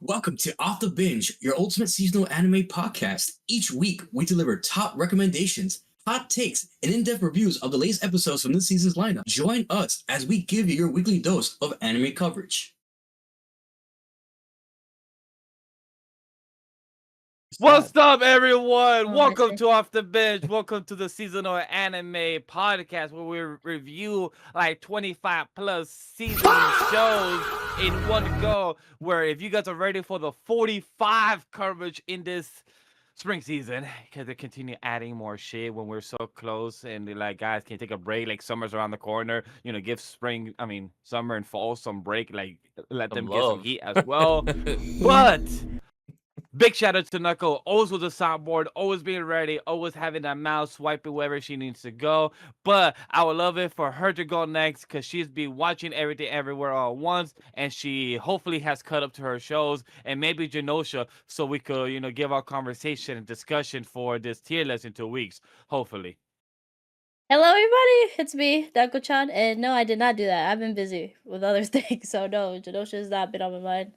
Welcome to Off the Binge, your ultimate seasonal anime podcast. Each week, we deliver top recommendations, hot takes, and in-depth reviews of the latest episodes from this season's lineup. Join us as we give you your weekly dose of anime coverage. What's up, everyone? Oh, Welcome I see. to Off the Bench. Welcome to the seasonal anime podcast where we review like 25 plus season shows in one go. Where if you guys are ready for the 45 coverage in this spring season, because they continue adding more shit when we're so close, and they're like, guys, can you take a break? Like summer's around the corner. You know, give summer and fall some break. Like let them get some heat as well. But big shout out to Knuckle, always with the soundboard, always being ready, always having that mouse swiping wherever she needs to go. But I would love it for her to go next because she's been watching everything everywhere all at once, and she hopefully has caught up to her shows, and maybe Genosha, so we could, give our conversation and discussion for this tier list in 2 weeks, hopefully. Hello, everybody. It's me, Neko-chan, and no, I did not do that. I've been busy with other things, so no, Genosha has not been on my mind.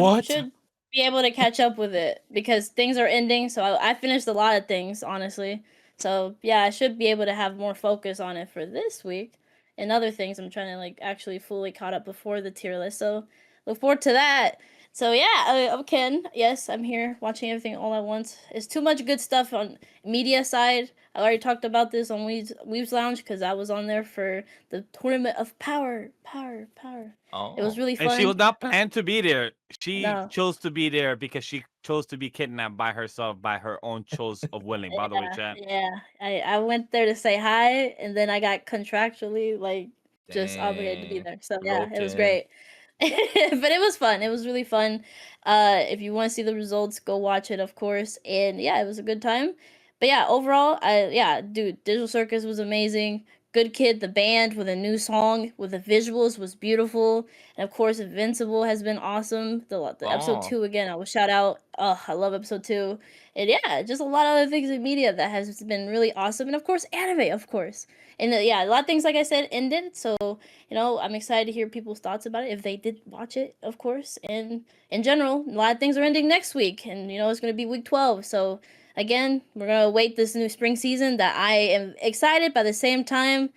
What? Should be able to catch up with it because things are ending. So I finished a lot of things, honestly. So yeah, I should be able to have more focus on it for this week. And other things, I'm trying to actually fully caught up before the tier list. So look forward to that. So yeah, I'm Ken. Yes, I'm here watching everything all at once. It's too much good stuff on media side. I already talked about this on Weaves Lounge because I was on there for the Tournament of Power. Oh. It was really fun. And she was not planned to be there. She No. chose to be there because she chose to be kidnapped by herself by her own choice of willing. By the way, chat. Yeah, I went there to say hi, and then I got contractually just obligated to be there. So yeah, it was great. But it was fun. It was really fun. If you want to see the results, go watch it, of course. And yeah, it was a good time. But yeah, overall, dude, Digital Circus was amazing. Good Kid, the band with a new song with the visuals was beautiful, and of course, Invincible has been awesome. The episode 2 again, I will shout out. Oh, I love episode 2. And yeah, just a lot of other things in media that has been really awesome, and of course, anime, of course. And yeah, a lot of things, like I said, ended. So I'm excited to hear people's thoughts about it if they did watch it, of course. And in general, a lot of things are ending next week, and it's going to be week 12. So again, we're going to wait this new spring season that I am excited, but at the same time,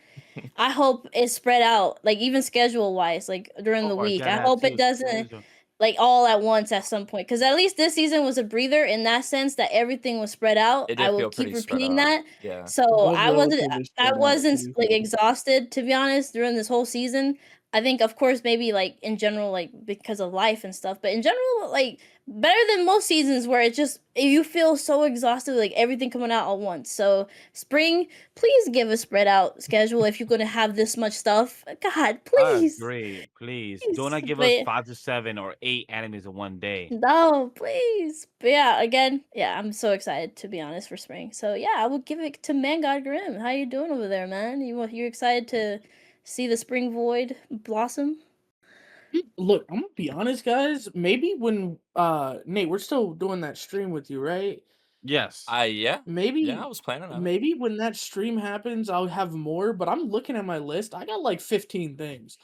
I hope it's spread out, like even schedule wise, like during the week. I hope it doesn't like all at once at some point, because at least this season was a breather in that sense that everything was spread out. I will keep repeating that. Yeah. So I wasn't like exhausted, to be honest, during this whole season. I think, of course, maybe like in general, like because of life and stuff, but in general, like better than most seasons where it just you feel so exhausted, like everything coming out at once. So spring, please give a spread out schedule if you're gonna have this much stuff. God, please. I agree. Please. Please. Do not give us 5 to 7 or 8 animes in one day. No, please. But yeah, again, yeah, I'm so excited, to be honest, for spring. So yeah, I will give it to Man God Grem. How you doing over there, man? You excited to see the spring void blossom? Look, I'm gonna be honest, guys. Maybe when Nate, we're still doing that stream with you, right? Yes. Yeah. Maybe Yeah, I was planning on it. maybe when that stream happens, I'll have more. But I'm looking at my list. I got like 15 things,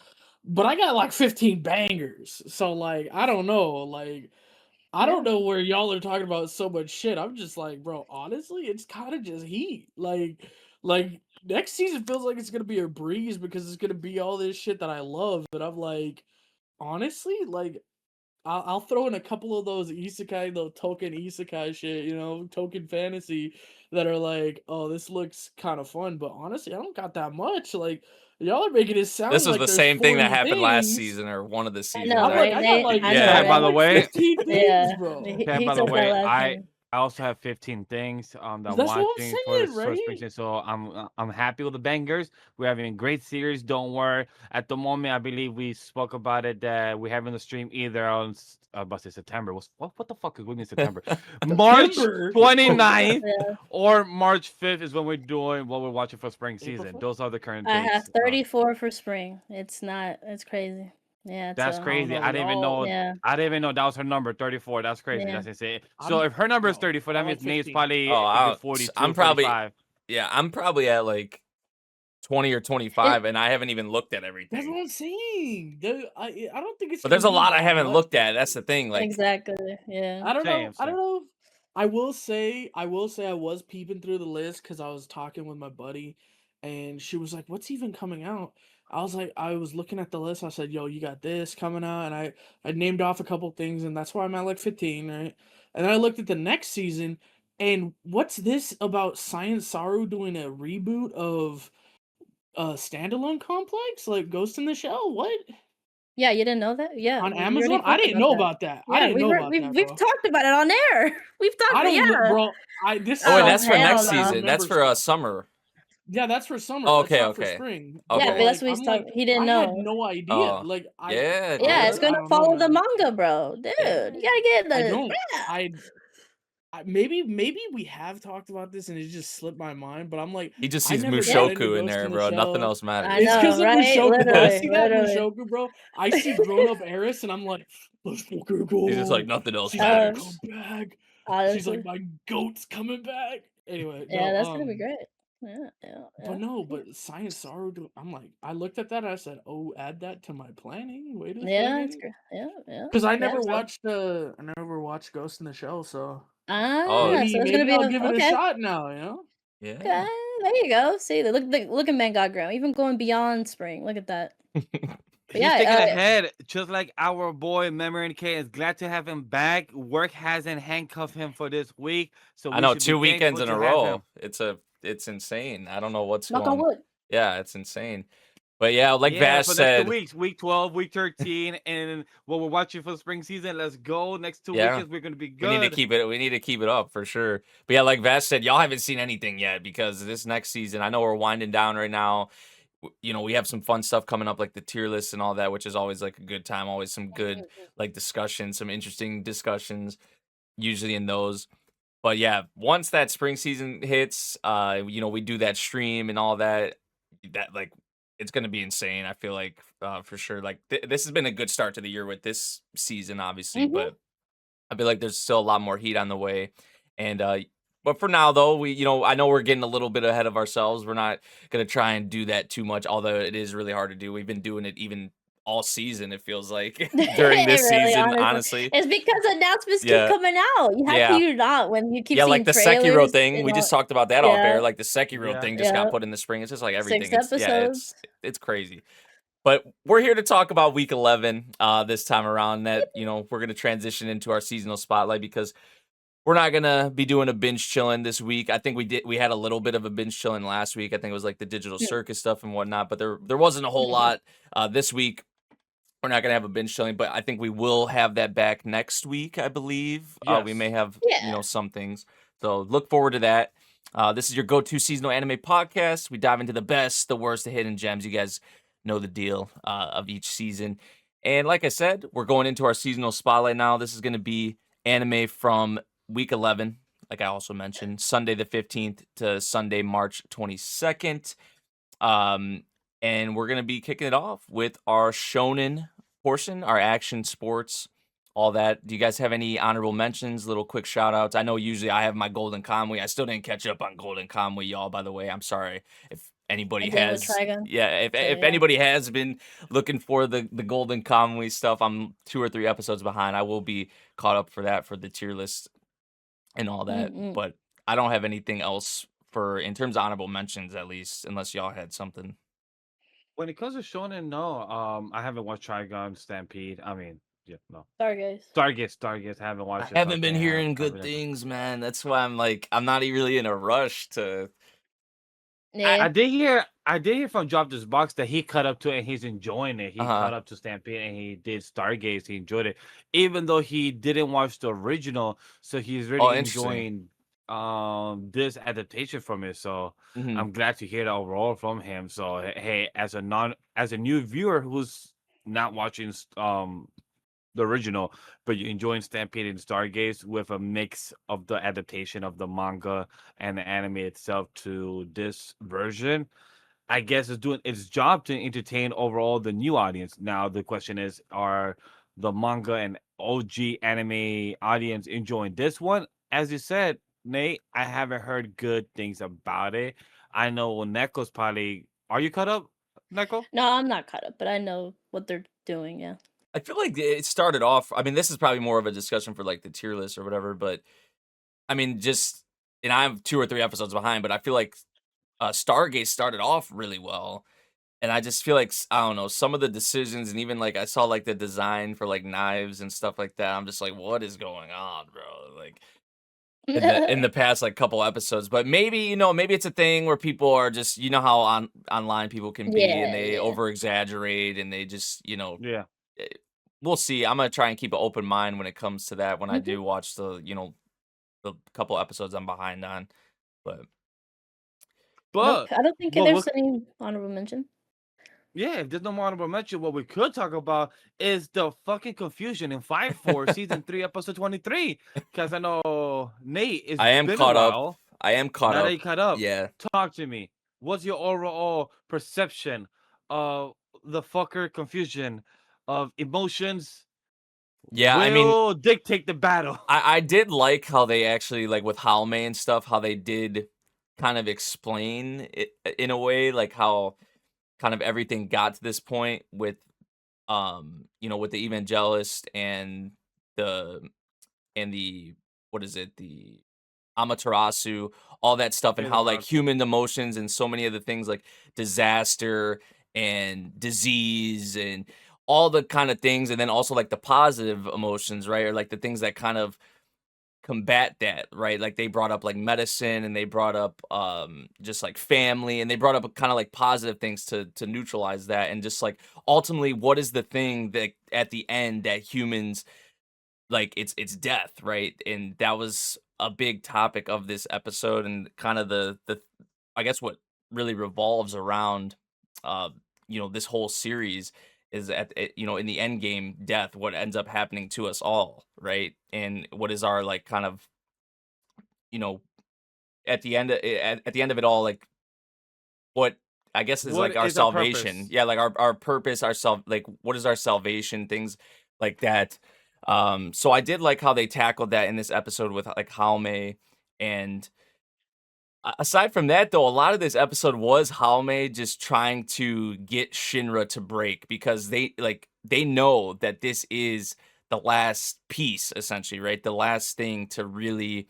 but I got like 15 bangers. So like, I don't know. Like, I don't know where y'all are talking about so much shit. I'm just like, bro. Honestly, it's kind of just heat. Like next season feels like it's gonna be a breeze because it's gonna be all this shit that I love. But I'm like, honestly, like I'll throw in a couple of those isekai, the token isekai shit, token fantasy that are like, oh, this looks kind of fun, but honestly, I don't got that much. Like, y'all are making it sound This was like the there's same thing that 40 happened last things. season or one of the I seasons. know, I'm like, I got like, I Yeah, know, by the like way- 15 things, Yeah. bro. He by the took way, that last time. I also have 15 things that I'm That's what I'm watching for saying, this right? first season, so I'm happy with the bangers. We're having a great series. Don't worry. At the moment, I believe we spoke about it that we're having the stream either on about September. What the fuck is going in September? March September. 29th Yeah. or March 5th is when we're doing what we're watching for spring April season. 4th? Those are the current I dates. have 34 for spring. It's crazy. Yeah, That's crazy. know, I didn't even y'all- know. Yeah. I didn't even know that was her number, 34. That's crazy. Yeah. That's insane. So I'm- if her number is no, 34, that I'm means like Nate's 15. probably Oh, 42, I'm probably 45. Yeah, I'm probably at like 20 or 25, and I haven't even looked at everything. That's what I'm saying. I don't think it's. But there's a gonna be lot I that haven't much. looked at. That's the thing. Like, exactly. Yeah. I don't know. Same, I don't same. know. I will say I was peeping through the list because I was talking with my buddy, and she was like, "What's even coming out?" I was like, I was looking at the list. I said, "Yo, you got this coming out," and I named off a couple things, and that's why I'm at like 15, right? And then I looked at the next season, and what's this about Science Saru doing a reboot of standalone complex like Ghost in the Shell? What? Yeah, you didn't know that? Yeah, On we already Amazon? I talked didn't about know that. about that. I Yeah, didn't know about that, we've bro. talked about it on air. We've talked. I don't, Yeah. bro. This. oh, and Oh, that's for next hell no. season. That's for summer. Yeah, that's for summer. Oh, That's okay, not for okay. spring. Okay. Yeah, But but that's like, what he's I'm talking. like, He didn't I had know. no idea. Oh, Like, yeah, Yeah, it's dude. I gonna don't know, follow the man. manga, bro. Dude, Yeah. you gotta get the. I don't. Yeah. Maybe we have talked about this and it just slipped my mind. But I'm like, He just I sees never got into Mushoku in Ghost there, in the bro. Nothing Shell. else matters. I It's because know, of right? Mushoku. When I Literally, see that literally. Mushoku, bro, I see grown up Eris, and I'm like, let's fucking go. He's just like, nothing else She's matters. gonna come back. She's Honestly, like, my goat's coming back. Anyway, yeah, no, that's gonna be great. Yeah, but no, but Science Saru, I'm like, I looked at that, I said, oh, add that to my planning. Wait a Yeah, it's second. great. Yeah, yeah. Because I Yeah, never so- watched Ghost in the Shell, so Oh, so it's gonna maybe be I'll give it a okay. shot now, you know? Yeah. Okay, there you go. See, look at Man God Grem, even going beyond spring. Look at that. But He's yeah, taking ahead, just like our boy MemoryNK is glad to have him back. Work hasn't handcuffed him for this week, so I we know, should 2 be weekends thankful in a to have row. him. It's insane. I don't know what's knock on going. wood. Yeah, it's insane. But yeah, like Yeah, Vash for next 2 said, weeks, week 12, week 13, and what we're watching for the spring season. Let's go. Next 2 yeah, weekends, we're gonna be we need to good. keep it. We need to keep it up for sure. But yeah, like Vash said, y'all haven't seen anything yet because this next season. I know we're winding down right now. You know, we have some fun stuff coming up, like the tier lists and all that, which is always like a good time. Always some good like discussions, some interesting discussions, usually in those. But yeah, once that spring season hits, you know, we do that stream and all that. That like it's gonna be insane. I feel like for sure. Like this has been a good start to the year with this season, obviously, Mhm. but I feel like there's still a lot more heat on the way. And but for now though, you know, I know we're getting a little bit ahead of ourselves. We're not gonna try and do that too much, although it is really hard to do. We've been doing it even all season, it feels like during this Really, season, honestly. honestly. It's because announcements Yeah. keep coming out. You have Yeah. to you not when you keep Yeah, seeing like the trailers Sekiro thing. and We all- just talked about that off Yeah. air. Like the Sekiro Yeah. thing just got Yeah. put in the spring. It's just like 6 everything. episodes. It's crazy. But we're here to talk about week 11 this time around. That, you know, we're gonna transition into our seasonal spotlight because we're not gonna be doing a binge chilling this week. I think we had a little bit of a binge chilling last week. I think it was like the digital Yeah. circus stuff and whatnot, but there wasn't a whole lot this week. We're not gonna have a binge chilling, but I think we will have that back next week. I believe we may Yes. have you know some things. So look forward to that. This is your go-to seasonal anime podcast. We dive into the best, the worst, the hidden gems. You guys know the deal of each season. And like I said, we're going into our seasonal spotlight now. This is going to be anime from week 11, like I also mentioned, Sunday the 15th to Sunday, March 22nd. And we're going to be kicking it off with our shonen portion, our action sports, all that. Do you guys have any honorable mentions, little quick shout outs? I know usually I have my Golden Kamui. I still didn't catch up on Golden Kamui, y'all, by the way. I'm sorry if anybody Again with has. Trigun. Yeah, if yeah. anybody has been looking for the Golden Kamui stuff, I'm 2 or 3 episodes behind. I will be caught up for that for the tier list and all that. But I don't have anything else for in terms of honorable mentions, at least, unless y'all had something. When it comes to shonen, no. I haven't watched Trigun, Stampede. I mean, yeah, no. Stargaze. Stargaze. Haven't watched it. I haven't been okay, hearing I good haven't- things, man. That's why I'm like, I'm not really in a rush to. Yeah. I did hear from Drop This Box that he cut up to it and he's enjoying it. He cut up to Stampede and he did Stargaze. He enjoyed it, even though he didn't watch the original. So he's really interesting. enjoying this adaptation from it. So Mhm. I'm glad to hear that overall from him. So hey, as a new viewer who's not watching the original, but you're enjoying Stampede and Stargaze with a mix of the adaptation of the manga and the anime itself to this version, I guess it's doing its job to entertain overall the new audience. Now the question is, are the manga and OG anime audience enjoying this one? As you said, Nate, I haven't heard good things about it. I know Neko's probably Are you caught up, Neko? No, I'm not caught up, but I know what they're doing. Yeah. I feel like it started off. I mean, this is probably more of a discussion for like the tier list or whatever. But I mean, and I'm 2 or 3 episodes behind. But I feel like Stargate started off really well, and I just feel like I don't know, some of the decisions, and even like I saw like the design for like knives and stuff like that. I'm just like, what is going on, bro? Like in the past like couple episodes. But maybe maybe it's a thing where people are just how online people can be, and Yeah, they yeah. over exaggerate, and they just Yeah. we'll see. I'm gonna try and keep an open mind when it comes to that when I Mhm. do watch the couple episodes I'm behind on. But Nope, But I don't think what there's any honorable mention. yeah, if there's no more honorable mention, what we could talk about is the fucking confusion in 5-4 season 3 episode 23. Because I know Nate, it's I am been caught a up. while. I am caught Now that up. you caught up, Yeah. talk to me. What's your overall perception of the fucker confusion of emotions Yeah, I mean, will dictate the battle? I did like how they actually, like with Halme and stuff, how they did kind of explain it in a way, like how kind of everything got to this point with with the evangelist the and the what is it, the Amaterasu, all that stuff, and Yeah, the how like rock. human emotions and so many of the things like disaster and disease and all the kind of things, and then also like the positive emotions, right? Or like the things that kind of combat that, right? Like they brought up like medicine, and they brought up just like family, and they brought up kind of like positive things to neutralize that, and just like ultimately what is the thing that at the end that humans like it's death, right? And that was a big topic of this episode, and kind of the I guess what really revolves around uh this whole series is in the end game, death, what ends up happening to us all, right? And what is our like kind of you know at the end of it all, like what I guess is What like our is our salvation. purpose? Yeah, like our purpose, like what is our salvation, things like that. So I did like how they tackled that in this episode with like Jaume. And aside from that though, a lot of this episode was Jaume just trying to get Shinra to break, because they know that this is the last piece, essentially, right? The last thing to really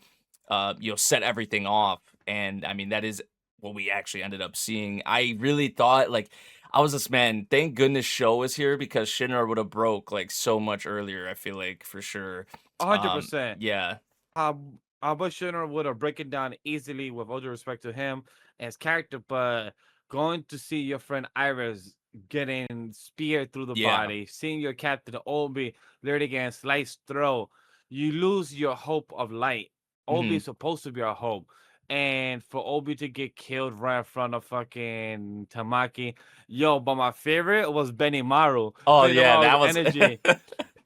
set everything off. And I mean, that is what we actually ended up seeing. I really thought, like, I was this man, thank goodness Show was here, because Shinra would have broke like so much earlier, I feel like, for sure. 100%. Yeah. I wish Shinra would have break it down easily with all due respect to him and his character, but going to see your friend Iris getting speared through the Yeah. body, seeing your captain Obi literally getting sliced throat, you lose your hope of light. Obi is supposed to be our hope. And for Obi to get killed right in front of fucking Tamaki, but my favorite was Benimaru. Oh yeah, Benimaru's that was energy.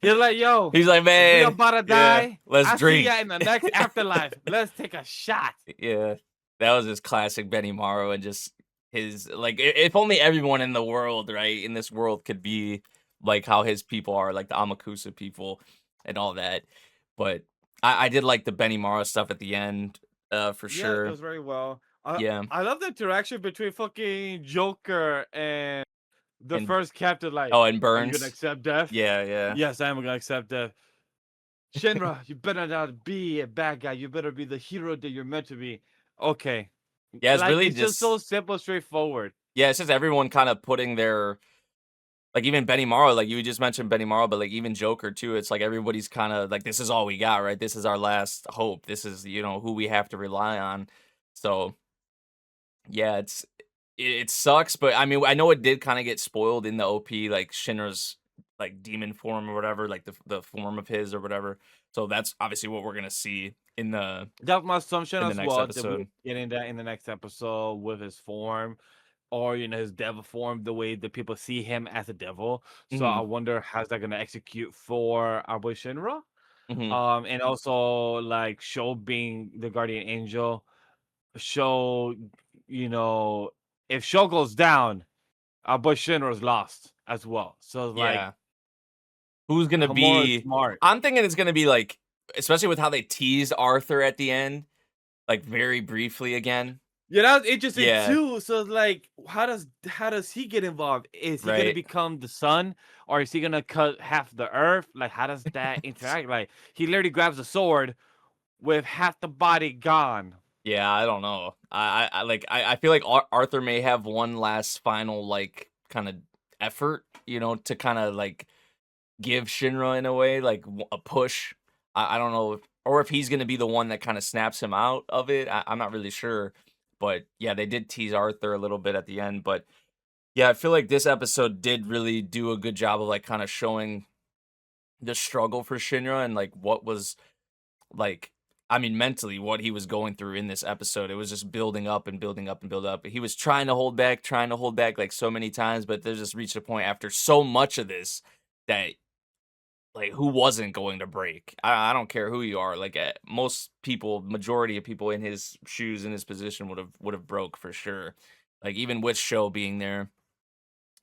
He's like, yo, he's like, if we man, about to yeah, die, let's I drink. see ya in the next afterlife. Let's take a shot. Yeah, that was just classic Benimaru, and just his like, if only everyone in the world, right, in this world could be like how his people are, like the Amakusa people and all that. But I did like the Benimaru stuff at the end, for Yeah, it sure. was very well. Yeah. I love the interaction between fucking Joker and the And first captain. Like, oh, and are you gonna Burns. accept death? Yeah, yeah. Yes, I am gonna accept death. Shinra, you better not be a bad guy. You better be the hero that you're meant to be. Okay. Yeah, it's Like, really it's just so simple, straightforward. yeah, it's just everyone kind of putting their, like, even Benimaru, like you just mentioned Benimaru, but like even Joker too. It's like everybody's kind of like, this is all we got, right? This is our last hope. This is who we have to rely on. So yeah, it sucks, but I mean, I know it did kind of get spoiled in the OP, like Shinra's like demon form or whatever, like the form of his or whatever. So that's obviously what we're gonna see in the That's my assumption in the as next well. That we're episode. getting that in the next episode with his form, or his devil form, the way that people see him as a devil. So I Mhm. wonder how's that gonna execute for our boy Shinra. Mhm. And also like Sho being the guardian angel. Sho, if Sho goes down, our boy Shinra's lost as well. So it's like Yeah. Who's gonna Hamura is be? smart. I'm thinking it's gonna be like, especially with how they teased Arthur at the end, like very briefly again. Yeah, that was interesting Yeah, too. So like, how does he get involved? Is he gonna right. become the sun, or is he gonna cut half the earth? Like, how does that interact? Like, he literally grabs a sword with half the body gone. Yeah, I don't know. I feel like Arthur may have one last final like kind of effort, to kind of like give Shinra in a way like a push. I don't know or if he's gonna be the one that kind of snaps him out of it. I'm not really sure, but yeah, they did tease Arthur a little bit at the end. But yeah, I feel like this episode did really do a good job of like kind of showing the struggle for Shinra and like what was like I mean mentally what he was going through in this episode. It was just building up and building up and build up. He was trying to hold back like so many times, but there's just reached a point after so much of this that like who wasn't going to break. I don't care who you are. Like most people, majority of people in his shoes in his position would have broke for sure. Like even with show being there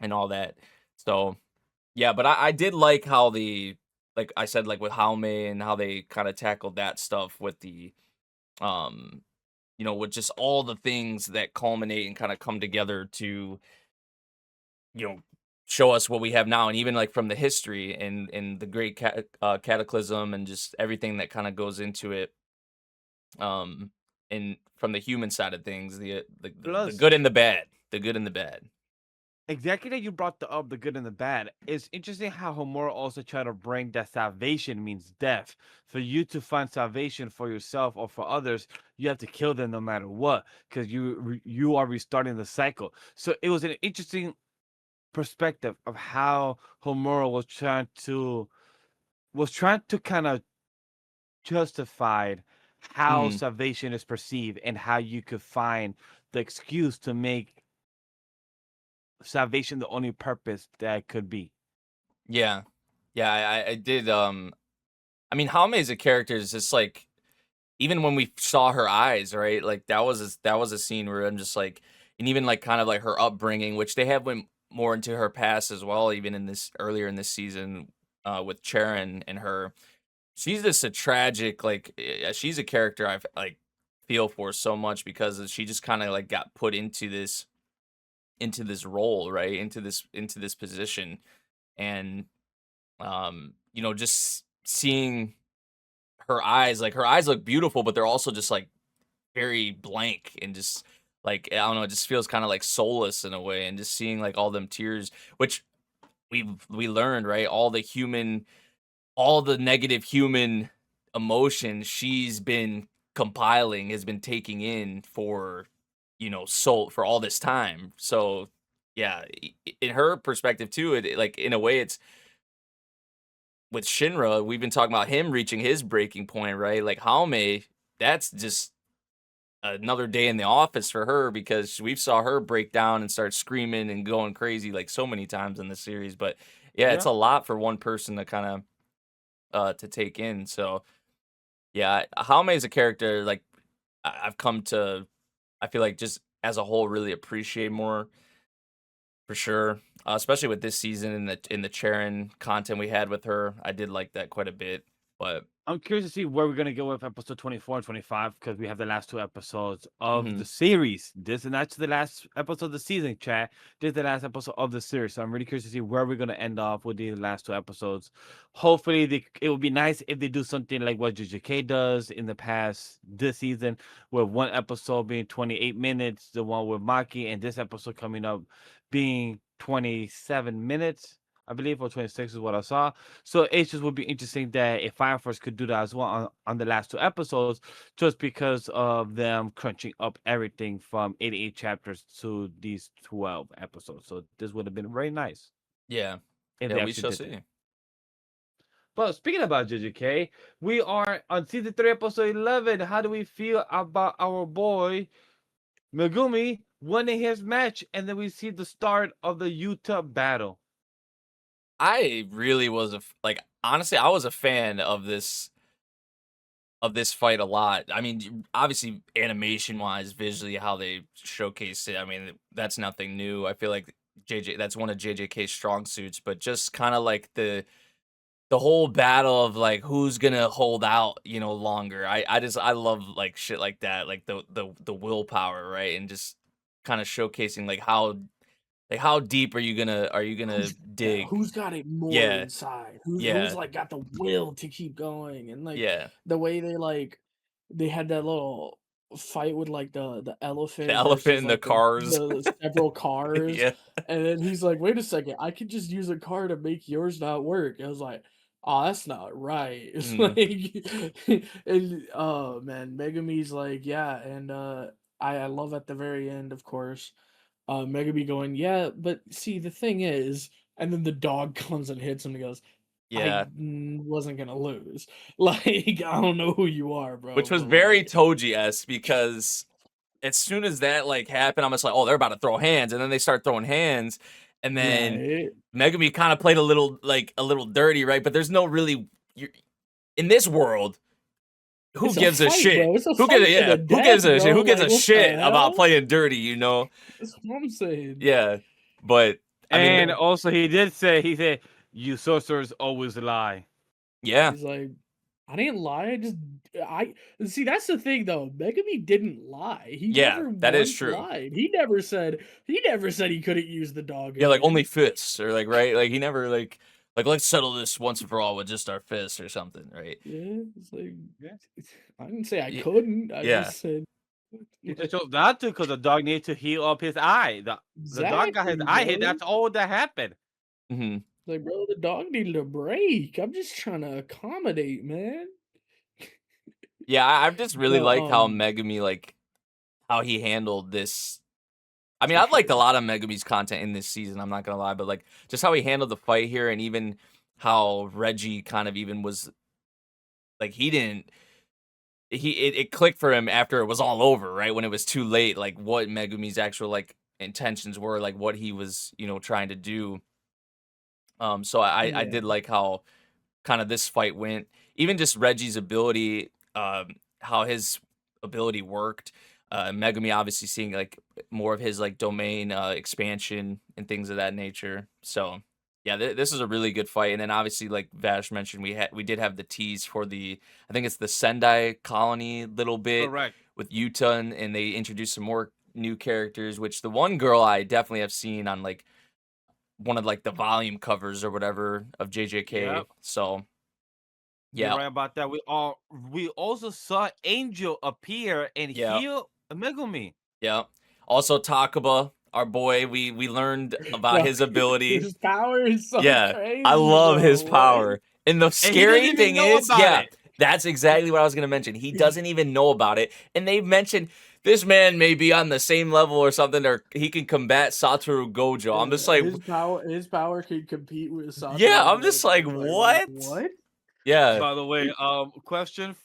and all that. So yeah, but I did like how like I said, like with Jaume and how they kind of tackled that stuff with the um with just all the things that culminate and kind of come together to you know show us what we have now, and even like from the history and the great cataclysm and just everything that kind of goes into it, um and from the human side of things, the Plus, good and the bad, the good and the bad. exactly that you brought up the good and the bad. It's interesting how Homura also tried to bring that salvation means death. For you to find salvation for yourself or for others, you have to kill them no matter what, because you are restarting the cycle. So it was an interesting perspective of how Homura was trying to kind of justify how Mm, salvation is perceived and how you could find the excuse to make salvation the only purpose that could be. yeah, yeah, I did. I mean, Jaume as a character is just like even when we saw her eyes, right? Like that was a scene where I'm just like, and even like kind of like her upbringing, which they have went more into her past as well, even in this earlier in this season, with Charon and her. She's just a tragic, like she's a character I've like feel for so much because she just kind of like got put into this role, right? Into this position, and just seeing her eyes look beautiful, but they're also just like very blank and just like I don't know, it just feels kind of like soulless in a way, and just seeing like all them tears, which we learned, right? All the negative human emotion she's been compiling, has been taking in for for all this time. So yeah, in her perspective too, like in a way it's with Shinra, we've been talking about him reaching his breaking point, right? Like Jaume, that's just another day in the office for her because we've saw her break down and start screaming and going crazy like so many times in the series. But yeah, it's Yeah. a lot for one person to kind of to take in. So yeah, Jaume is a character like I've come to, I feel like just as a whole really appreciate more for sure. Especially with this season and the Charon content we had with her, I did like that quite a bit. But I'm curious to see where we're gonna go with episode 24 and 25 because we have the last two episodes of the mhm, series. This is not the last episode of the season, chat. This is the last episode of the series. So I'm really curious to see where we're gonna end off with these last two episodes. Hopefully, it would be nice if they do something like what JJK does in the past this season, with one episode being 28 minutes, the one with Maki, and this episode coming up being 27 minutes. I believe, or 26 is what I saw. So it just would be interesting that if Fire Force could do that as well on the last two episodes, just because of them crunching up everything from 88 chapters to these 12 episodes. So this would have been very nice yeah, if yeah, they we actually shall did that. see. But speaking about JJK, we are on season 3, episode 11. How do we feel about our boy Megumi winning his match? And then we see the start of the Utah battle. I really was like honestly, I was a fan of this fight a lot. I mean, obviously animation wise, visually how they showcased it. I mean, that's nothing new. I feel like JJ that's one of JJK's strong suits, but just kind of like the whole battle of like who's gonna hold out, you know, longer. I love like shit like that, like the willpower, right? And just kind of showcasing like how deep are you gonna dig? Who's got it more Yeah, inside? Who's yeah, like got the will to keep going? And like yeah. the way they had that little fight with like the The elephant elephant versus in the like cars. the several cars. Yeah. And then he's like, wait a second, I could just use a car to make yours not work. I was like, oh, that's not right. It's Mhm. like and oh man, Megumi's like, yeah, and I love at the very end, of course, Megumi going, yeah, but see, the thing is, and then the dog comes and hits him and goes, Yeah. wasn't gonna lose. Like, I don't know who you are, bro, Which was but very like, Toji-esque because as soon as that like happened, I'm just like, oh, they're about to throw hands, and then they start throwing hands, and then right? Megumi kind of played a little dirty, right? But there's no really in this world. Who It's a gives a fight, shit? bro. It's a Who fight gives to yeah? the Who gives death, a shit? bro. Who gives Like, a what the shit about hell? playing dirty? You know? That's what I'm saying. Yeah, but I mean, And also, he said, "You sorcerers always lie." yeah, He's like, I didn't lie. I see. That's the thing, though. Megumi didn't lie. He yeah, never that is once true. lied. He never said he couldn't use the dog. Yeah, like again. only fists or like right, like he never like let's settle this once and for all with just our fists or something, right? Yeah, it's like Yeah. I didn't say I Ye- couldn't. I yeah. just said He just chose not to because the dog needed to heal up his eye. The dog got his exactly, eye hit. bro. That's all that happened. hmm Like, bro, the dog needed a break. I'm just trying to accommodate, man. Yeah, I've just really No, liked how Megumi like how he handled this. I mean, for I've liked a sure. lot of Megumi's content in this season. I'm not gonna lie, but like just how he handled the fight here, and even how Reggie kind of even was like he didn't. It clicked for him after it was all over, right? When it was too late, like what Megumi's actual like intentions were, like what he was, you know, trying to do. So I Yeah, did like how kind of this fight went. Even just Reggie's ability, how his ability worked. Megumi obviously seeing like more of his like domain expansion and things of that nature. So yeah, this is a really good fight. And then obviously, like Vash mentioned, we did have the tease for I think it's the Sendai colony little bit Correct. with Yuta, and they introduced some more new characters. Which the one girl I definitely have seen on like one of like the volume covers or whatever of JJK. Yep. So You're yeah, right about that. We also saw Angel appear and yeah, heal Megumi. yeah. Also Takaba, our boy, we learned about bro, his ability. his power is so Yeah, crazy, I love bro. his What? power. And the And he doesn't scary even thing know is, about yeah, it. that's exactly what I was gonna mention. He doesn't even know about it, and they've mentioned this man may be on the same level or something, or he can combat Satoru Gojo. I'm just like, His power can compete with Satoru. yeah, I'm just like, Like, what? what? Yeah, By the way, question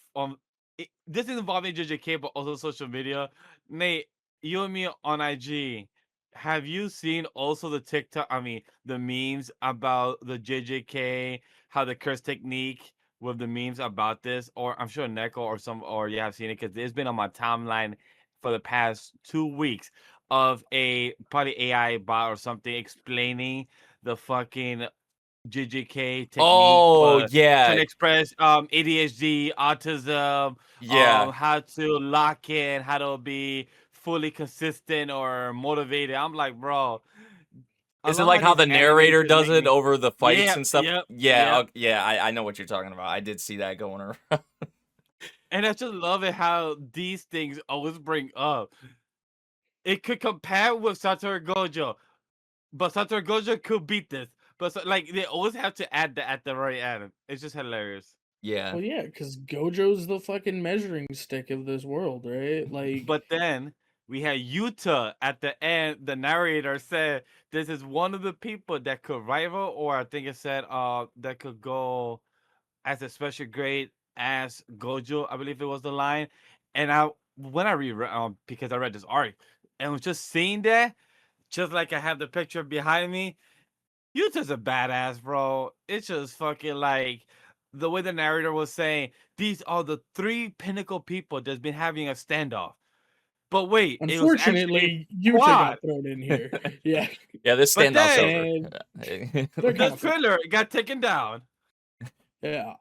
this is involving JJK, but also social media. Nate, you and me on IG. Have you seen also the TikTok? I mean, the memes about the JJK, how the curse technique with the memes about this, or I'm sure Neko or you have seen it because it's been on my timeline for the past 2 weeks of a probably AI bot or something explaining the fucking JJK technique, oh but trying yeah, to express ADHD, autism, yeah. how to lock in, how to be fully consistent or motivated. I'm like, bro, I Is it love how like how these the narrator animators does make it me. over the fights Yep, and stuff? yep, Yeah, yep. yeah, I know what you're talking about. I did see that going around. And I just love it how these things always bring up. It could compare with Satoru Gojo, but Satoru Gojo could beat this. But like they always have to add that at the very end. It's just hilarious. Yeah. Well, yeah, because Gojo's the fucking measuring stick of this world, right? Like, But then we had Yuta at the end. The narrator said this is one of the people that could rival, or I think it said that could go as a special grade as Gojo. I believe it was the line. And when I reread because I read this arc and was just seeing that, just like I have the picture behind me, Yuta's a badass, bro. It's just fucking like the way the narrator was saying, these are the three pinnacle people that's been having a standoff. But wait, it was actually unfortunately, Yuta quad. got thrown in here. Yeah, Yeah, this But standoff's then over. they're the kind of filler got taken down. Yeah.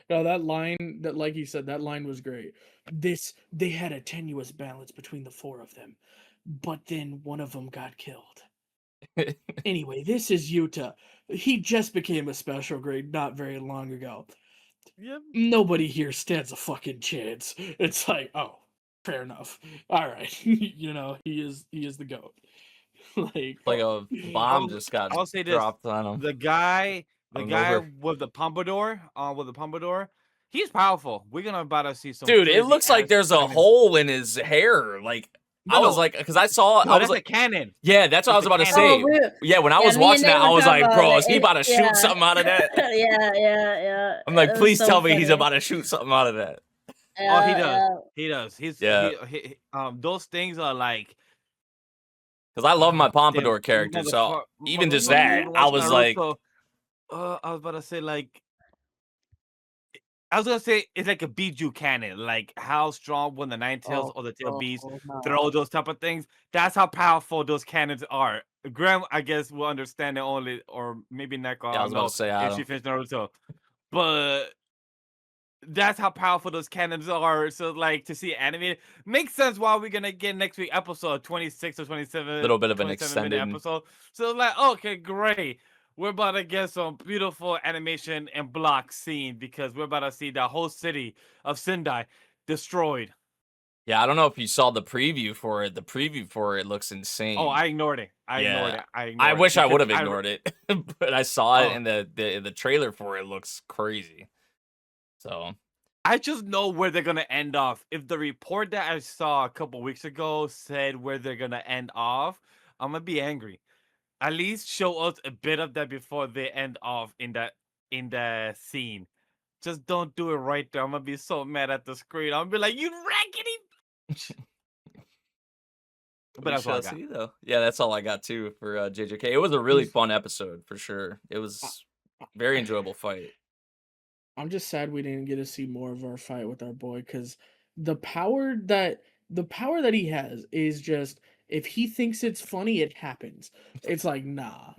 No, that line that, like you said, that line was great. They had a tenuous balance between the four of them, but then one of them got killed. Anyway, this is Yuta. He just became a special grade not very long ago. Yep. Nobody here stands a fucking chance. It's like, oh, fair enough. All right, he is the goat. Like a bomb just got I'll say this: dropped on him. the guy Out of nowhere. with the pompadour, he's powerful. We're gonna about to see some. Dude, it looks like there's a hole in his hair. Like I was like, because I saw, I was that's like, a cannon. yeah, that's what I was about to say. Yeah, when I was watching that, I was like, bro, is he about to shoot something out of that? Yeah. I'm like, please so tell me funny. he's about to shoot something out of that. Oh, he does. He does. Those things are like. Because I love my pompadour character, so even just that, I was like, I was about to say like. I was gonna say it's like a Biju cannon, like how strong when the Nine Tails or the Tail Beast throw those type of things. That's how powerful those cannons are. Grem, I guess, will understand it only, or maybe Neko. I was about to say, if she finished Naruto, but that's how powerful those cannons are. So, like, to see it animated makes sense. Why we're gonna get next week episode 26 or 27, a little bit of an 27-minute extended episode. So, like, okay, great. We're about to get some beautiful animation and block scene because we're about to see the whole city of Sendai destroyed. Yeah, I don't know if you saw the preview for it. The preview for it looks insane. Oh, I ignored it. I wish I would have ignored it, but I saw it, and the trailer for it looks crazy. So I just know where they're gonna end off. If the report that I saw a couple weeks ago said where they're gonna end off, I'm gonna be angry. At least show us a bit of that before they end off in the scene. Just don't do it right there. I'm gonna be so mad at the screen. I'm gonna be like, you raggedy. But that's all I got. See, though. Yeah, that's all I got too for JJK. It was a really fun episode for sure. It was very enjoyable fight. I'm just sad we didn't get to see more of our fight with our boy, because the power that he has is just, if he thinks it's funny, it happens. It's like, nah,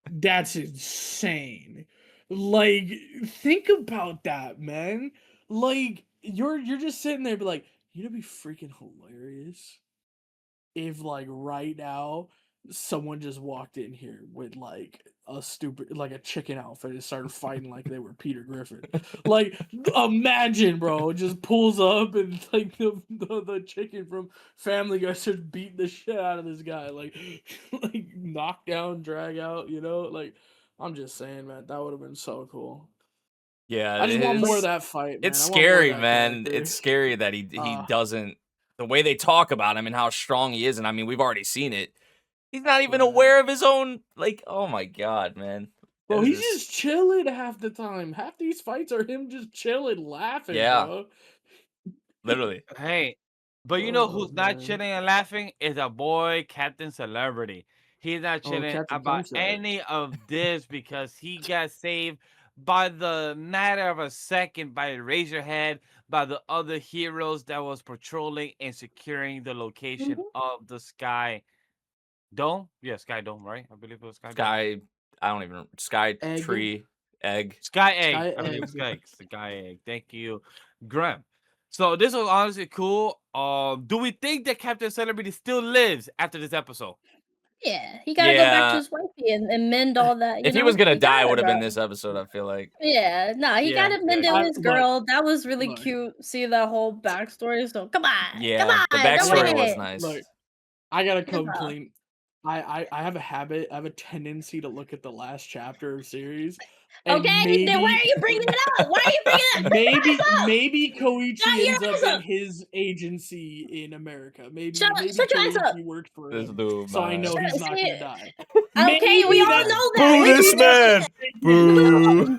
that's insane. Like, think about that, man. Like, you're just sitting there, be like, you know, it'd be freaking hilarious if, like, right now someone just walked in here with like a chicken outfit and started fighting like they were Peter Griffin. Like, imagine, bro, just pulls up and like the chicken from Family Guy starts beating the shit out of this guy, like knock down, drag out, you know? Like, I'm just saying, man, that would have been so cool. Yeah, I just want more of that fight, man. It's scary, man. It's scary that he doesn't, the way they talk about him and how strong he is, and I mean, we've already seen it. He's not even aware of his own, like, oh my god, man. Bro, he's just chilling half the time. Half these fights are him just chilling, laughing, bro. Literally. Hey, but you know who's not chilling and laughing is our boy Captain Celebrity. He's not chilling about any of this because he got saved by the matter of a second by Razorhead, by the other heroes that was patrolling and securing the location of the Sky Dome? Yeah, Sky Dome, right? I believe it was Sky Dome. I don't even know. Sky Egg. Tree Egg. Sky Egg. I believe Sky Egg. Thank you, Grem. So this was honestly cool. Do we think that Captain Celebrity still lives after this episode? Yeah, he gotta go back to his wifey and mend all that. If he was gonna die, it would have been this episode, I feel like. Yeah, no, he gotta mend it with his girl. That was really cute. See that whole backstory. So come on. Yeah, come on, the backstory was nice. Look, I gotta complain. I have a habit. I have a tendency to look at the last chapter of series. Okay, then why are you bringing it up? Why are you bringing it up? Maybe Koichi ends up in his agency in America. Maybe Koichi worked for him, so I know he's not gonna die. Okay, we all know that. Boo this man! Boo!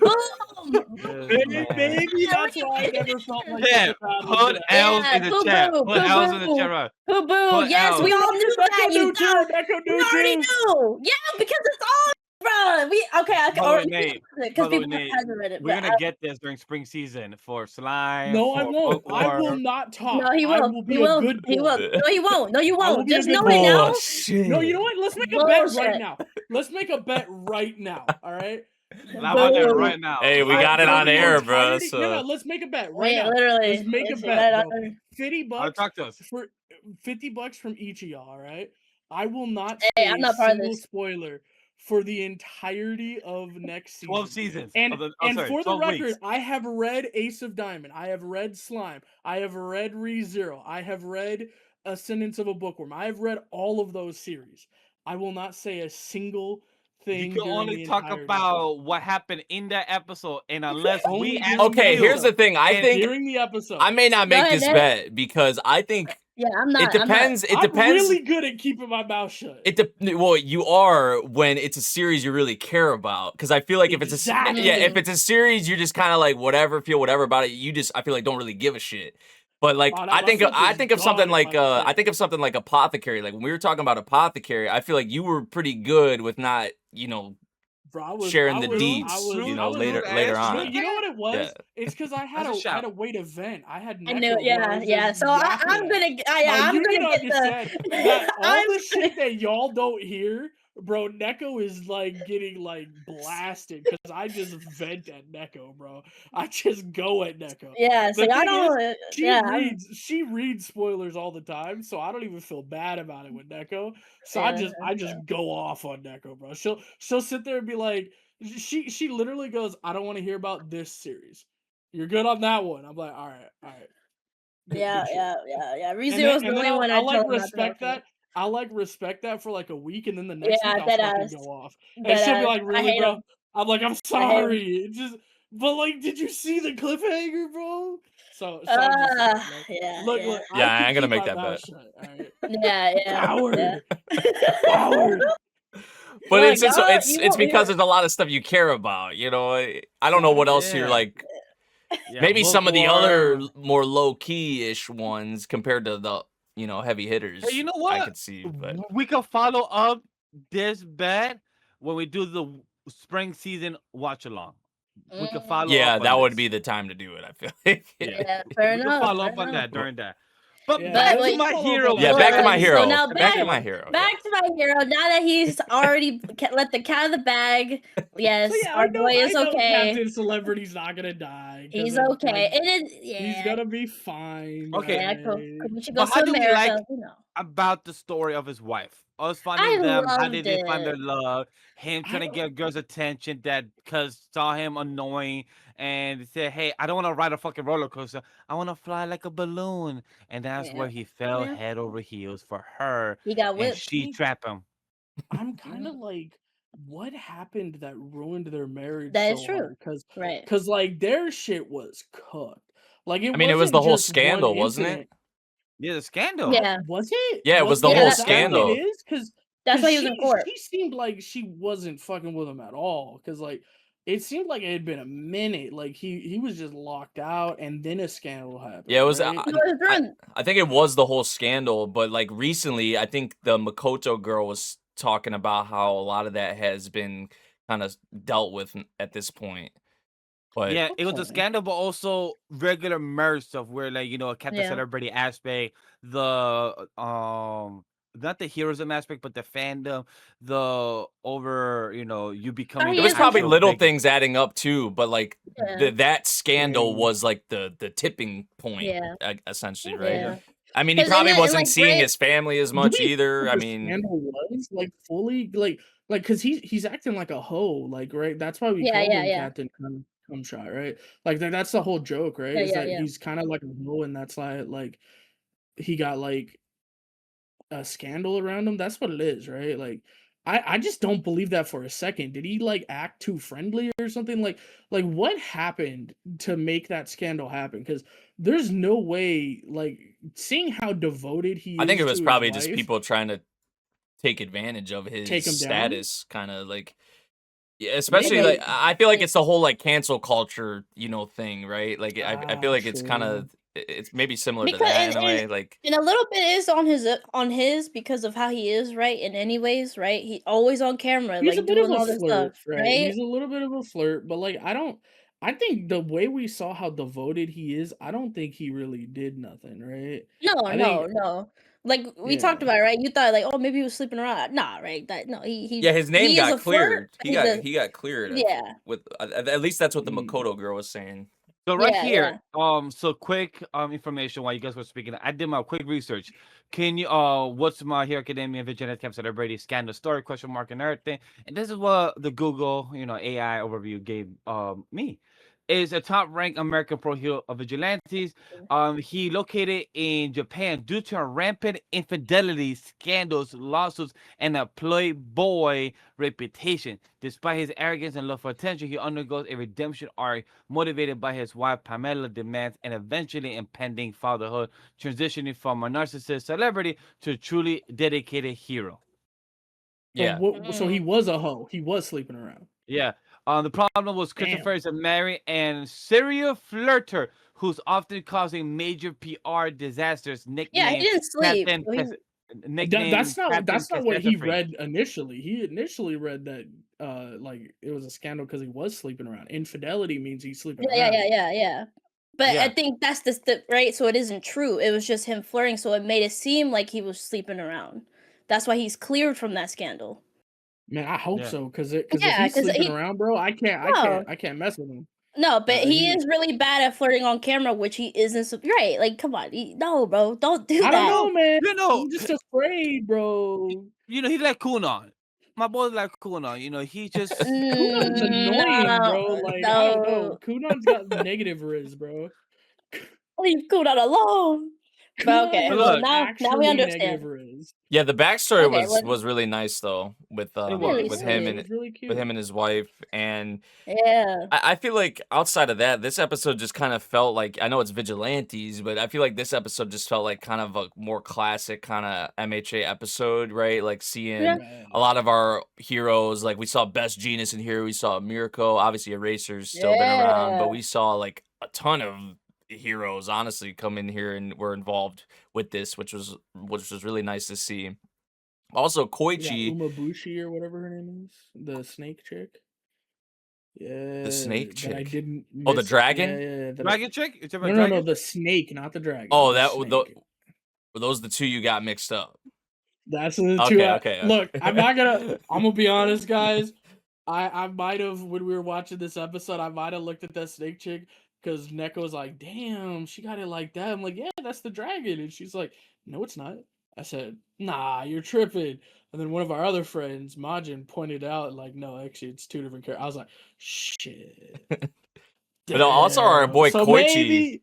Maybe that's why I never felt like that. Put L's in the chat. Put L's in the chat, right? Boo! Yes, we all knew that. You already knew. Yeah, because it's all. Bro, because people hasn't read it. We're gonna get this during spring season for slime. No, I won't. I will not talk. No, he will. He will. He will. No, he won't. No, you won't. Just know it now. No, you know what? Let's make a bet right now. Let's make a bet right now. All right. I'm on there Boom. right now. Hey, we right got it now. on For the air, bro. entirety- No, So let's make a bet right Wait, now. literally. Let's make a it's bet, right bro. on. $50 Talk to us. for $50 from each of y'all, all right? I will not Hey, say I'm a not part of single this. spoiler for the entirety of next 12 season. seasons. And of the, and sorry, for the 12 record, weeks. I have read Ace of Diamond. I have read Slime. I have read ReZero. I have read Ascendance of a Bookworm. I have read all of those series. I will not say a single You thing can during only the talk entirety. about what happened in that episode, and unless Only we during ask the okay, you, here's the thing. I and think during the episode. I may not Go make ahead, this Nick. bet because I think Yeah, I'm not. it depends. It I'm depends. really good at keeping my mouth shut. Well, you are when it's a series you really care about. Because I feel like if it's Exactly. if it's a series you're just kind of like whatever, feel whatever about it. You just I feel like don't really give a shit. But like Oh, no, I my think foot I is think of something gone if like I I think of something like Apothecary. Like when we were talking about Apothecary, I feel like you were pretty good with not Bro, sharing the deeds, I was, later on. But you know what it was? Yeah. It's because I had That's a a shout. way to vent. I had I Neko. knew. who I Yeah, was yeah. just So yapping I'm at. gonna. Now, I'm you gonna need to get understand the. that all I'm the shit that y'all don't hear, bro. Neko is like getting like blasted because I just vent at Neko, bro. I just go at Neko. Yeah. The So I thing don't. is, Yeah. she reads spoilers all the time, so I don't even feel bad about it with Neko. So Yeah, I just go off on Neko, bro. She'll sit there and be like, she literally goes, I don't want to hear about this series. You're good on that one. I'm like, all right. Yeah. Good shit. Yeah. And ReZero's the then only one I I'll like told not to respect talk to. that. I'll like respect that for like a week, and then the next Yeah, week I'll dead fucking ass. go off. And Dead she'll be ass. like, I really, hate bro? him. I'm like, I'm I hate him. sorry. It just but like, did you see the cliffhanger, bro? So I'm just saying, like, Yeah. look, Yeah. Yeah, I I ain't can gonna keep make my that mouth bet. shut. All right. Yeah. Coward. Coward. But Look, it's y'all, it's you it's won't because hear. there's a lot of stuff you care about. I don't know what else you're Yeah. like. Yeah, Maybe some of the other bookworm. more low key ish ones compared to the heavy hitters. Hey, you know I what? could see, but We can follow up this bet when we do the spring season watch along. We can follow yeah, up on that would this. be the time to do it. I feel like. Yeah. Fair We can enough. follow Fair up on enough. that during that. But Yeah, back But to wait, my hero. Yeah, back to my hero. So now Back to my hero. back to my hero. Now that he's already let the cat out of the bag, yes, So yeah, our boy is I know okay. Captain Celebrity's not gonna die. 'cause He's of, okay. like, It is. Yeah. he's gonna be fine. Okay. Yeah. right? When she But goes how to do we America, like you know. about the story of his wife? Us I finding them. How loved did they find their it. love? Him I trying to don't- get girls' attention that cause saw him annoying and said, "Hey, I don't want to ride a fucking roller coaster. I want to fly like a balloon." And that's Yeah. where he fell Yeah. head over heels for her, He got and whipped. she trapped him. I'm kind of like, what happened that ruined their marriage That so is true. hard? Right. Because like their shit was cooked. Like I mean, it was wasn't the whole just one scandal, wasn't it? incident. Yeah, the scandal. Yeah. Was it? Yeah, it was the Yeah, whole that- Is that what scandal. it is? Because That's why he was in court. she seemed like she wasn't fucking with him at all. Because like it seemed like it had been a minute. Like he was just locked out, and then a scandal happened. Yeah, it was. right? He was drunk. I think it was the whole scandal, but like recently, I think the Makoto girl was talking about how a lot of that has been kind of dealt with at this point. But Yeah, it was a Okay. scandal, but also regular merge stuff where, like, it kept the Yeah. celebrity aspect, the not the heroism aspect, but the fandom, the over, you becoming he it the was is probably actual little big. things adding up too. But like Yeah. that scandal Dang. was like the tipping point, Yeah. essentially, Okay. right? Yeah. I mean, he 'Cause probably and then, wasn't like, seeing Greg- his family as Do much we know either. what I the mean, scandal was like fully like because he's acting like a hoe, like right. That's why we Yeah, called yeah, him yeah. Captain Cum Shot, right? Like that's the whole joke, right? Is that Yeah. he's kind of like a hoe, and that's why like he got like a scandal around him. That's what it is, right? Like I just don't believe that for a second. Did he like act too friendly or something? Like what happened to make that scandal happen? Because there's no way, like seeing how devoted he I think is it was to his probably just wife, people trying to take advantage of his take him down. status, kind of like. Yeah, especially Maybe. like I feel like it's the whole like cancel culture, thing, right? Like I feel like it's True. kind of it's maybe similar to Because that in a and- way. Like And a little bit is on his because of how he is, right? In anyways, right? He always on camera, He's like a bit of doing a all this flirt, stuff, right? right? He's a little bit of a flirt, but like I don't I think the way we saw how devoted he is, I don't think he really did nothing, right? No, I no, think, no. Like we yeah. talked about, right? You thought like, oh, maybe he was sleeping around. Nah, right? That no, Yeah, his name he is got a flirt. cleared. He He's a got cleared. yeah, With at least that's what the Mm. Makoto girl was saying. So right yeah, here, yeah. so quick information while you guys were speaking. I did my quick research. Can you what's My Hero Academia Vigilante Camp Celebrity Scandal Story question mark and everything? And this is what the Google, AI overview gave me. Is a top-ranked American pro hero of vigilantes. He located in Japan due to rampant infidelity, scandals, lawsuits, and a playboy reputation. Despite his arrogance and love for attention, he undergoes a redemption arc motivated by his wife Pamela demands and eventually impending fatherhood, transitioning from a narcissist celebrity to a truly dedicated hero. Yeah. So he was a hoe. He was sleeping around. Yeah. The problem was Christopher is a married and serial flirter who's often causing major PR disasters. Yeah, he didn't sleep. Captain so he- Cas- nicknamed That's not what he Catastrophe. read initially. He initially read that like it was a scandal because he was sleeping around. Infidelity means he's sleeping yeah, around. yeah. But I Yeah. think that's the right. So it isn't true. It was just him flirting. So it made it seem like he was sleeping around. That's why he's cleared from that scandal. Man, I hope Yeah. so because if Yeah, he's 'cause sleeping he- around, bro, I No. can't mess with him. No, but he he- is really bad at flirting on camera, which he isn't. Right? Like, come on, no, bro, don't do I that. don't know, man. You know, I'm just afraid, bro. he's like Kunon. My boy's like Kunon. He just Kunon's annoying, bro. Like I don't know. No, Kunon's got negative riz, bro. leave Kunon alone. But okay, Kunon Look, well, now we actually understand. negative riz. Yeah, the backstory Okay, was really nice though with Really with sweet. him It and was really cute. with him and his wife. And Yeah, I feel like outside of that, this episode just kind of felt like, I know it's vigilantes, but I feel like this episode just felt like kind of a more classic kind of MHA episode, right? Like seeing Yeah. Man. a lot of our heroes, like we saw Best Genius in here, we saw Mirko, obviously Eraser's still been around, but Yeah. we saw like a ton of heroes honestly come in here and were involved with this, which was really nice to see. Also, Yeah, Koichi, Umabushi or whatever her name is, the snake chick. Yeah, the snake that chick. I didn't. Oh, the miss- dragon? Yeah, that I- Dragon chick? You talking about No, dragon? the snake, not the dragon. Oh, the that snake. were those the two you got mixed up? That's the two. Okay, okay. Look, I'm not gonna. I'm gonna be honest, guys. I might have, when we were watching this episode, I might have looked at that snake chick because Neko was like, "Damn, she got it like that." I'm like, "Yeah, that's the dragon," and she's like, "No, it's not." I said, "Nah, you're tripping." And then one of our other friends, Majin, pointed out, like, "No, actually, it's two different characters." I was like, "Shit." But also our boy So Koichi.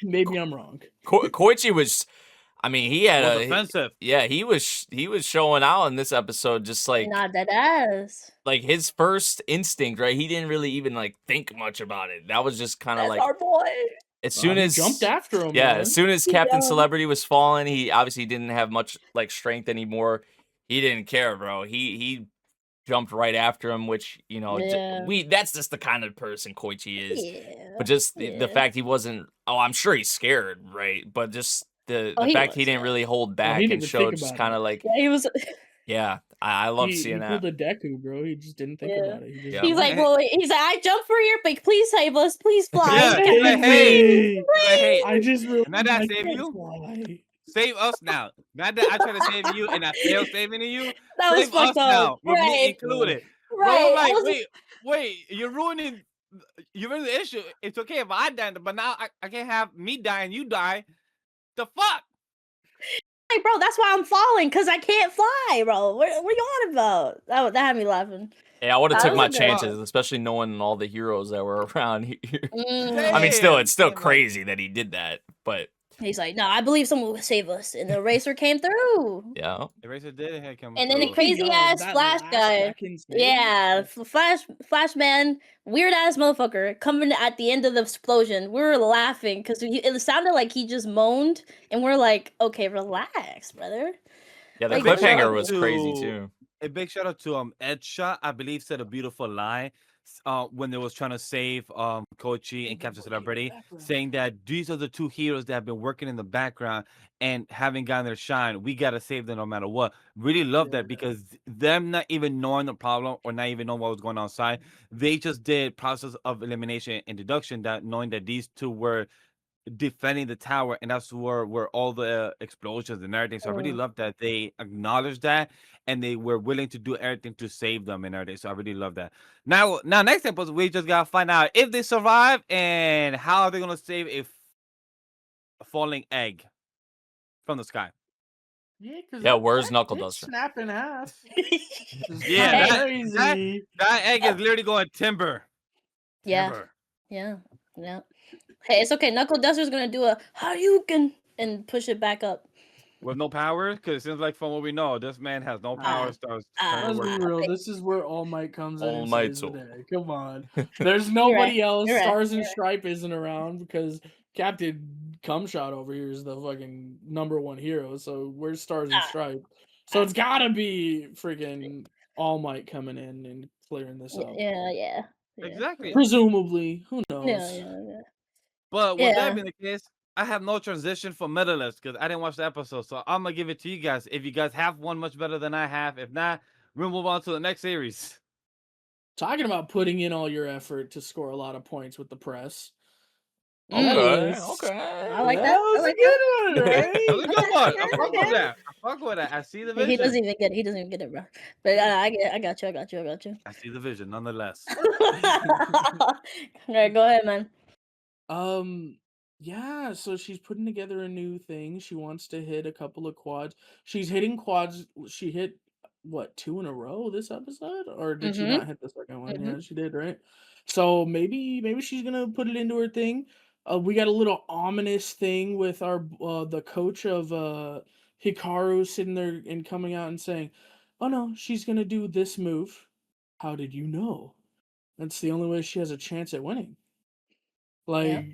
maybe I'm wrong. Koichi was, I mean, he had Was a offensive. yeah, he was showing out in this episode, just like Not that ass. like his first instinct, right? He didn't really even like think much about it. That was just kind of That's like our boy. as soon He as jumped after him. yeah, man. as soon as He Captain jumped. Celebrity was falling, he obviously didn't have much like strength anymore. He didn't care, bro. He jumped right after him, which Yeah. that's just the kind of person Koichi is. Yeah. But just the Yeah. fact he wasn't, I'm sure he's scared, right? But just the Oh, he fact he was, didn't yeah. really hold he back didn't and even show think just about kind it. of like, Yeah, he was. yeah, I love he seeing pulled that. the Deku, bro. He just didn't think Yeah. about it. He just Yeah. He's like, well, he's like, I jumped for you, but please save us, please fly. Yeah, Can- he's like, hey, hey, I just realized Now that I I save can't you? fly. save us now. Not that I try to save you and I fail saving you. that was Save us fucked up. now, with me Right, included. right. Bro, I'm I like, was- wait, you're ruining the issue. It's okay if I die, but now I can't have me die and you die. The fuck? like, bro, that's why I'm falling, because I can't fly, bro. What are you on about? That had me laughing. Yeah, I would have That took was my a good chances, especially knowing all the heroes that were around here. Mm. I mean, still, Damn, it's still damn, like- crazy that he did that, but He's like, no, I believe someone will save us. And the eraser came through. yeah. Eraser did have come And then the through. crazy Yo, ass that Flash last guy. second save, Yeah, Flash man, weird ass motherfucker coming at the end of the explosion. We were laughing because it sounded like he just moaned, and we're like, okay, relax, brother. Yeah, the Like, cliffhanger shout was out crazy to- too. A big shout out to Edshot, I believe, said a beautiful line. when they was trying to save Koichi and Captain Celebrity, saying that these are the two heroes that have been working in the background and haven't gotten their shine. We gotta save them no matter what. Really love that because them not even knowing the problem or not even knowing what was going on outside, they just did process of elimination and deduction, that knowing that these two were defending the tower, and that's where all the explosions and everything. So I really love that they acknowledged that and they were willing to do everything to save them and everything. So I really love that. Now next episode we just gotta find out if they survive and how they're gonna save a falling egg from the sky. Yeah, where's Knuckle did Duster? snap in half. Yeah, crazy. that egg is literally going timber. Yeah. Timber. Yeah. Hey, it's okay. Knuckle Duster's gonna do a Hadouken and push it back up. With no power, because it seems like from what we know, this man has no power. Let's be real. This is where All Might comes in All and Might saves the soul. day. Come on. There's nobody else. You're right. Stars and Stripe isn't around because Captain Cumshot over here is the fucking #1 hero. So where's Stars and Stripe? So it's gotta be freaking All Might coming in and clearing this up. Yeah. Exactly. Presumably. Who knows? Yeah. But with that being the case, I have no transition for Medalist because I didn't watch the episode. So I'm going to give it to you guys. If you guys have one much better than I have. If not, we'll move on to the next series. Talking about putting in all your effort to score a lot of points with the press. Okay. I like that. was a good one, right? That was a good one. I fuck with that. I see the vision. He doesn't even get it, bro. But I got you. I see the vision, nonetheless. All right, go ahead, man. Yeah, so she's putting together a new thing. She wants to hit a couple of quads. She's hitting quads. She hit what, 2 in a row this episode, or did she not hit the second one? Yeah, she did, right? So maybe she's gonna put it into her thing. We got a little ominous thing with our the coach of Hikaru sitting there and coming out and saying, "Oh no, she's gonna do this move." How did you know? That's the only way she has a chance at winning. Like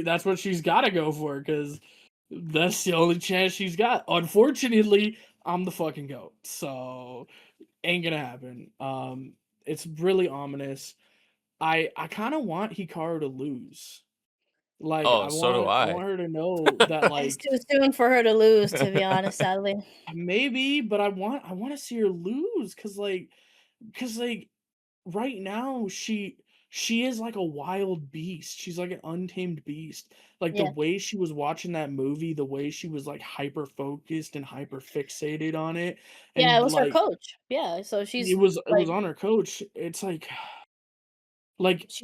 that's what she's got to go for because that's the only chance she's got. Unfortunately, I'm the fucking GOAT, so ain't gonna happen. It's really ominous. I kind of want Hikaru to lose. Like, I want her to know that, like, it's too soon for her to lose, to be honest, sadly. Maybe, but I want to see her lose because right now she is like a wild beast. She's like an untamed beast. Like the way she was watching that movie, the way she was like hyper focused and hyper fixated on it. And it was her like, coach. Yeah, so she's it was on her coach. It's like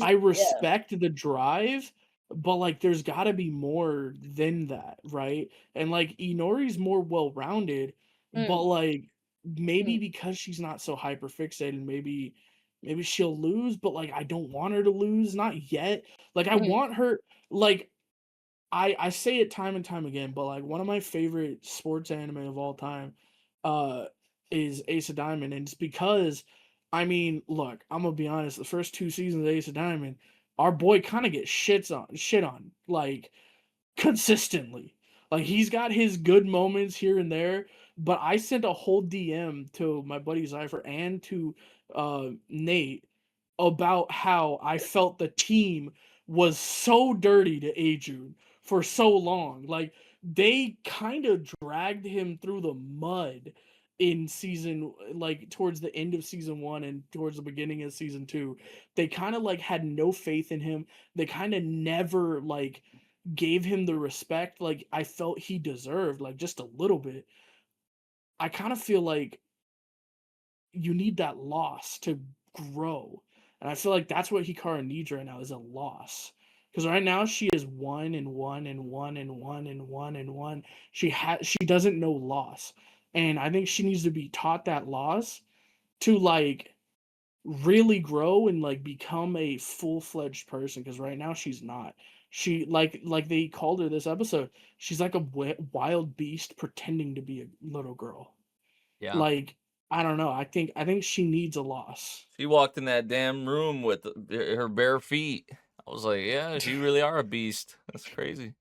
I respect the drive, but like there's got to be more than that, right? And like Inori's more well-rounded, but like maybe because she's not so hyper fixated, maybe she'll lose, but like I don't want her to lose, not yet. Like I want her, like I say it time and time again, but like one of my favorite sports anime of all time is Ace of Diamond, and it's because I mean, look, I'm gonna be honest, the first 2 seasons of Ace of Diamond, our boy kind of gets shit on like consistently. Like he's got his good moments here and there, but I sent a whole DM to my buddy Zypher and to Nate about how I felt the team was so dirty to Ajun for so long. Like they kind of dragged him through the mud in season, like towards the end of season 1 and towards the beginning of season 2. They kind of like had no faith in him. They kind of never like gave him the respect like I felt he deserved, like just a little bit. I kind of feel like you need that loss to grow. And I feel like that's what Hikaru needs right now, is a loss. Because right now she is 1 and 1 and 1 and 1 and 1 and 1. She doesn't know loss. And I think she needs to be taught that loss to like really grow and like become a full-fledged person, because right now she's not. She like they called her this episode, she's like a wild beast pretending to be a little girl. Yeah. Like I don't know. I think she needs a loss. She walked in that damn room with her bare feet. I was like, yeah, you really are a beast. That's crazy.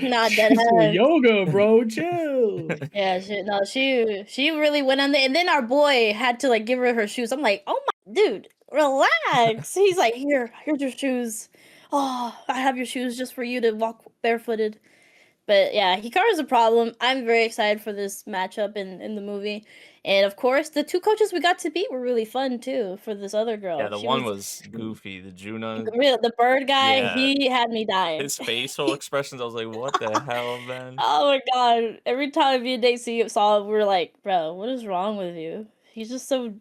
Not that She's doing yoga, bro. Chill. Yeah, she really went on there, and then our boy had to like give her shoes. I'm like, oh my dude, relax. He's like, here's your shoes. Oh, I have your shoes just for you to walk barefooted. But yeah, Hikaru's a problem. I'm very excited for this matchup in the movie. And of course, the two coaches we got to beat were really fun too for this other girl. Yeah, the one was goofy. The Juna. The bird guy, Yeah. he had me dying. His facial expressions, I was like, what the hell, man? Oh my god. Every time me and Nate saw it, we were like, bro, what is wrong with you? He's just so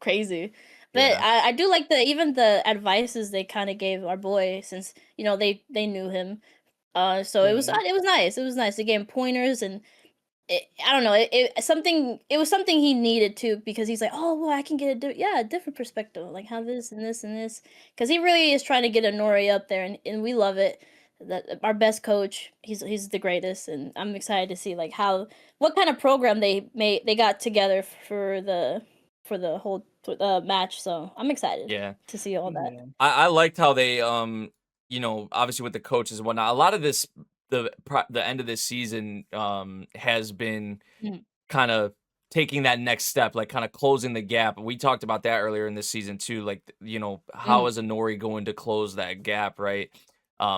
crazy. But Yeah. I do like even the advices they kind of gave our boy, since they knew him. So it was nice. It was nice. They gave him pointers, and I don't know. It was something he needed too, because he's like, oh well, I can get a different perspective, like how this and this and this, because he really is trying to get Inori up there, and we love it. That our best coach, he's the greatest, and I'm excited to see like what kind of program they got together for the whole match. So I'm excited to see all that. Yeah. I liked how they obviously with the coaches and whatnot, a lot of this the end of this season has been kind of taking that next step, like kind of closing the gap. We talked about that earlier in this season too, like how is Inori going to close that gap, right?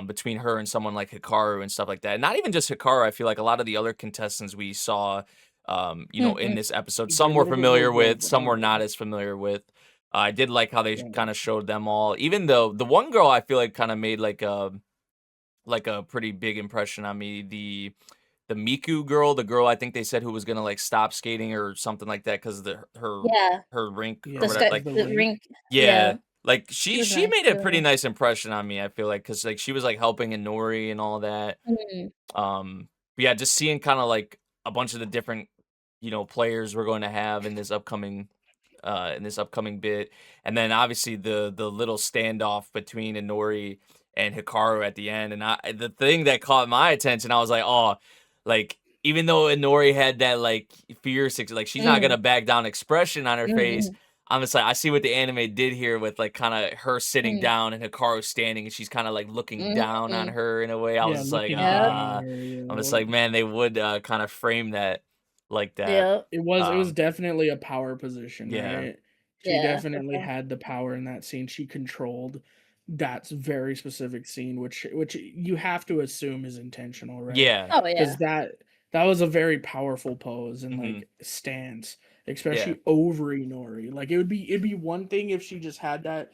Between her and someone like Hikaru and stuff like that. And not even just Hikaru, I feel like a lot of the other contestants we saw in this episode, some were familiar with, some were not as familiar with. I did like how they kind of showed them all. Even though the one girl I feel like kind of made like a pretty big impression on me. The Miku girl, the girl I think they said who was gonna like stop skating or something like that because her rink or whatever, like the rink. yeah. Like She was she nice, made a really pretty nice. nice impression on me. I feel like because like she was like helping Inori and all that. But yeah, just seeing kind of like a bunch of the different players we're going to have in this upcoming bit, and then obviously the little standoff between Inori and Hikaru at the end. And the thing that caught my attention, I was like, oh, like even though Inori had that like fierce, like she's not gonna back down expression on her face. I'm just like, I see what the anime did here with like kind of her sitting down and Hikaru standing, and she's kind of like looking down on her in a way. I was just like, I'm just like, man, they would kind of frame that like that. Yeah. It was definitely a power position, Yeah. right? She definitely had the power in that scene. She controlled that very specific scene, which you have to assume is intentional, right? Yeah. Oh yeah. Because that was a very powerful pose and like stance, especially over Inori. Like it'd be one thing if she just had that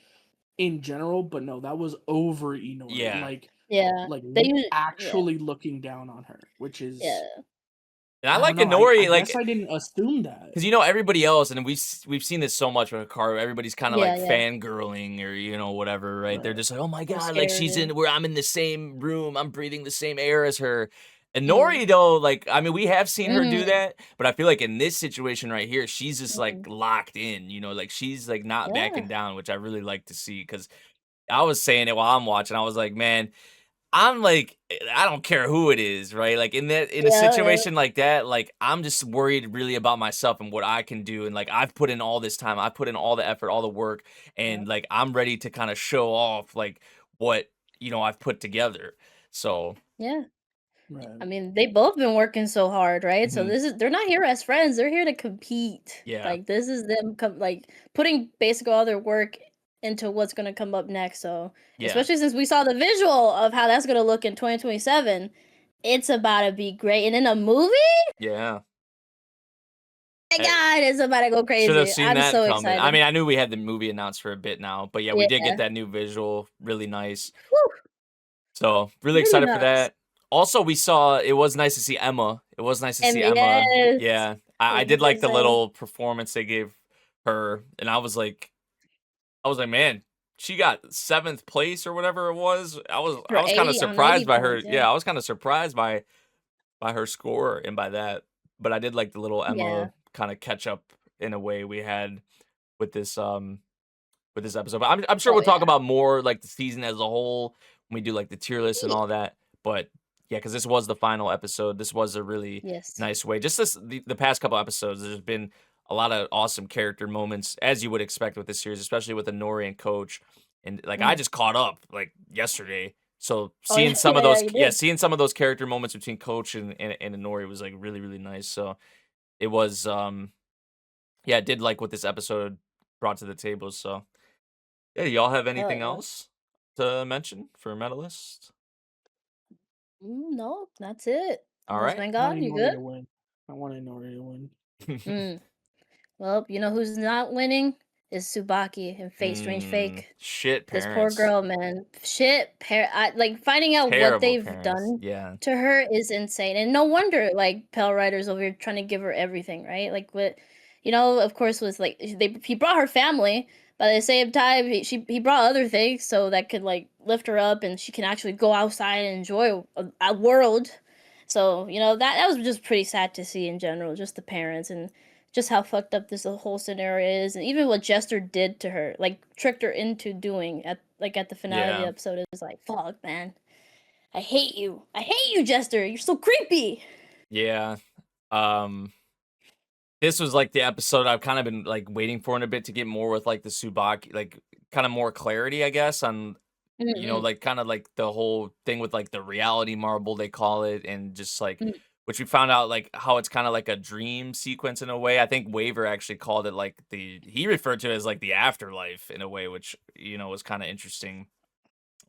in general, but no, that was over Inori. Yeah. Like they actually looking down on her, which is And I like don't know, Inori, I like guess I didn't assume that. because everybody else, and we've seen this so much with Hikaru. Everybody's kind of like fangirling or whatever, right? They're just like, oh my god, like she's I'm in the same room, I'm breathing the same air as her. And Nori though, like I mean, we have seen her do that, but I feel like in this situation right here, she's just like locked in, like she's like not backing down, which I really like to see. Because I was saying it while I'm watching, I was like, man, I'm like, I don't care who it is, right? Like in a situation like that, like I'm just worried really about myself and what I can do. And like I've put in all this time, I've put in all the effort, all the work, and like I'm ready to kind of show off like what I've put together. So Right. I mean, they both been working so hard, right? So they're not here as friends. They're here to compete. Yeah. Like this is them putting basically all their work into what's gonna come up next. So especially since we saw the visual of how that's gonna look in 2027, it's about to be great. And in a movie, yeah. my God, it's about to go crazy. Should have seen I'm that so coming. excited. I mean, I knew we had the movie announced for a bit now, but yeah, we did get that new visual, really nice. Woo. So really excited for that. Also, we saw it was nice to see Emma. It was nice to see Emma. Yes. Yeah, I did like the little performance they gave her, and I was like, man, she got 7th place or whatever it was. I was kind of surprised by her. Yeah, I was kind of surprised by her score and by that. But I did like the little Emma kind of catch up in a way we had with this episode. But I'm sure we'll talk about more like the season as a whole when we do like the tier list and all that. But yeah, because this was the final episode. This was a really nice way. Just the past couple episodes, there's been a lot of awesome character moments, as you would expect with this series, especially with Inori and Coach. And like I just caught up like yesterday, so seeing some of those, seeing some of those character moments between Coach and Inori was like really really nice. So it was, I did like what this episode brought to the table. So Yeah, y'all have Hell anything yeah. else to mention for Medalist? No, that's it. All Ms. right. I want Vanguard, you Inori good? to win. I want Inori to win. Mm. Well, you know who's not winning is Tsubaki and Fate Strange Fake. Shit This poor parents. girl, man. Shit, like finding out what Terrible they've parents. done Yeah. to her is insane, and no wonder like Pale Riders over here trying to give her everything, right? Like what, of course, was like he brought her family, but at the same time he brought other things so that could like lift her up and she can actually go outside and enjoy a world. So that was just pretty sad to see in general, just the parents and just how fucked up this whole scenario is, and even what Jester did to her, like tricked her into doing at the finale of the Yeah. episode. It was like, fuck, man, I hate you, Jester. You're so creepy. Yeah. This was like the episode I've kind of been like waiting for in a bit to get more with like the Tsubaki, like kind of more clarity, I guess, on Mm-mm. like kind of like the whole thing with like the reality marble they call it, and just like Mm. which we found out like how it's kind of like a dream sequence in a way. I think Waver actually called it like he referred to it as like the afterlife in a way, which was kind of interesting.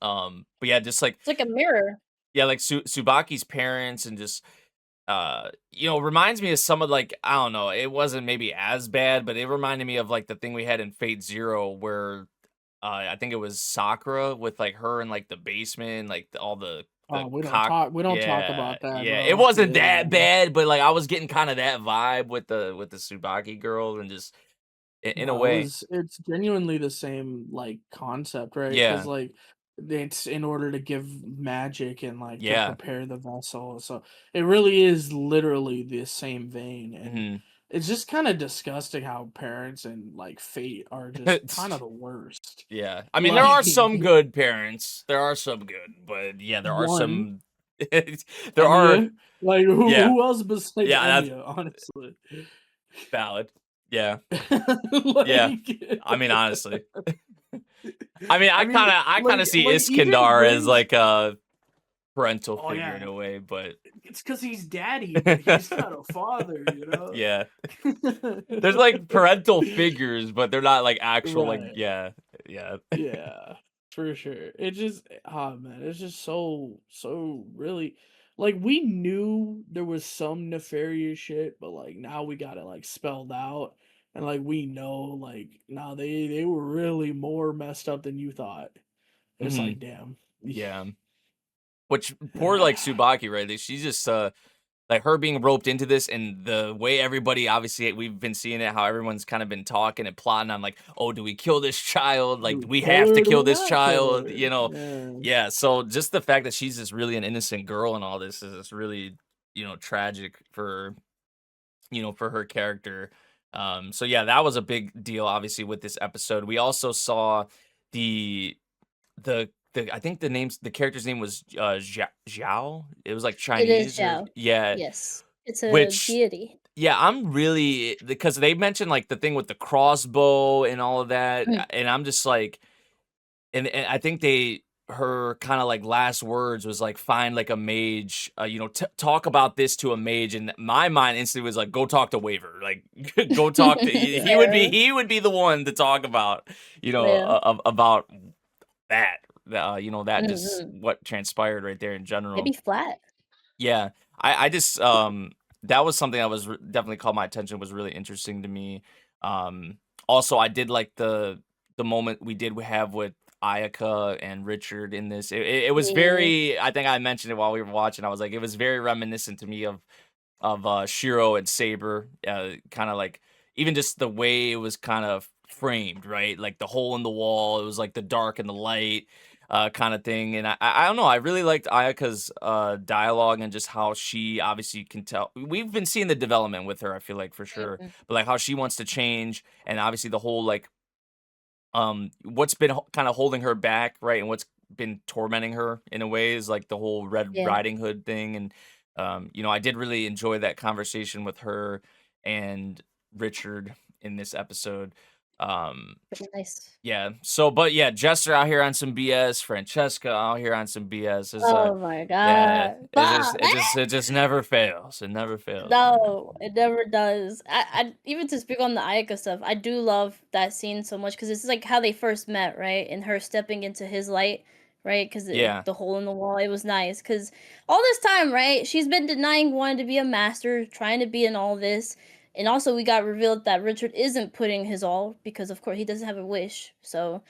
But yeah, just like It's like a mirror. yeah, like Tsubaki's parents and just reminds me of some of like I don't know, it wasn't maybe as bad, but it reminded me of like the thing we had in Fate Zero where I think it was Sakura with like her in like the basement, like all the Oh, we don't cock. talk. We don't talk Yeah, about that, yeah. It bro. wasn't Yeah. that bad, but like I was getting kind of that vibe with the Tsubaki girl, and just in a No, way, it's genuinely the same like concept, right? yeah, Because like it's in order to give magic and like to yeah. prepare the vessel. So it really is literally the same vein. And hmm it's just kind of disgusting how parents and like fate are just kind of the worst. Yeah, I mean there are some Like good parents. There are some good, but yeah, there are one, some. There are, Emiya. Like who yeah, who else besides yeah. That's Emiya, honestly. valid. Yeah, yeah. Like I mean, honestly, I mean, I mean, I kind of see even Iskandar as Ren's. like a parental Oh figure in yeah, a way, but it's because he's daddy, but he's not a father, you know. yeah, there's like parental figures, but they're not like actual like Right. yeah, yeah. Yeah, for sure. It just, oh man, it's just so really, like we knew there was some nefarious shit, but like now we got it like spelled out, and like we know like now they were really more messed up than you thought. It's hmm like damn. Yeah. Which poor like Tsubaki, right? She's just like her being roped into this, and the way everybody obviously we've been seeing it, how everyone's kind of been talking and plotting on like, oh, do we kill this child? Do Like, we do we kill have to her? Do kill we this not kill child? her? Yeah. Yeah. So just the fact that she's just really an innocent girl and all this is just really tragic for for her character. So yeah, that was a big deal, obviously, with this episode. We also saw the I think the character's name was Zhao. It was like It is Chinese or Zhao. yeah, Yes, it's a which deity. yeah, I'm really because they mentioned like the thing with the crossbow and all of that, Mm. and I'm just like, and I think her kind of like last words was like find like a mage, talk about this to a mage, and my mind instantly was like go talk to Waver, like go talk to Yeah. he would be the one to talk about Yeah. about that that just Mhm. what transpired right there in general. Maybe flat. Yeah, I just that was something that was definitely caught my attention, was really interesting to me. Also I did like the moment we did have with Ayaka and Richard in this. It was Yeah. very, I think I mentioned it while we were watching. I was like, it was very reminiscent to me of Shiro and Saber, kind of like even just the way it was kind of framed, right? Like the hole in the wall, it was like the dark and the light kind of thing. And I don't know, I really liked Ayaka's dialogue and just how she obviously can tell. We've been seeing the development with her, I feel like, for sure, Mhm. but like how she wants to change, and obviously the whole like what's been kind of holding her back, right? And what's been tormenting her in a way is like the whole Red Yeah. Riding Hood thing. And I did really enjoy that conversation with her and Richard in this episode. Pretty nice. Yeah. So, but yeah, Jester out here on some BS. Francesca out here on some BS. Is Oh my yeah. god. It Fuck. just never fails. It never fails. Man. No, it never does. I even to speak on the Ayaka stuff, I do love that scene so much because it's like how they first met, right? And her stepping into his light, right? Because Yeah. the hole in the wall, it was nice. Because all this time, right? She's been denying wanting to be a master, trying to be in all this. And also, we got revealed that Richard isn't putting his all because, of course, he doesn't have a wish. So,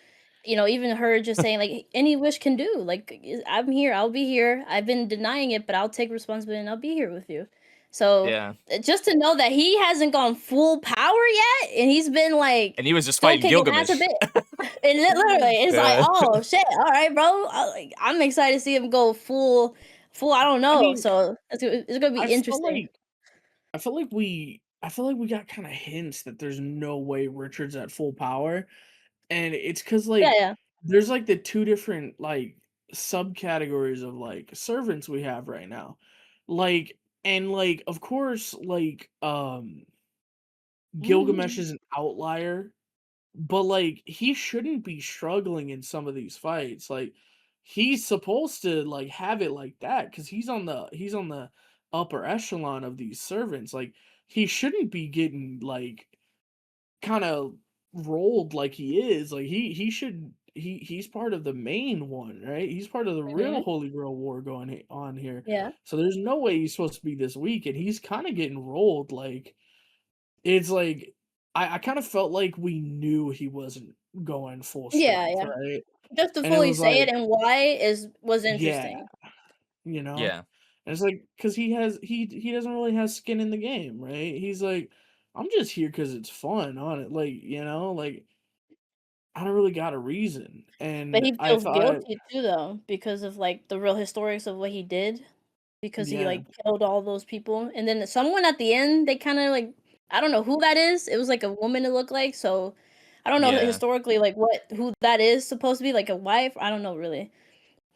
even her just saying, like, any wish can do. Like, I'm here, I'll be here. I've been denying it, but I'll take responsibility and I'll be here with you. So, Yeah. just to know that he hasn't gone full power yet, and he's been, like, And he was just still fighting kicking ass Gilgamesh. a bit. And literally, it's like, Yeah. oh, shit, all right, bro. I'm excited to see him go full, I don't know. mean, So, it's going to I be feel interesting. I feel like we got kind of hints that there's no way Richard's at full power, and it's because Yeah, like yeah. there's like the two different like subcategories of like servants we have right now, like and like of course like Gilgamesh is an outlier, but like he shouldn't be struggling in some of these fights. Like he's supposed to like have it like that because he's on the upper echelon of these servants. Like he shouldn't be getting like kind of rolled like he is. Like he should he's part of the main one, right? He's part of the real Mhm. Holy Grail war going on here. Yeah. So there's no way he's supposed to be this weak, and he's kind of getting rolled. Like it's like I kind of felt like we knew he wasn't going full Yeah, strength, yeah. right? Just to And it fully was say it like, and why was yeah, interesting. you know? Yeah. And it's like because he doesn't really have skin in the game, right? He's like, I'm just here because it's fun on it. Like, like I don't really got a reason. But And he I feels thought, guilty too, though, because of like the real historics of what he did, because he yeah, like killed all those people, and then someone at the end they kind of like I don't know who that is. It was like a woman it looked like, so I don't know Yeah. historically like who that is supposed to be, like a wife. I don't know really.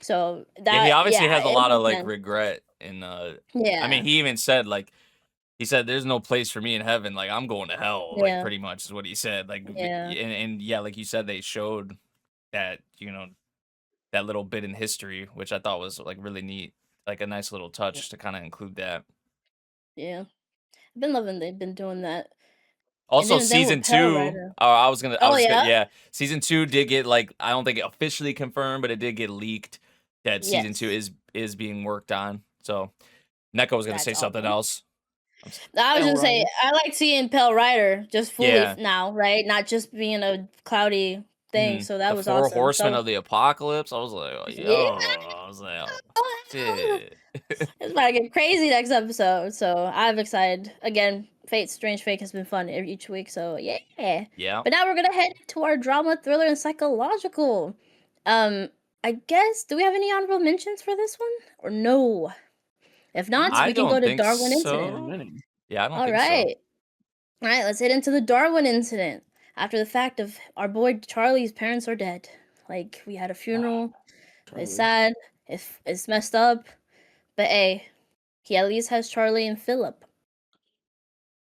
So Yeah, he that obviously yeah, has a it lot of makes like sense. regret and I mean Yeah, he even said like he said there's no place for me in heaven, like I'm going to hell, like yeah, pretty much is what he said. Like yeah, and yeah, like you said, they showed that, that little bit in history, which I thought was like really neat. Like a nice little yeah, touch to kind of include that. yeah. I've been loving they've been doing that, and Also, then with season Pale two, Rider. I Oh was gonna, yeah, yeah, season two did get like, I don't think it officially confirmed, but it did get leaked that season two yes, is being worked on. So Neko was gonna that's say something awesome. else. I was Pale just say Rider. I like seeing Pale Rider just fully Yeah, now, right? Not just being a cloudy thing. So that the was four awesome. horsemen So of the apocalypse. I was like, oh, yeah, yo, I was like, oh shit. it's about to get crazy next episode. So I'm excited. Again, Fate Strange Fate has been fun each week. So yeah. Yeah, But now we're gonna head to our drama, thriller, and psychological. Um, I guess do we have any honorable mentions for this one or no? If not, I we can go don't to think Darwin Not incident. that so. many. Yeah, I don't All think so. right. All right, let's head into the Darwin incident. After the fact of our boy Charlie's parents are dead. Like, we had a funeral. It's Charlie. sad. It's messed up. But hey, he at least has Charlie and Philip.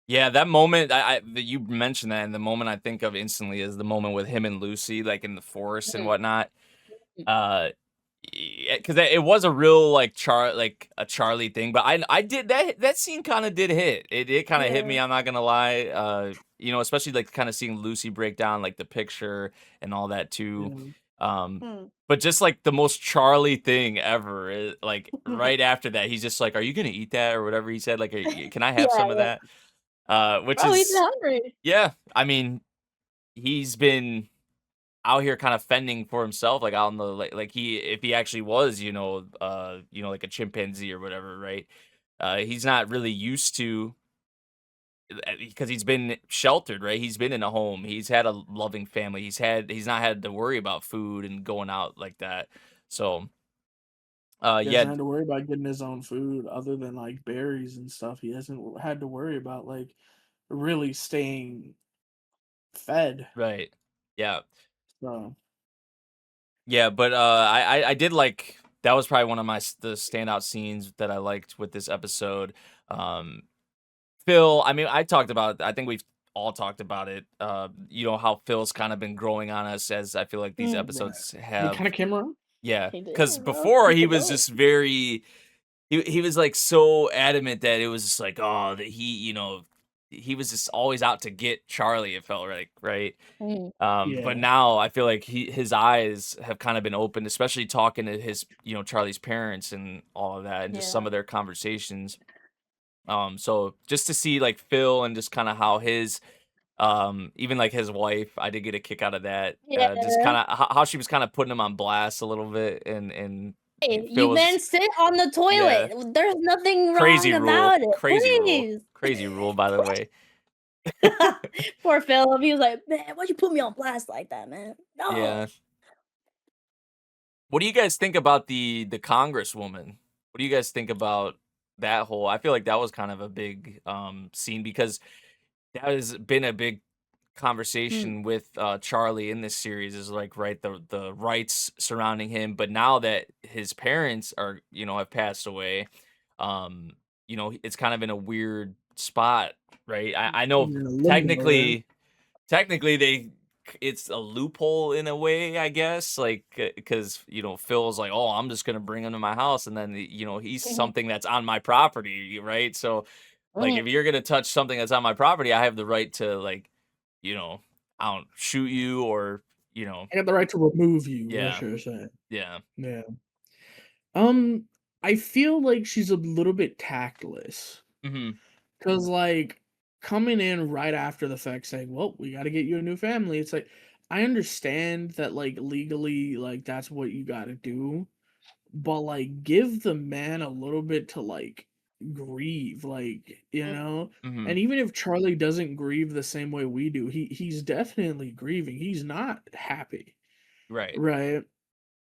Yeah, that moment that you mentioned that, and the moment I think of instantly is the moment with him and Lucy, like in the forest and Mm, whatnot. mm. Uh, because it was a real like a Charlie thing, but I did that scene kind of did hit. It kind of hit Yeah. me. I'm not gonna lie. Especially like kind of seeing Lucy break down like the picture and all that too. Yeah. Mm. But just like the most Charlie thing ever, like right after that, he's just like, "Are you gonna eat that?" or whatever he said. Like, "Can I have Yeah, some of yeah. that?" Which Bro, he's is hungry. yeah. I mean, he's been out here kind of fending for himself, like out in the like he if he actually was, like a chimpanzee or whatever, right? He's not really used to because he's been sheltered, right? He's been in a home. He's had a loving family. He's not had to worry about food and going out like that. So, He yeah, hasn't had to worry about getting his own food other than like berries and stuff. He hasn't had to worry about like really staying fed. right, yeah. So Yeah, but I did like that was probably one of the standout scenes that I liked with this episode. Um, Phil, I mean, I talked about. I think we've all talked about it. You know how Phil's kind of been growing on us as I feel like these Mm. episodes He have. kind of came around. Yeah, He did, because bro. before Keep he it was going. just very. He was like so adamant that it was just like, oh, that he was just always out to get Charlie. It felt like, right. Mm. Yeah. But now I feel like his eyes have kind of been opened, especially talking to his, Charlie's parents and all of that, and just Yeah. some of their conversations. So just to see like Phil and just kind of how his, even like his wife, I did get a kick out of that. Just Yeah. kind of how she was kind of putting him on blast a little bit, and Hey, Phil you was man sit on the yeah, toilet. There's nothing crazy wrong rule, about it. crazy rule, Please. crazy rule. By the way, Poor Philip. He was like, man, why'd you put me on blast like that, man? No. yeah. What do you guys think about the Congresswoman? What do you guys think about that whole? I feel like that was kind of a big scene because that has been a big conversation with Charlie in this series is like right the rights surrounding him, but now that his parents are have passed away, it's kind of in a weird spot, right? I know In a limbo, right? technically it's a loophole in a way, I guess, like because Phil's like, oh, I'm just gonna bring him to my house, and then he's something that's on my property, right? So like if you're gonna touch something that's on my property, I have the right to like I don't shoot you or I got the right to remove you. Yeah. That's what you're saying. yeah Yeah. I feel like she's a little bit tactless. hmm Cause like coming in right after the fact saying, well, we gotta get you a new family. It's like I understand that like legally, like that's what you gotta do, but like give the man a little bit to like grieve, like, Mm. hmm and even if Charlie doesn't grieve the same way we do, he's definitely grieving. He's not happy, right right?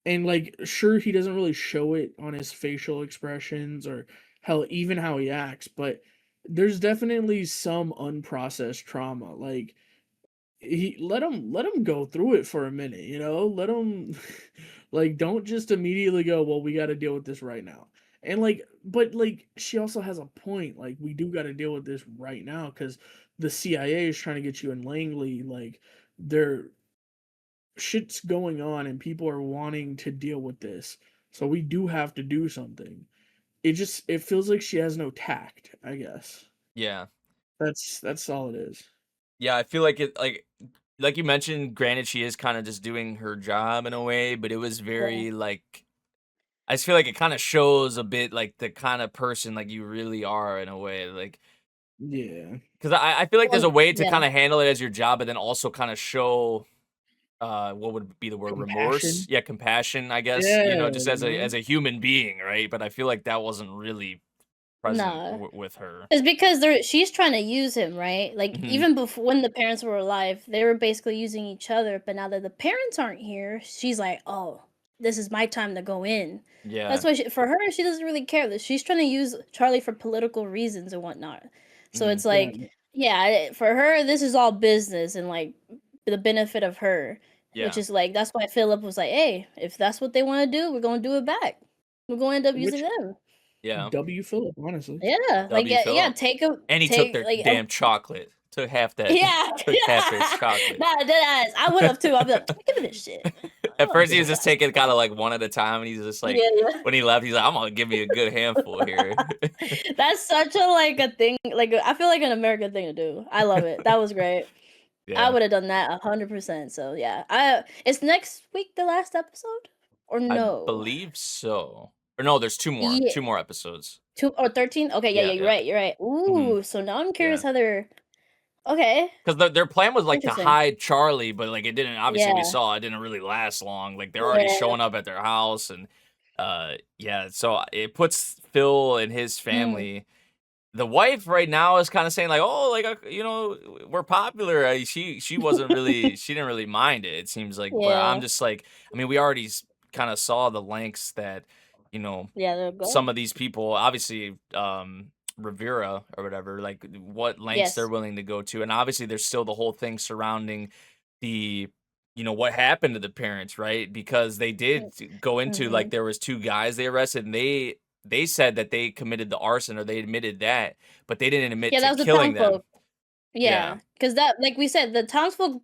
And like sure he doesn't really show it on his facial expressions or hell even how he acts, but there's definitely some unprocessed trauma. Like he let him go through it for a minute, let him like don't just immediately go, well, we got to deal with this right now. And like but like she also has a point, like we do got to deal with this right now because the CIA is trying to get you in Langley, like they're shit's going on and people are wanting to deal with this. So we do have to do something. It feels like she has no tact, I guess. yeah That's all it is. yeah I feel like it like you mentioned, granted she is kind of just doing her job in a way, but it was very like I just feel like it kind of shows a bit like the kind of person like you really are in a way, like Yeah. because I feel like there's a Well, way to yeah. kind of handle it as your job, but then also kind of show what would be the word, remorse? Compassion. Yeah, compassion, I guess, Yeah, just as a human being, right? But I feel like that wasn't really present Nah. with her. It's because she's trying to use him, right? Like Mhm. even before when the parents were alive, they were basically using each other. But now that the parents aren't here, she's like, "Oh, this is my time to go in." Yeah. That's why for her, she doesn't really care. That she's trying to use Charlie for political reasons and whatnot. So Mhm. it's like, for her, this is all business and like the benefit of her. Which Yeah. is like that's why Philip was like, "Hey, if that's what they want to do, we're gonna do it back. We're going to end up using Which them." Yeah. W Philip, honestly. Yeah, like W Phillip. take a And he took their damn chocolate. Took half that. yeah, Took half their chocolate. nah, deadass. I would have too. I'd be like, give me this shit. At Oh, first, he was just taking kind of like one at a time, and he's just like, yeah. when he left, he's like, "I'm gonna give me a good handful here." That's such a like a thing. Like I feel like an American thing to do. I love it. That was great. I Yeah, would have done that 100%. So yeah, is next week the last episode or I no? believe so. Or no, there's two Yeah, more episodes. 2 or 13. Okay, yeah, Yeah, you're yeah. right. You're right. Mhm. Ooh, so now I'm Yeah. curious how they're. Okay, Because their plan was like to interesting. hide Charlie, but like it didn't. Obviously, we Yeah, saw it didn't really last long. Like they're already yeah. showing up at their house, and yeah. So it puts Phil and his Mm. family. The wife right now is kind of saying like, oh, like we're popular. She wasn't really. She didn't really mind it. It seems like, but I'm Yeah, just like, I mean, we already kind of saw the lengths that yeah, they'll go. some of these people, obviously, Rivera or whatever, like what lengths they're Yes. willing to go to, and obviously there's still the whole thing surrounding the what happened to the parents, right? Because they did go into like Mhm. there was two guys they arrested, and they said that they committed the arson or they admitted that, but they didn't admit Yeah, that to was the killing town them. folk. Yeah, because that, like we said, the townsfolk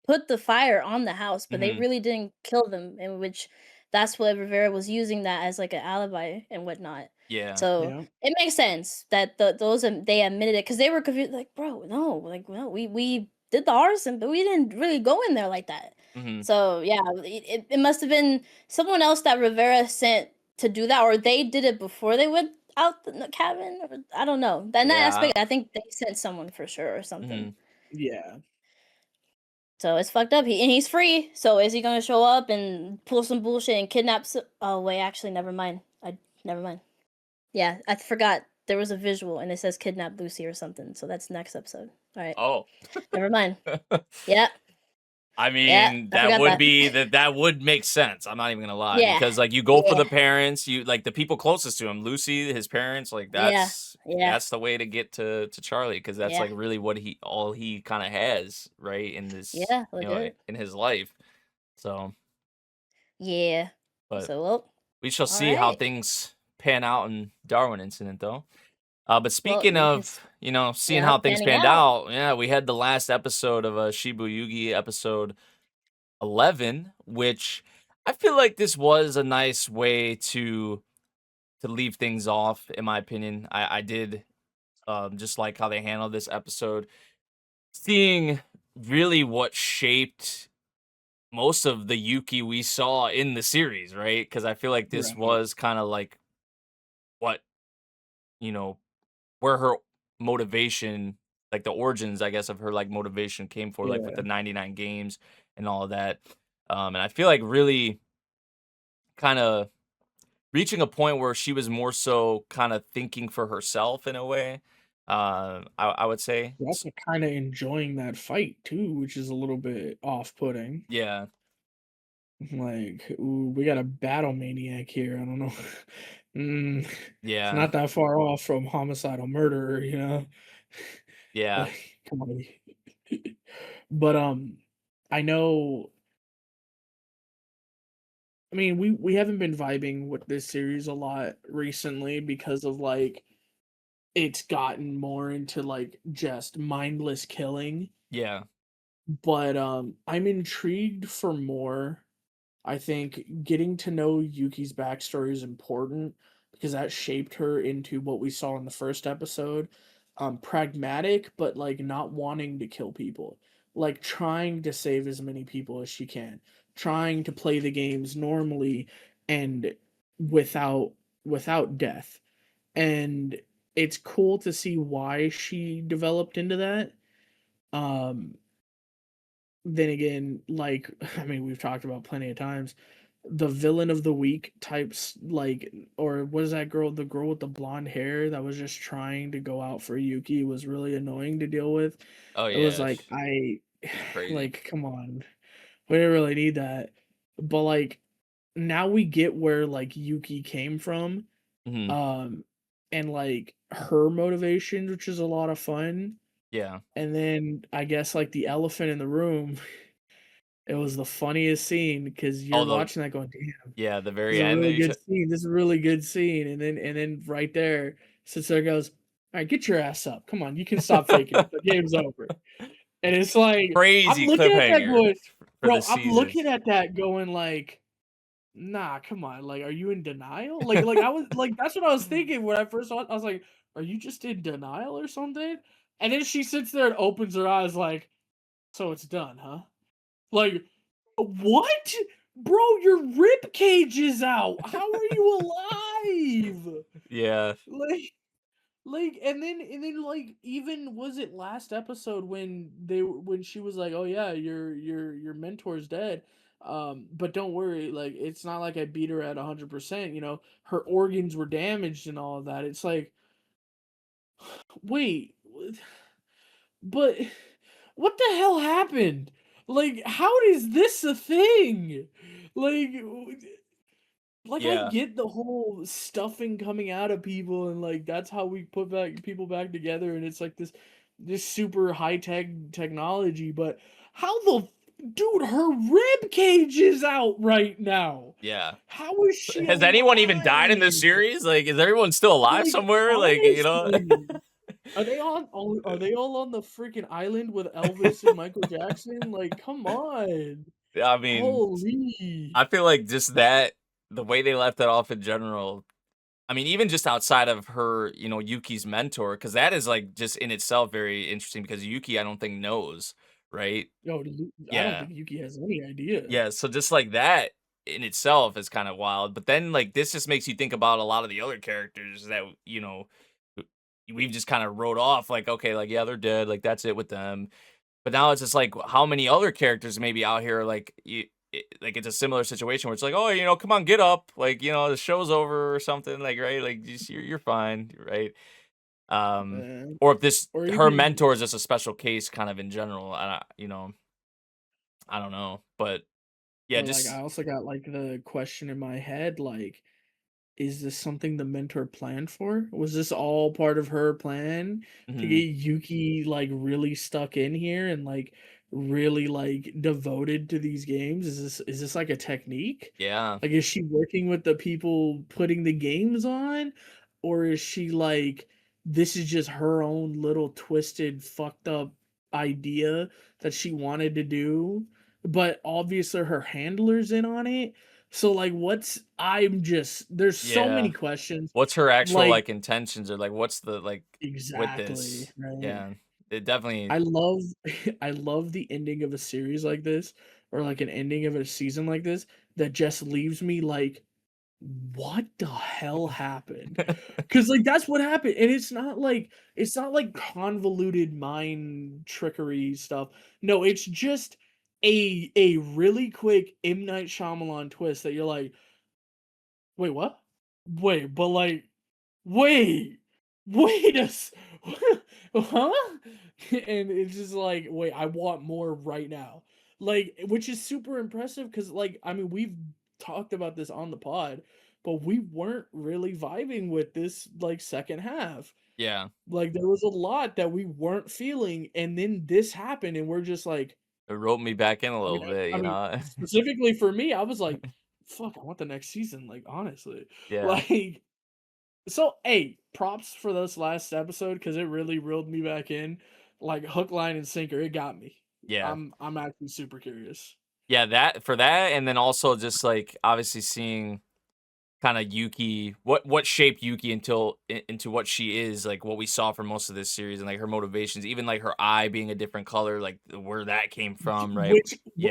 put the fire on the house, but they Mhm. really didn't kill them, in which that's what Rivera was using that as like an alibi and whatnot. Yeah. So Yeah. it makes sense that they admitted it because they were confused, like, bro, no, like, no, we did the arson, but we didn't really go in there like that. Mhm. So yeah, it must have been someone else that Rivera sent to do that, or they did it before they went out the cabin, or I don't know. That Yeah. aspect, I think they sent someone for sure or something. Mhm. Yeah. So it's fucked up. He's free. So is he gonna show up and pull some bullshit and kidnap? Oh wait, actually, never mind. Never mind. Yeah, I forgot there was a visual and it says kidnap Lucy or something. So that's next episode. All right, Oh. never mind. Yeah, I yeah, mean, I that forgot would that. be that would make sense. I'm not even gonna lie, Yeah, because like you go for yeah, the parents, you like the people closest to him, Lucy, his parents, like yeah, yeah, that's the way to get to Charlie, because that's yeah, like really what he kind of has, right, in this, yeah. Legit. in his life. So, Yeah. but So well, we shall all see how right. things pan out in Darwin incident, though. But Well, speaking we can. of, seeing Yeah, how things panning panned out. out, yeah, we had the last episode of SHIBOYUGI, episode 11, which I feel like this was a nice way to leave things off, in my opinion. I did just like how they handled this episode, seeing really what shaped most of the Yuki we saw in the series, right? Because I feel like this Right. was kind of like what, you know, where her motivation, like the origins, I guess, of her like motivation came for, like with Yeah. the 99 games and all of that. And I feel like really kind of reaching a point where she was more so kind of thinking for herself in a way. I would say. You're also kind of enjoying that fight too, which is a little bit off-putting. Yeah, Like, ooh, we got a battle maniac here. I don't know. It's yeah, not that far off from homicidal murderer, you know? yeah, Like, come on. But I know. I mean, we haven't been vibing with this series a lot recently because of like it's gotten more into like just mindless killing. yeah, But I'm intrigued for more. I think getting to know Yuki's backstory is important because that shaped her into what we saw in the first episode. Pragmatic, but like not wanting to kill people, like trying to save as many people as she can, trying to play the games normally and without death. And it's cool to see why she developed into that. Um, then again, like I mean, we've talked about plenty of times, the villain of the week types, like, or what is that girl? The girl with the blonde hair that was just trying to go out for Yuki was really annoying to deal with. oh It was yeah, like she's crazy. like, come on, we didn't really need that. But like now we get where like Yuki came from, Hmm. um, and like her motivations, which is a lot of fun. Yeah, And then I guess like the elephant in the room, it was the funniest scene because you're although watching that going, damn, yeah, the this very is a end, really that you good said, scene. This is a really good scene. And then right there sits there goes, all right, get your ass up. Come on, you can stop faking it. The game's over. And it's like I'm crazy looking at that cliffhanger going, for bro, the I'm season. looking at that going like, nah, come on. Like, are you in denial? Like I was like that's what I was thinking when I first saw it. I was like, are you just in denial or something? And then she sits there and opens her eyes like, so it's done, huh? Like, what? Bro, your rib cage is out. How are you alive? Yeah, Like and then like even was it last episode when when she was like, "Oh yeah, your mentor's dead." But don't worry, like it's not like I beat her at 100%, you know. Her organs were damaged and all of that. It's like, wait, but what the hell happened? Like, how is this a thing? Like, I yeah, get the whole stuffing coming out of people, and like that's how we put back people back together, and it's like this super high tech technology. But how the dude, her rib cage is out right now. yeah. How is she Has anyone even died in this alive? series? Like, is everyone still alive Like somewhere? Like, honestly. Are they all on the freaking island with Elvis and Michael Jackson? Like, come on. I mean, Holy. I feel like just that the way they left that off in general. I mean, even just outside of her, Yuki's mentor, because that is like just in itself very interesting because Yuki, I don't think knows, right? Yo, I don't Yeah. think Yuki has any idea. Yeah, so just like that in itself is kind of wild. But then like this just makes you think about a lot of the other characters that, w- we've just kind of wrote off like, okay, like yeah, they're dead, like that's it with them. But now it's just like how many other characters maybe out here like like it's a similar situation where it's like, oh, come on, get up, like the show's over or something, like right, like just, you're fine, right? Uh, Or if this or her even mentor is just a special case, kind of in general. I don't know, but yeah, or like I just also got like the question in my head, like, is this something the mentor planned for? Was this all part of her plan to get mhm, Yuki like really stuck in here and like really like devoted to these games? Is this like a technique? yeah, Like, is she working with the people putting the games on? Or is she like, this is just her own little twisted, fucked up idea that she wanted to do? But obviously her handler's in on it. So, like, there's so many yeah. questions. What's her actual Like, like intentions, or like what's the like with exactly, this? right? Yeah, it definitely. I love I love the ending of a series like this, or like an ending of a season like this, that just leaves me like, what the hell happened? Because like that's what happened, and it's not like convoluted mind trickery stuff. No, it's just a really quick M. Night Shyamalan twist that you're like, wait, what? Wait, but like, wait, wait a s- huh? And it's just like, wait, I want more right now. Like, which is super impressive because, like, I mean, we've talked about this on the pod, but we weren't really vibing with this like second half. Yeah, Like, there was a lot that we weren't feeling, and then this happened, and we're just like, it roped me back in a I mean, little bit, I mean, specifically for me, I was like, fuck, I want the next season. Like, honestly, Yeah, like. So, hey, props for this last episode because it really reeled me back in, like hook, line, and sinker. It got me. yeah. I'm actually super curious. Yeah, that for that, and then also just like obviously seeing kind of Yuki, what shaped Yuki into what she is, like what we saw for most of this series, and like her motivations, even like her eye being a different color, like where that came from, right?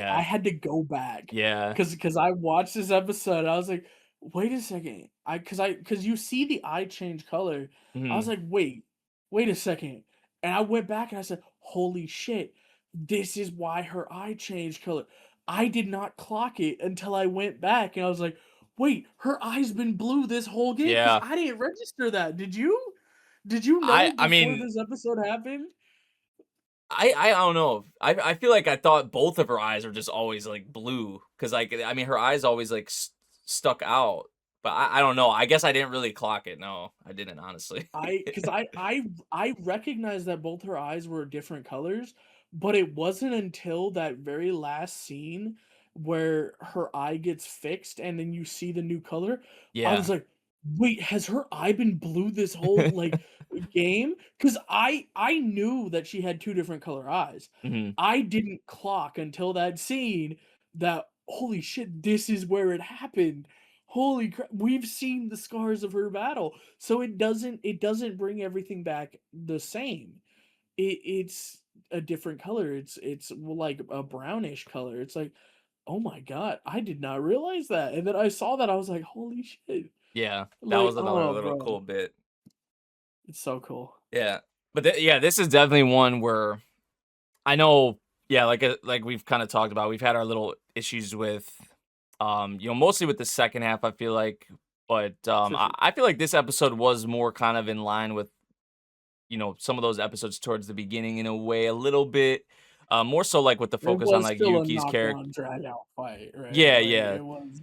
I Yeah, had to go back yeah, because I watched this episode. And I was like, wait a second, because you see the eye change color. I was hmm, like, wait a second, and I went back and I said, holy shit, this is why her eye changed color. I did not clock it until I went back and I was like, wait, her eye's been blue this whole game because yeah. I didn't register that. Did you? Did you know I before mean, this episode happened? I don't know. I feel like I thought both of her eyes were just always like blue, because like I mean her eyes always like stuck out, but I don't know. I guess I didn't really clock it. No, I didn't honestly. I recognized that both her eyes were different colors, but it wasn't until that very last scene where her eye gets fixed and then you see the new color. I was Yeah. like, wait, has her eye been blue this whole like game? Because I knew that she had two different color eyes. Hmm. I didn't clock until that scene that, holy shit, this is where it happened. Holy crap, we've seen the scars of her battle. So it doesn't bring everything back the same. It's a different color. It's like a brownish color. It's like, oh my god, I did not realize that. And then I saw that, I was like, holy shit. Yeah, that Like, was another oh little bro, cool bit. it's so cool. Yeah, but yeah, this is definitely one where I know. Yeah, like we've kind of talked about, we've had our little issues with, mostly with the second half. I feel like, but For sure. I feel like this episode was more kind of in line with some of those episodes towards the beginning in a way, a little bit. More so like with the It focus on was like still a Yuki's character. knockdown drag out fight, right? Yeah, Like yeah. it was,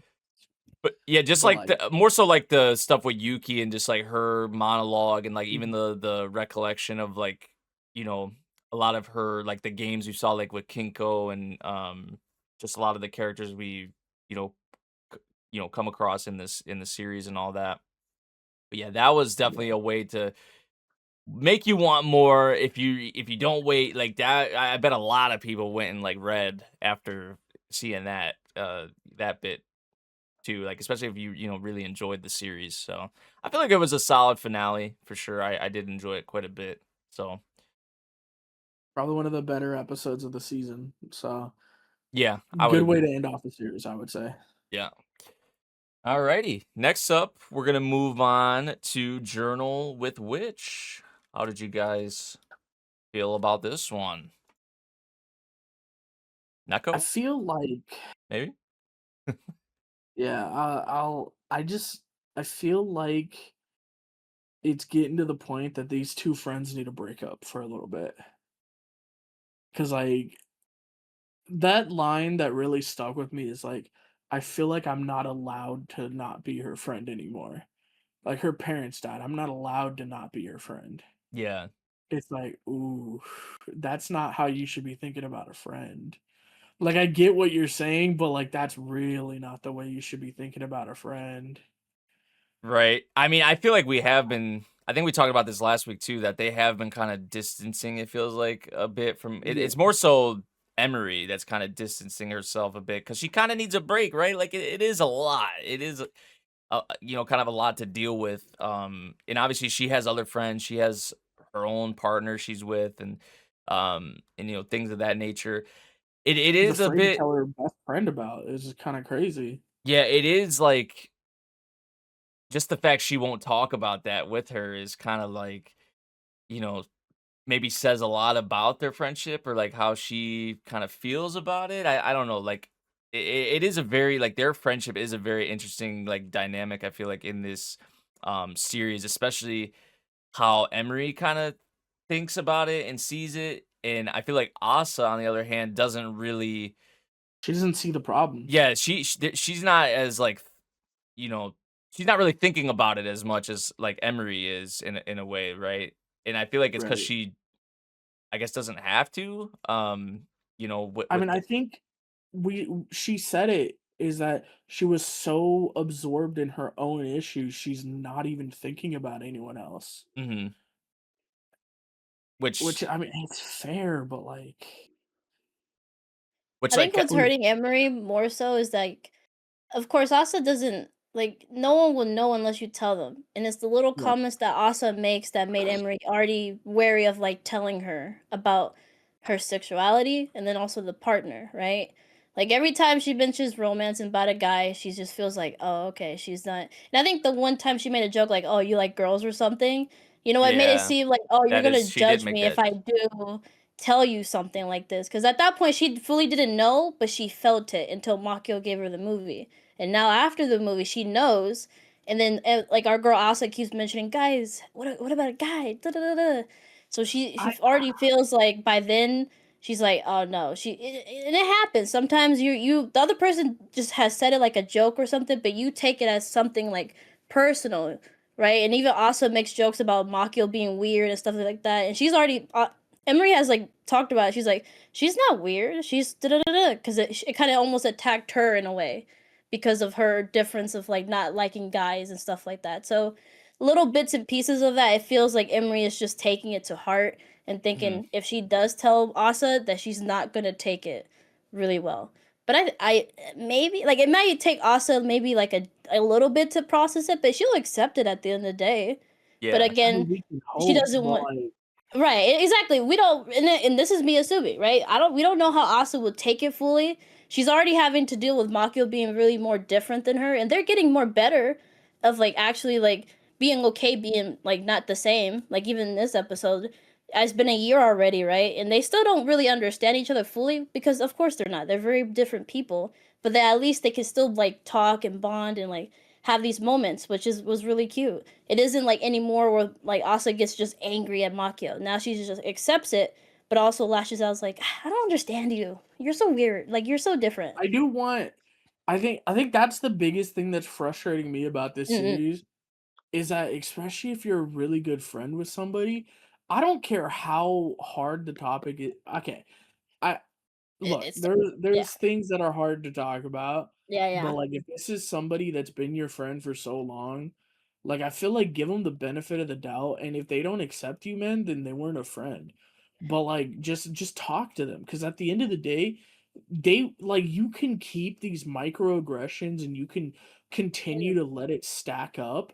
But yeah, just but like like, the more so like the stuff with Yuki and just like her monologue, and like even mhm, the recollection of like, you know, a lot of her, like the games we saw like with Kinko, and just a lot of the characters we, you know, come across in the series and all that. But yeah, that was definitely yeah, a way to make you want more if you don't wait like that. I bet a lot of people went and like read after seeing that bit too, like especially if you know really enjoyed the series. So I feel like it was a solid finale for sure. I did enjoy it quite a bit. So Probably one of the better episodes of the season. So yeah, I would good way agree. to end off the series, I would say. Yeah. Alrighty. Next up, we're gonna move on to Journal with Witch. How did you guys feel about this one? I Neko, feel like maybe? yeah, I feel like it's getting to the point that these two friends need to break up for a little bit. Cause like that line that really stuck with me is like, I feel like I'm not allowed to not be her friend anymore. Like her parents died. I'm not allowed to not be her friend. Yeah. It's like, ooh, that's not how you should be thinking about a friend. Like I get what you're saying, but like that's really not the way you should be thinking about a friend. Right. I mean, I feel like we have been. I think we talked about this last week too. That they have been kind of distancing. It feels like a bit from. Yeah. It's more so Emery that's kind of distancing herself a bit because she kind of needs a break, right? Like it is a lot. It is, you know, kind of a lot to deal with. And obviously she has other friends. She has her own partner she's with, and you know things of that nature. It She's is a afraid to bit. tell her best friend about it. It's just kind of crazy. Yeah, it is like just the fact she won't talk about that with her is kind of like, you know, maybe says a lot about their friendship or like how she kind of feels about it. I don't know. Like it is a very like their friendship is a very interesting like dynamic. I feel like in this series, especially how Emery kind of thinks about it and sees it. And I feel like Asa, on the other hand, doesn't really. She doesn't see the problems. Yeah, she's not as like you know, she's not really thinking about it as much as like Emery is in a way, right? And I feel like it's because Right. she, I guess, doesn't have to. You know, I with mean, I think she said it is that she was so absorbed in her own issues, she's not even thinking about anyone else. hmm Which which I mean, it's fair, but like, I think like what's we, hurting Emery more so is like, of course, Asa doesn't like no one will know unless you tell them, and it's the little right. comments that Asa makes that made Emery already wary of like telling her about her sexuality and then also the partner, right? Like every time she mentions romance and about a guy, she just feels like, oh, okay, she's not. And I think the one time she made a joke like, oh, you like girls or something, you know, it made it yeah, seem like, oh, you're that is gonna she did judge make me if that. I do tell you something like this. Because at that point, she fully didn't know, but she felt it until Makio gave her the movie. And now after the movie, she knows. And then like our girl Asa keeps mentioning, guys, what about a guy? Da, da, da, da. So she I already feels like by then she's like, oh no, and it happens sometimes. The other person just has said it like a joke or something, but you take it as something like personal, right? And even Asa makes jokes about Makio being weird and stuff like that. And she's already Emery has like talked about it. She's like, she's not weird. She's da da da da because it kind of almost attacked her in a way because of her difference of like not liking guys and stuff like that. So little bits and pieces of that, it feels like Emery is just taking it to heart and Mhm. thinking if she does tell Asa that she's not gonna take it really well. But I maybe like it might take Asa maybe like a little bit to process it, but she'll accept it at the end of the day. But Yeah, I mean, again, we can she hope, doesn't but want. like, Right, exactly. We don't, and this is me assuming, right? We don't know how Asa would take it fully. She's already having to deal with Makio being really more different than her, and they're getting more better of like actually like being okay, being like not the same. Like even in this episode, it's been a year already, right? And they still don't really understand each other fully because of course they're not. They're very different people, but at least they can still like talk and bond and like have these moments, which is was really cute. It isn't like anymore where like Asa gets just angry at Makio. Now she just accepts it, but also lashes out like, I don't understand you. You're so weird. Like you're so different. I do want. I think that's the biggest thing that's frustrating me about this Mm-mm. series is that especially if you're a really good friend with somebody, I don't care how hard the topic is. Okay, I look, It's yeah, there's things that are hard to talk about, yeah, but yeah. like if this is somebody that's been your friend for so long, Like, I feel like give them the benefit of the doubt, and if they don't accept you, man, then they weren't a friend. But like, just talk to them, because at the end of the day, they like you can keep these microaggressions and you can continue to let it stack up,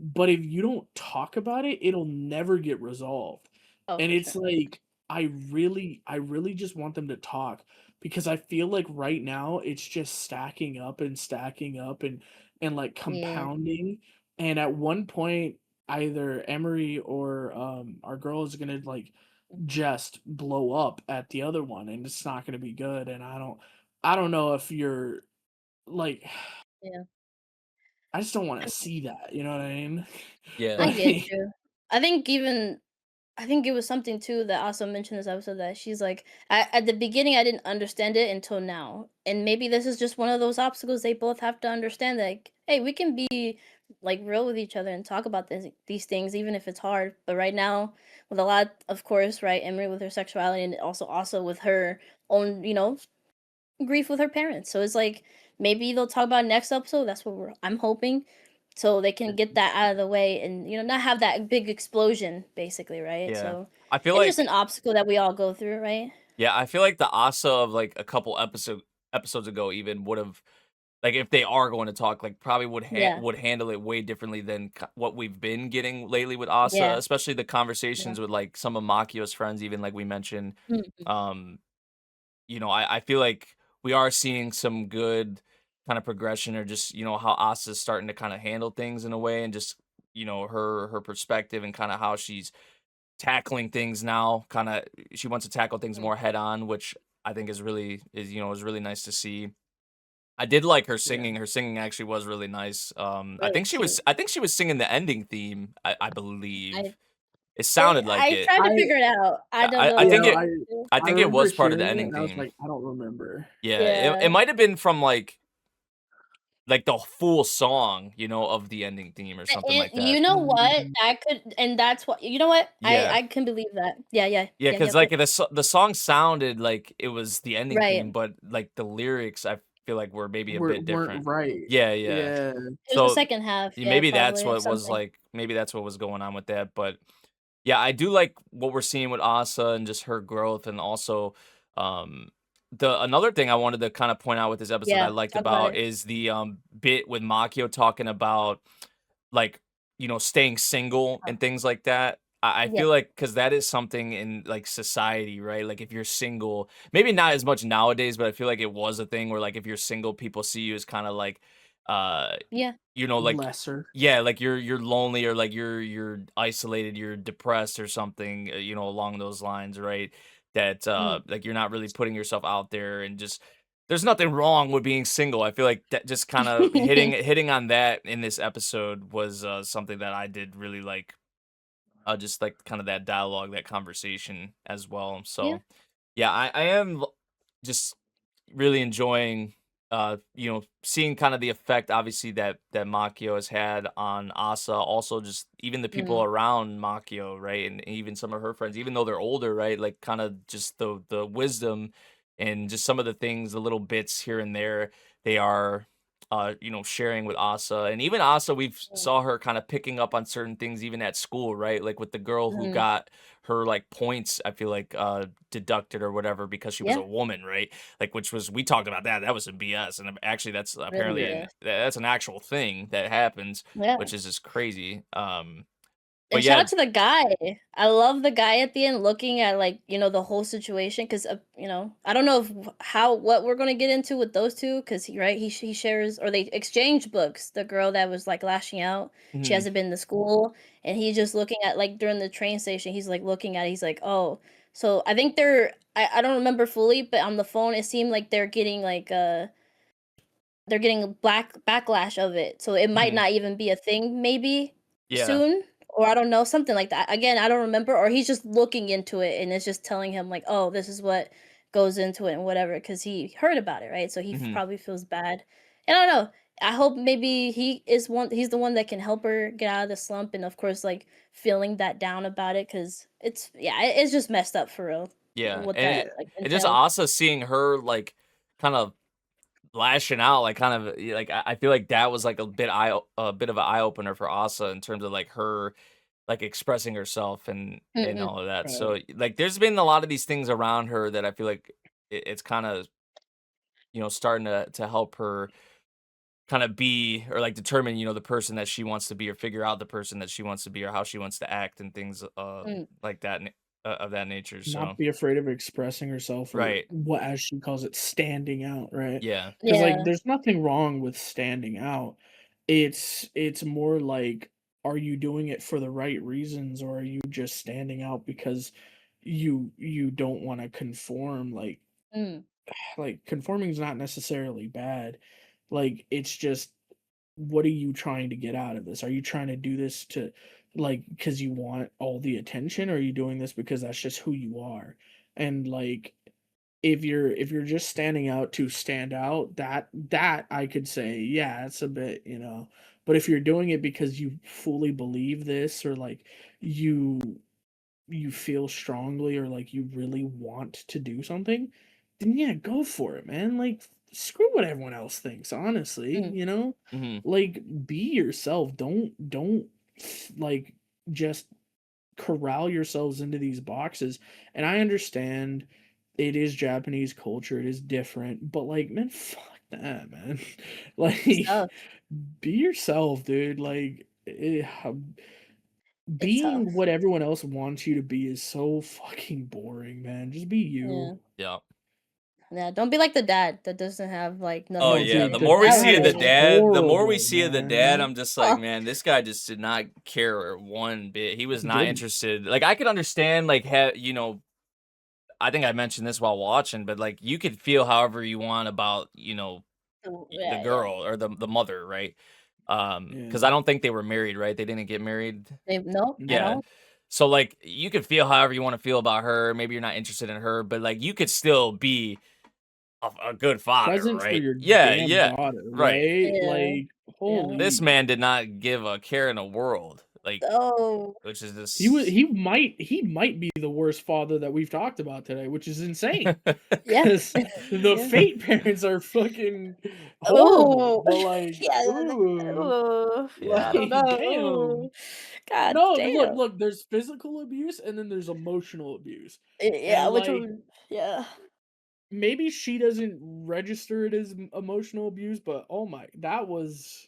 but if you don't talk about it, it'll never get resolved. Oh, And for it's sure. like I really just want them to talk, because I feel like right now it's just stacking up and like Yeah. compounding. And at one point, either Emery or our girl is gonna like just blow up at the other one, and it's not gonna be good. And I don't know if you're like Yeah. I just don't want to see that. You know what I mean? Yeah. I get Like, you. I think even I think it was something too that also mentioned this episode that she's like, at the beginning I didn't understand it until now, and maybe this is just one of those obstacles they both have to understand. Like, hey, we can be like real with each other and talk about these things even if it's hard. But right now, with a lot, of course, right, Emery with her sexuality and also with her own, grief with her parents. So it's like maybe they'll talk about it next episode. That's what I'm hoping. So they can get that out of the way and not have that big explosion basically, right? Yeah. So I feel it's just an like obstacle that we all go through, right? yeah, I feel like the Asa of like a couple episodes ago even would have like if they are going to talk, like probably Yeah. would handle it way differently than what we've been getting lately with Asa, Yeah. especially the Yeah. conversations with like some of Makio's friends, even like we mentioned. Mhm. Um, I feel like we are seeing some good kind of progression, or just how Asa's starting to kind of handle things in a way, and just her perspective and kind of how she's tackling things now. Kind of she wants to tackle things Mm. more head on, which I think is really nice to see. I did like her yeah. singing. Her singing actually was really nice. I Really think cute. she was singing the ending theme. I believe I it sounded like I it. tried to I figure it out. I Yeah, don't I you know. think know, it. I I I think it remember was part of the hearing it ending and I was theme. like, I don't remember. Yeah, it Yeah. might have been from like the full song, of the ending theme or something And like that. you know what? Mm, I could, and that's what you know what? Yeah, I can believe that. Yeah, yeah, yeah, yeah, because yep, like yep. the song sounded like it was the ending theme, Right. but like the lyrics, I feel like were maybe a bit weren't different. right. Yeah, yeah. Yeah. It was the So second half, yeah, yeah, maybe that's probably or what was something. like. Maybe that's what was going on with that. But yeah, I do like what we're seeing with Asa and just her growth, and also um the another thing I wanted to kind of point out with this episode I Yeah, liked talk about about it. is the bit with Makio talking about like staying single Oh, and things like that. I yeah. feel like because that is something in like society, right? Like if you're single, maybe not as much nowadays, but I feel like it was a thing where like if you're single, people see you as kind of like uh Yeah. like Lesser. yeah, like you're lonely, or like you're isolated, you're depressed or something, along those lines, right? That Mhm. like you're not really putting yourself out there, and just there's nothing wrong with being single. I feel like that just kind of hitting on that in this episode was something that I did really like. Just like kind of that dialogue, that conversation as well. Yeah. So yeah, I am just really enjoying seeing kind of the effect obviously that Makio has had on Asa, also just even the people Mm. around Makio, right? And even some of her friends, even though they're older, right? Like kind of just the wisdom and just some of the things, the little bits here and there they are sharing with Asa. And even Asa, we've Mm. saw her kind of picking up on certain things even at school, right? Like with the girl who Mhm. got her like points, I feel like deducted or whatever because she was Yeah. a woman, right? Like which was, we talked about that was some BS, and actually that's Really apparently Yeah. BS. that's an actual thing that happens, Yeah. which is just crazy. But And shout yeah. out to the guy. I love the guy at the end looking at like, the whole situation cuz I don't know if how what we're going to get into with those two cuz he shares or they exchange books. The girl that was like lashing out, she Mhm. hasn't been to school and he's just looking at like during the train station, he's like looking at it, he's like, "Oh." So I think I don't remember fully, but on the phone it seemed like they're getting a backlash of it, so it might Mhm. not even be a thing maybe Yeah. soon, or I don't know, something like that. Again, I don't remember, or he's just looking into it and it's just telling him like, "Oh, this is what goes into it," and whatever, because he heard about it, right? So he Mhm. probably feels bad. And I don't know. I hope maybe he's the one that can help her get out of the slump, and of course, like feeling that down about it, because it's just messed up for real Yeah. what And that like just entailed. Asa seeing her like kind of lashing out, like kind of like I feel like that was like a bit of an eye opener for Asa in terms of like her like expressing herself and Mm-mm. all of that. Right. So like there's been a lot of these things around her that I feel like it's kind of starting to help her kind of be or like determine the person that she wants to be or figure out the person that she wants to be or how she wants to act and things Mm. like that of that nature. So Not be afraid of expressing herself or right, what, as she calls it, standing out, right? yeah, Because like, Yeah. there's nothing wrong with standing out. It's more like, are you doing it for the right reasons, or are you just standing out because you don't want to conform? Mm. Like conforming is not necessarily bad. Like it's just, what are you trying to get out of this? Are you trying to do this to, like, because you want all the attention, or are you doing this because that's just who you are? And like, if you're just standing out to stand out, that I could say, yeah, it's a bit, but if you're doing it because you fully believe this, or like you you feel strongly, or like you really want to do something, then yeah, go for it, man. Like, screw what everyone else thinks, honestly, Mm. you know. Like, be yourself. Don't like just corral yourselves into these boxes. And I understand it is Japanese culture, it is different, but like, man, fuck that, man. It's Like, tough. be yourself, dude. Like, It's tough. being what everyone else wants you to be is so fucking boring, man. Just be Yeah. you. yeah. Yeah. Don't be like the dad that doesn't have like Oh nothing to Oh, yeah, dude, the say. the more we That see dad of was the is crazy. dad, the more we horrible, see of the dad, man. I'm just like, man, this guy just did not care one bit. He was He not didn't. interested. Like I could understand, like, I think I mentioned this while watching, but like you could feel however you want about, the Yeah. Yeah. girl or the mother, right? Yeah. Because I don't think they were married, right? They didn't get married. Nope at Yeah. No. all. So like you could feel however you want to feel about her. Maybe you're not interested in her, but like you could still be a good father, Present for right? your Yeah, damn yeah, daughter, right. right? Yeah. Like, Yeah. This holy. man did not give a care in the world, like, Oh. which is He just he might be the worst father that we've talked about today, which is insane. Yeah. Because the Yeah. fate parents are fucking horrible. Oh. But like, Yeah. ooh, Oh. yeah, I don't like, know. damn. God No, look, damn. look, there's physical abuse and then there's emotional abuse. Yeah. And Which like, one? Yeah. maybe she doesn't register it as emotional abuse, but oh my, that was,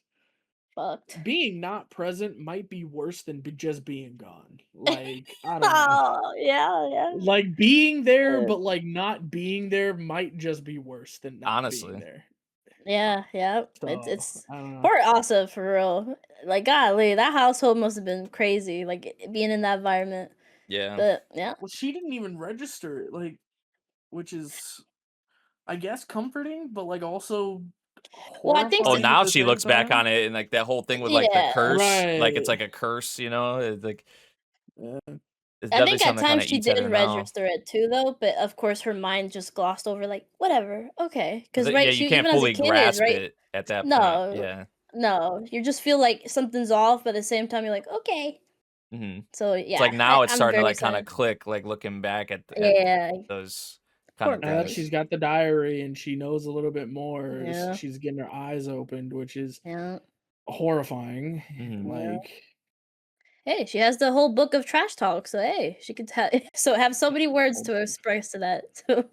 Fucked. being not present might be worse than just being gone. Like, I don't know. Oh. Yeah. Yeah. Like, being there, Uh, but like not being there might just be worse than not being honestly, there. Yeah. Yeah. So It's I don't know. poor Asa for real. Like golly, that household must have been crazy. Like being in that environment. yeah. But yeah. Well, she didn't even register it, like, which is, I guess, comforting, but like also Well, I think Oh, horrifying at now the she same looks back time. on it and like that whole thing with like the yeah. curse, like Right. it's like a curse, it's like Yeah. it's I definitely think at something that kind times of she eats at did her now. register it too, though. But of course, her mind just glossed over, like whatever, okay. 'Cause Because yeah, right, you she can't even as a fully kid, grasp right? it at that point. No, Yeah. no, you just feel like something's off, but at the same time, you're like, okay. hmm So It's yeah, like now it's I'm starting to very like kind of sad. click, like looking back at Yeah, those kind poor of Now that guy. things. she's got the diary and she knows a little bit more, Yeah, she's getting her eyes opened, which is yeah, horrifying. hmm yeah. Like, Hey, she has the whole book of trash talk, so hey, she could so have so many words oh, to express to that. So,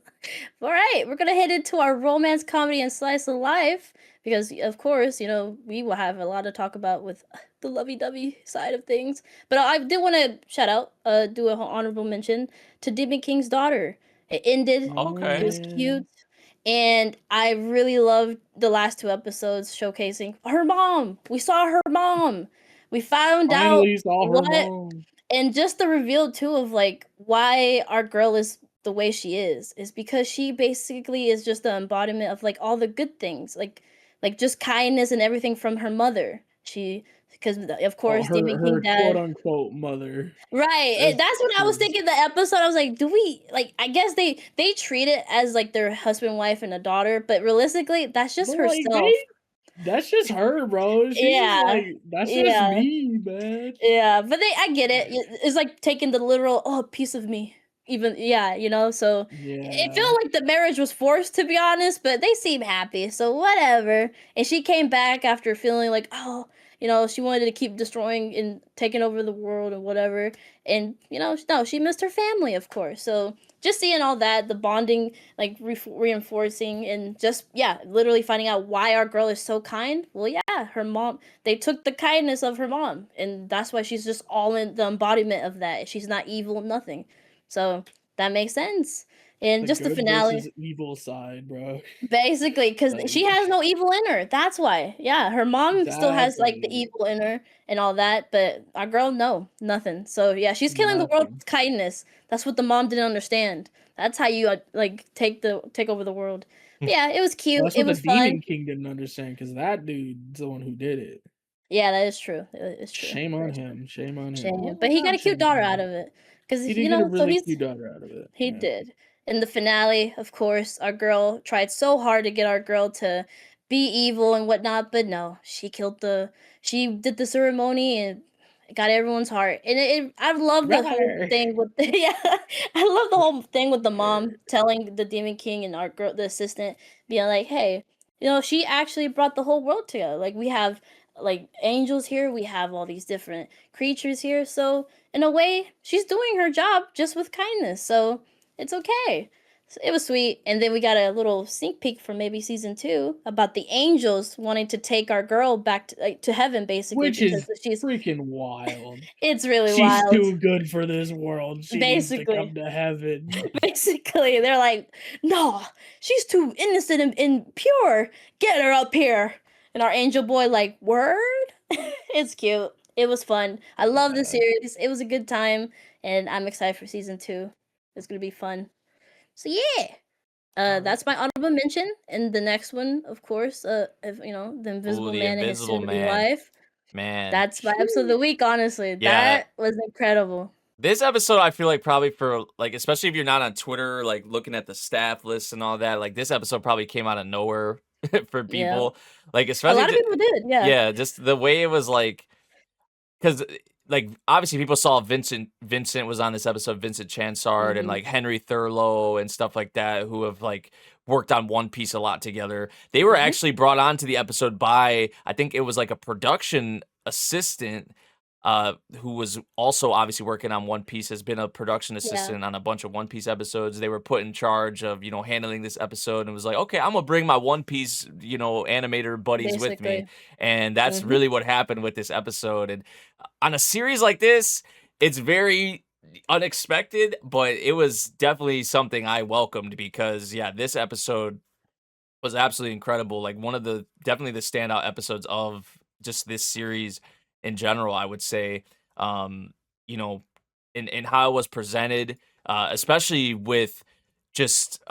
all right, we're gonna head into our romance comedy and slice of life because, of course, we will have a lot to talk about with the lovey-dovey side of things. But I did want to shout out, do a honorable mention to Demon King's daughter. It ended. oh It Okay. was man. cute. And I really loved the last two episodes showcasing her mom. We saw her mom. We found out Finally saw her what, mom. and just the reveal too of like why our girl is the way she is because she basically is just the embodiment of like all the good things, like just kindness and everything from her mother. She because of Oh, course Demon King her quote dad. unquote mother. Right. That's That's what I was is thinking the episode. I was like, do we like I guess they treat it as like their husband, wife, and a daughter, but realistically, that's just but like, they, herself. that's just her, bro. She's just Yeah. like, that's just Yeah. me, man. Yeah. But I get it. Like, It's like taking the literal, oh, piece of me. even so it Yeah. felt like the marriage was forced, to be honest, but they seem happy, so whatever. And she came back after feeling like, oh, she wanted to keep destroying and taking over the world and whatever. And no, she missed her family, of course. So just seeing all that, the bonding, like reinforcing, and just literally finding out why our girl is so kind. Well, yeah, her mom, they took the kindness of her mom, and that's why she's just all in the embodiment of that. She's not evil, nothing. So that makes sense. And The just the good finale, versus evil side, bro. basically, because Like, she has no evil in her. That's why. Yeah, her mom still has like the exactly. evil in her and all that, but our girl, no, nothing. So yeah, she's killing the world Nothing. with kindness. That's what the mom didn't understand. That's how you like take over the world. But yeah, it was cute. That's It what the was fun. Demon King didn't understand, because that dude's the one who did it. Yeah, that is true. It's true. Shame on That's true. him. Shame on him. Shame. Well, But he got not a cute shame on daughter him. out of it. Because, He did get a so really he's, cute daughter out of it. he Yeah. did. In the finale, of course, our girl tried so hard to get our girl to be evil and whatnot, but no, she did the ceremony and got everyone's heart. And I love the whole Brother. thing with I love the whole thing with the mom telling the Demon King and our girl, the assistant, being like, hey, she actually brought the whole world together. Like, we have like angels here, we have all these different creatures here. So in a way, she's doing her job just with kindness. So it's okay. So it was sweet. And then we got a little sneak peek for maybe season 2 about the angels wanting to take our girl back to heaven, basically, Which is because she's freaking wild. it's really She's wild. too good for this world. She needs to Basically. come to heaven. Basically, they're like, no, she's too innocent and pure. Get her up here. And our angel boy, like, word? It's cute. It was fun. I love the series. It was a good time, and I'm excited for season 2. It's gonna be fun. So yeah, that's my honorable mention. And the next one, of course, if the Invisible the Man and his Invisible soon-to-be Man. wife. Man. That's my episode of the week. Honestly, Yeah. that was incredible. This episode, I feel like probably for like, especially if you're not on Twitter, like looking at the staff lists and all that, like this episode probably came out of nowhere for people. Like, A especially lot of people did. yeah, just the way it was like, because like obviously people saw Vincent was on this episode, Vincent Chansard and like Henry Thurlow and stuff like that, who have like worked on One Piece a lot together. They were actually brought on to the episode by, I think it was like a production assistant who was also obviously working on One Piece, has been a production assistant on a bunch of One Piece episodes. They were put in charge of, handling this episode, and was like, okay, I'm gonna bring my One Piece, animator buddies with me. And that's really what happened with this episode. And on a series like this, it's very unexpected, but it was definitely something I welcomed, because this episode was absolutely incredible. Like one of definitely the standout episodes of just this series in general, I would say. In how it was presented, especially with just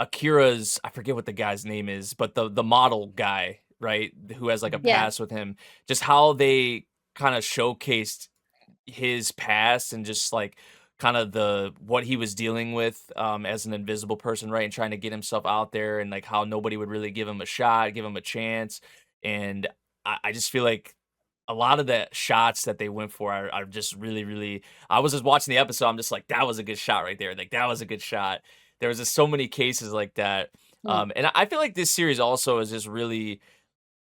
Akira's, I forget what the guy's name is, but the model guy, right, who has like a past with him, just how they kind of showcased his past and just like kind of what he was dealing with as an invisible person, right, and trying to get himself out there, and like how nobody would really give him a shot, give him a chance. And I just feel like a lot of the shots that they went for are just really, really. I was just watching the episode, I'm just like, that was a good shot right there. Like that was a good shot. There was just so many cases like that. And I feel like this series also is just really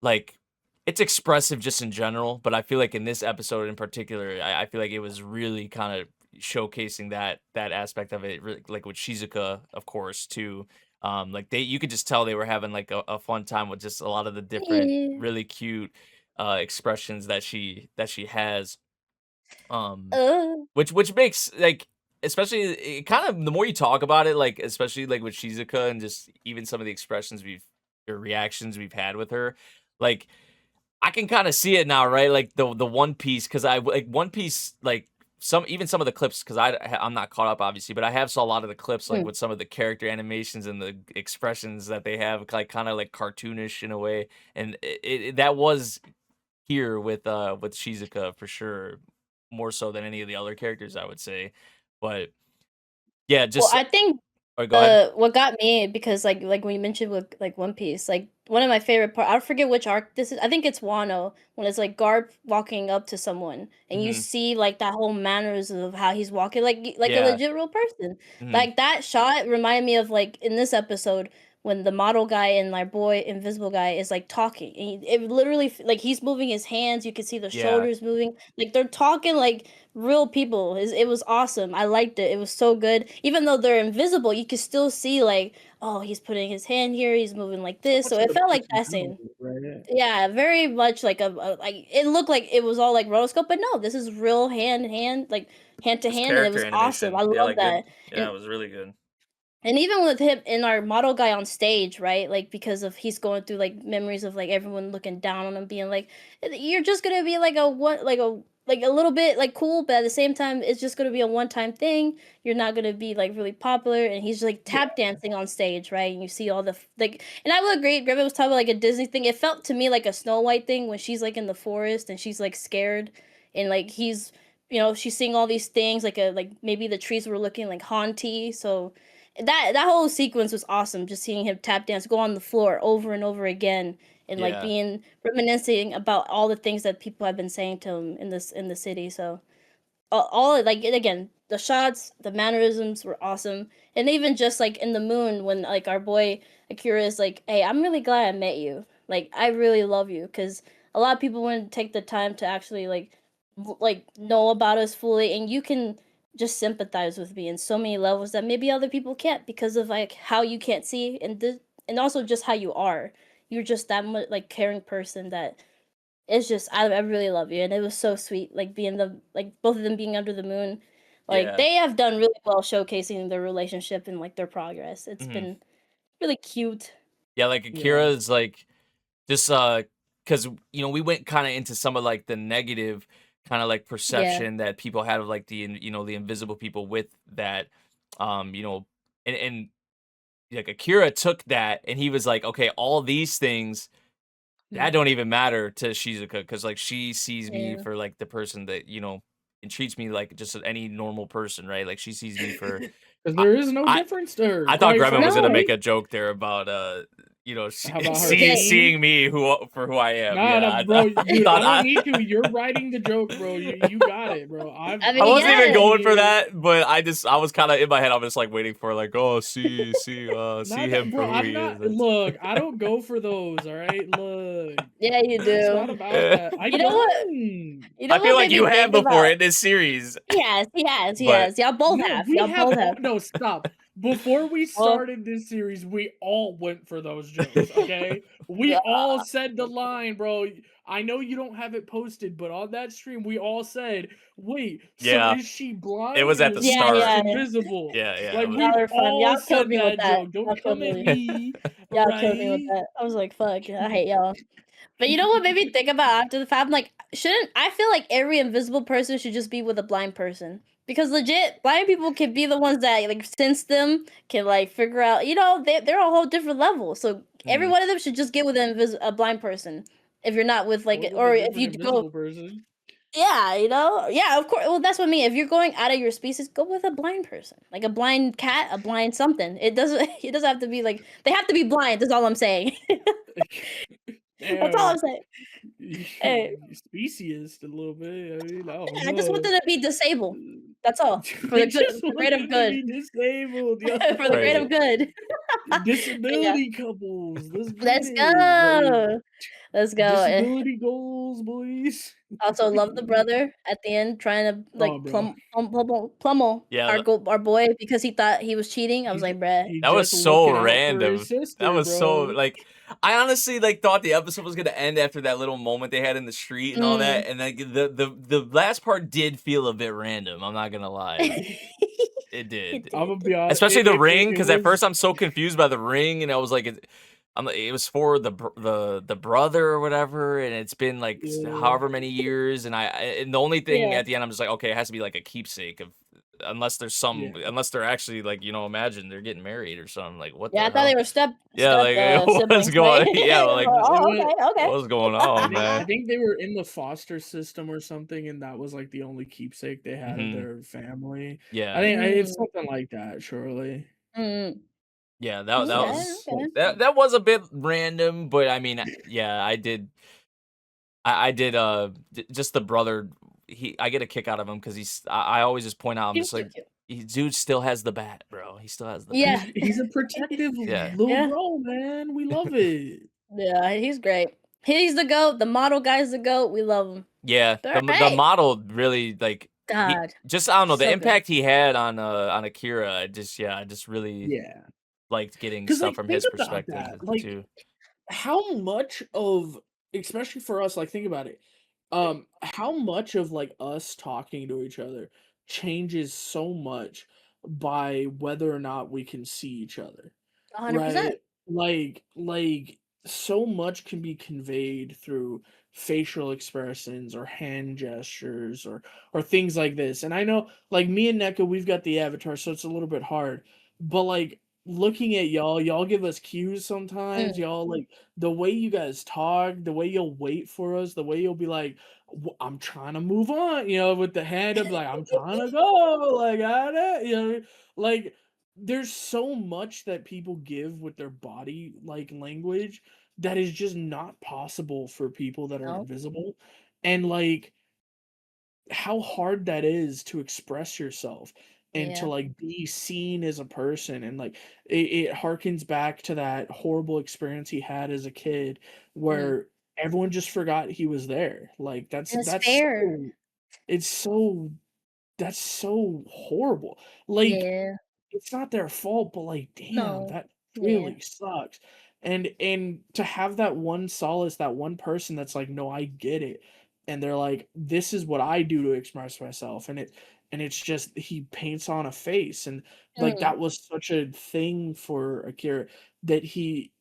like, it's expressive just in general, but I feel like in this episode in particular, I feel like it was really kind of showcasing that aspect of it, like with Shizuka, of course, too. Like you could just tell they were having like a fun time with just a lot of the different really cute expressions that she has. Which makes like, especially it kind of, the more you talk about it, like especially like with Shizuka and just even some of the expressions or reactions we've had with her, like I can kind of see it now, right? Like the One Piece, because I like One Piece, like some of the clips, because I'm not caught up obviously, but I have saw a lot of the clips like with some of the character animations and the expressions that they have, like kind of like cartoonish in a way, and that was here with Shizuka for sure, more so than any of the other characters, I would say. But yeah, just I think go ahead. what got me, because like when you mentioned with like One Piece, like one of my favorite part. I forget which arc this is. I think it's Wano when it's like Garp walking up to someone and you Mhm. see like that whole mannerism of how he's walking, like a Yeah. legit real person. Mhm. Like that shot reminded me of like in this episode when the model guy and my boy invisible guy is like talking. And it literally like he's moving his hands. You can see the Yeah. shoulders moving. Like they're talking like real people. It was awesome. I liked it. It was so good. Even though they're invisible, you can still see like, oh, he's putting his hand here, he's moving like this. So Much of it the felt like that scene. personality, right? Yeah, very much like a like it looked like it was all like rotoscope, but no, this is real hand in hand, like hand to Just hand, and it character was awesome. animation. I Yeah, love like good. that. Yeah, it was really good. And even with him in our model guy on stage, right? Like because of he's going through like memories of like everyone looking down on him, being like, you're just gonna be like a what like a little bit like cool, but at the same time, it's just gonna be a one time thing. You're not gonna be like really popular, and he's like tap dancing on stage, right? And you see all the like, and I would agree. Grem was talking about like a Disney thing. It felt to me like a Snow White thing when she's like in the forest and she's like scared, and like he's she's seeing all these things like a like maybe the trees were looking like haunty, so that whole sequence was awesome. Just seeing him tap dance, go on the floor over and over again, and like Yeah. being reminiscing about all the things that people have been saying to him in the city. So all like and again, the shots, the mannerisms were awesome, and even just like in the moon when like our boy Akira is like, "Hey, I'm really glad I met you. Like, I really love you," because a lot of people wouldn't take the time to actually like know about us fully, and you can just sympathize with me in so many levels that maybe other people can't because of like how you can't see and also just how you are. You're just that much like caring person that it's just I really love you, and it was so sweet like being the like both of them being under the moon. Like Yeah. they have done really well showcasing their relationship and like their progress. It's Mhm. been really cute. Yeah, like Akira's like just because we went kind of into some of like the negative kind of like perception that people had of like the invisible people with that you know and like Akira took that and he was like, okay, all these things that don't even matter to Shizuka because like she sees me Yeah. for like the person that and treats me like just any normal person, right? Like she sees me for Because there is no I- difference to her. I thought quite Gremlin was gonna No. make frankly. a joke there about How about her Okay. seeing me for who I am. Nah, Yeah, nah, bro, dude, thought I don't need to. You're writing the joke, bro. You got it, bro. I I mean, wasn't even yeah. going for that, but I was kind of in my head. I was just like waiting for like, oh, see Not him that, bro. for who I'm he not. is. That's- Look, I don't go for those. All right, look. Yeah, you It's not do. about that. I You know what? don't. You know I feel what like made you me have think before about in this series, he has. but Y'all both No, have. we Y'all have both all, have. no, stop. Before we Well, started this series, we all went for those jokes, okay? We all said the line, bro. I know you don't have it posted, but on that stream, we all said, wait, so Yeah. is she blind It was or at the is she start. just Yeah. invisible? yeah, yeah. Like, it was- we Y'all are fun. all Y'all killed said me with that that. joke. Don't Y'all come killed at me. me, Y'all killed me with right? that. I was like, fuck, I hate y'all. But you know what made me think about after the fact? I'm like, shouldn't I feel like every invisible person should just be with a blind person? Because legit, blind people can be the ones that like sense them, can like figure out, they're a whole different level. So every Mhm. one of them should just get with a blind person. If you're not with Or like, with or a if you different go, invisible person. yeah, yeah, of course. Well, that's what I mean. If you're going out of your species, go with a blind person, like a blind cat, a blind something. It doesn't. It doesn't have to be like they have to be blind. That's all I'm saying. That's all I'm saying. Hey, Speciest a little bit. I mean, I don't I just want know. them to be disabled. That's all for We the good, just for the want great of them to good, be disabled, yo. for the great of good. Yeah, Disability couples. Let's get let's it. Like, go. Let's go. And disability goals, boys. also love the brother at the end trying to Oh, like bro. pummel Yeah, our boy because he thought he was cheating. I was like, bruh. He that was just so looking out for random. his sister, That was so bro. like I honestly like thought the episode was gonna end after that little moment they had in the street and all that, and like the last part did feel a bit random. I'm not gonna lie, it did. I'm gonna be honest. Especially the ring, It because at was first I'm so confused by the ring, and I was like, it was for the brother or whatever, and it's been like Yeah. however many years, and and the only thing Yeah. at the end I'm just like, okay, it has to be like a keepsake of, unless there's unless they're actually like imagine they're getting married or something, like what? Yeah, the I thought hell? they were step What's siblings, going? right? Yeah, like Oh, It was- okay. what's going I on, think, I man? think they were in the foster system or something, and that was like the only keepsake they had of Mhm. their family. Yeah, I think it's something like that, surely. Mm. Yeah, that Okay, was okay. that was a bit random, but I mean, yeah, I did just the brother. I get a kick out of him because I always just point out, I'm Cute, just cute, like, cute. dude still has the bat, bro. He still has the Yeah. bat. He's a protective Yeah. little Yeah. bro, man. We love it. Yeah, he's great. He's the GOAT. The model guy's the GOAT. We love him. Yeah, All the right. model really like he God. just I don't know the So good. impact he had on Akira. I just really Yeah. liked getting Because, stuff like, from think his about perspective that. Like, too. how much of, especially for us, like, think about it. How much of, like, us talking to each other changes so much by whether or not we can see each other. 100%. Right? Like so much can be conveyed through facial expressions or hand gestures or things like this. And I know like me and Neko, we've got the avatar, so it's a little bit hard. But like looking at y'all give us cues sometimes. Mm. Y'all like the way you guys talk, the way you'll wait for us, the way you'll be like, I'm trying to move on, with the hand up, like I'm trying to go, like like there's so much that people give with their body like language that is just not possible for people that are No. invisible. And like how hard that is to express yourself and to Yeah. like be seen as a person, and like it harkens back to that horrible experience he had as a kid Mm. where everyone just forgot he was there. Like And it's fair. it's so that's so horrible. Like Yeah. it's not their fault, but like, damn, No. that Yeah. really sucks. And to have that one solace, that one person that's like, no, I get it. And they're like, this is what I do to express myself. And it's just he paints on a face. And like Mm. that was such a thing for Akira that he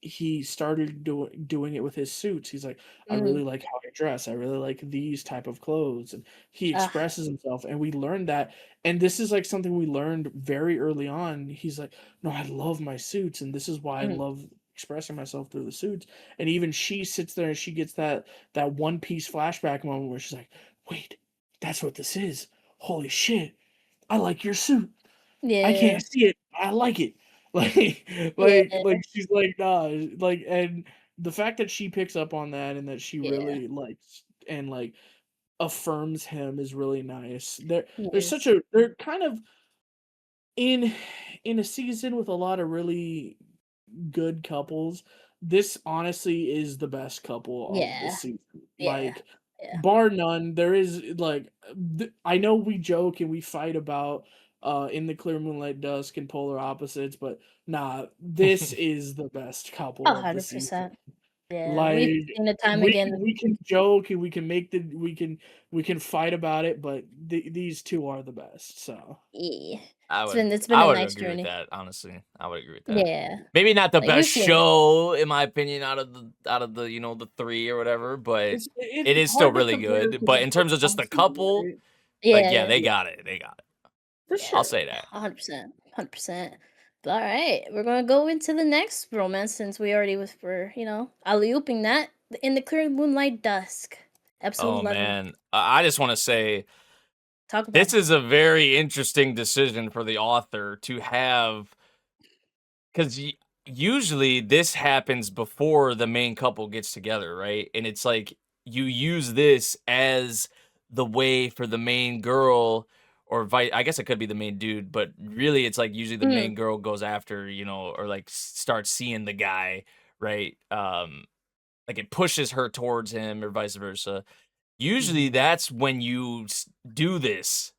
started doing it with his suits. He's like, I Mm. really like how I dress. I really like these type of clothes. And he Ah. expresses himself. And we learned that, and this is like something we learned very early on. He's like, no, I love my suits, and this is why I Mm. love expressing myself through the suits. And even she sits there and she gets that One Piece flashback moment where she's like, wait, that's what this is. Holy shit. I like your suit. I Yeah. can't see it. I like it. Like Yeah. like she's like, nah, like, and the fact that she picks up on that and that she Yeah. really likes and like affirms him is really nice. There's such Yes. a they're kind of in a season with a lot of really good couples. This honestly is the best couple of the Yeah. season. Yeah. Like Yeah. bar none, there is like I know we joke and we fight about in the clear moonlight dusk and polar opposites, but nah, this is the best couple of the season. 100%. Yeah. Like We've seen it time we again. we can joke and we can make we can fight about it, but these two are the best. So Yeah. I It's would been I a would nice agree with journey. that, honestly. I would agree with that. Yeah. Maybe not the Like we've best seen it. show in my opinion out of the, the 3 or whatever, but it it's is still hard to really compare good. because But it's in so terms of just the constant, couple, right? like Yeah, yeah, yeah. they Yeah, got it. They got it. for Yeah. I'll sure. say that. 100%. 100%. All right, we're gonna go into the next romance since we already were, alley-ooping that in the clear moonlight dusk, episode Oh 11. man, I just want to say Talk about this it. is a very interesting decision for the author to have, because usually this happens before the main couple gets together, right? And it's like you use this as the way for the main girl, or I guess it could be the main dude, but really it's like usually the Mm, main girl goes after, or like starts seeing the guy, right? Like it pushes her towards him or vice versa. Usually Mhm. that's when you do this,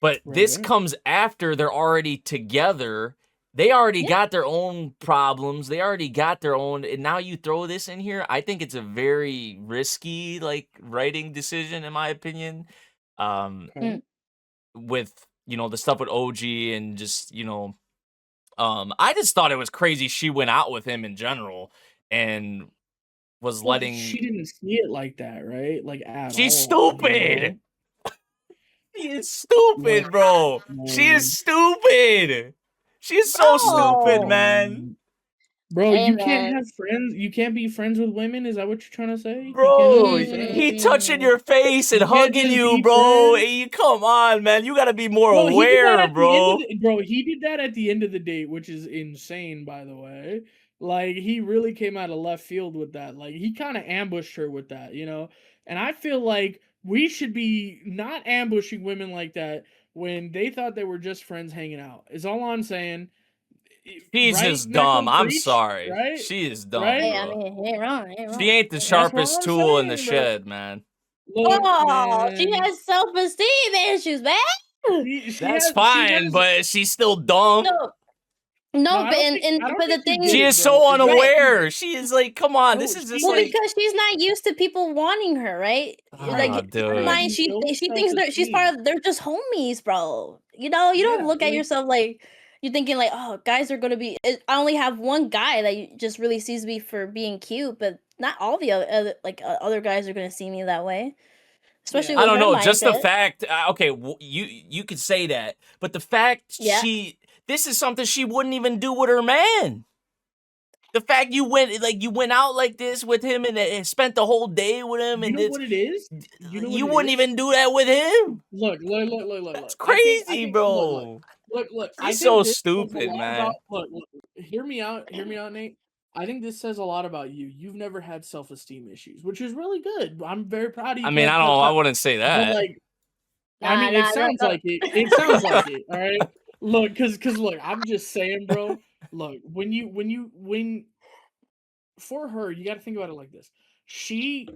but Right, this right. comes after they're already together. They already yeah, got their own problems. They already got their own, and now you throw this in here. I think it's a very risky, like, writing decision, in my opinion. Okay. mm, With the stuff with OG and just I just thought it was crazy she went out with him in general and was Well, letting. she didn't see it like that, right? Like at She's all. stupid. She is Like, stupid, bro. She is um, stupid. She is so stupid, bro. man. Bro, Hey, you can't man. have friends. You can't be friends with women. Is that what you're trying to say? You Bro, can't be friends. he touching your face and You can't hugging just you, be bro. friends. Hey, you come on, man. You gotta be more Bro, he did that aware, at the end of bro. the bro. He did that at the end of the date, which is insane, by the way. Like he really came out of left field with that. Like he kind of ambushed her with that, you know. And I feel like we should be not ambushing women like that when they thought they were just friends hanging out. Is all I'm saying. She's Right, just dumb. Neko? I'm Preach, sorry. right? She is dumb, Right? Hey, I bro. mean, he ain't wrong. He ain't She wrong. ain't the He ain't wrong. That's what sharpest I'm tool in the saying, bro. shed, man. Look, Oh, she man. has self-esteem issues, man. That's fine, but she's still dumb. No, No, no, I but don't think but the you thing get She it, is bro. so Is that right. unaware. She is like, come on, No, this is just Well, like, because she's not used to people wanting her, right? Right. Like, in her dude. mind, she No thinks she's part self-esteem. of. They're just homies, bro. You know, you don't Yeah, look at like yourself like you're thinking like, oh, guys are gonna be. I only have one guy that just really sees me for being cute, but not all the other guys are gonna see me that way. Especially yeah. I with don't her know. Just the mindset. fact, okay, you could say that, but the fact Yeah. this is something she wouldn't even do with her man. The fact you went out like this with him and spent the whole day with him, You and know what it is? You know what you it wouldn't is? even do that with him. Look. That's I crazy, think bro. look. I She's think so this says a stupid, lot about man. look. Hear me out, Nate. I think this says a lot about you. You've never had self-esteem issues, which is really good. I'm very proud of I you. mean, I wouldn't say But that. like, I Nah, mean, it nah, no, sounds no. like it. It sounds like it. All right. Look, cause look, I'm just saying, bro. Look, when for her, you got to think about it like this. She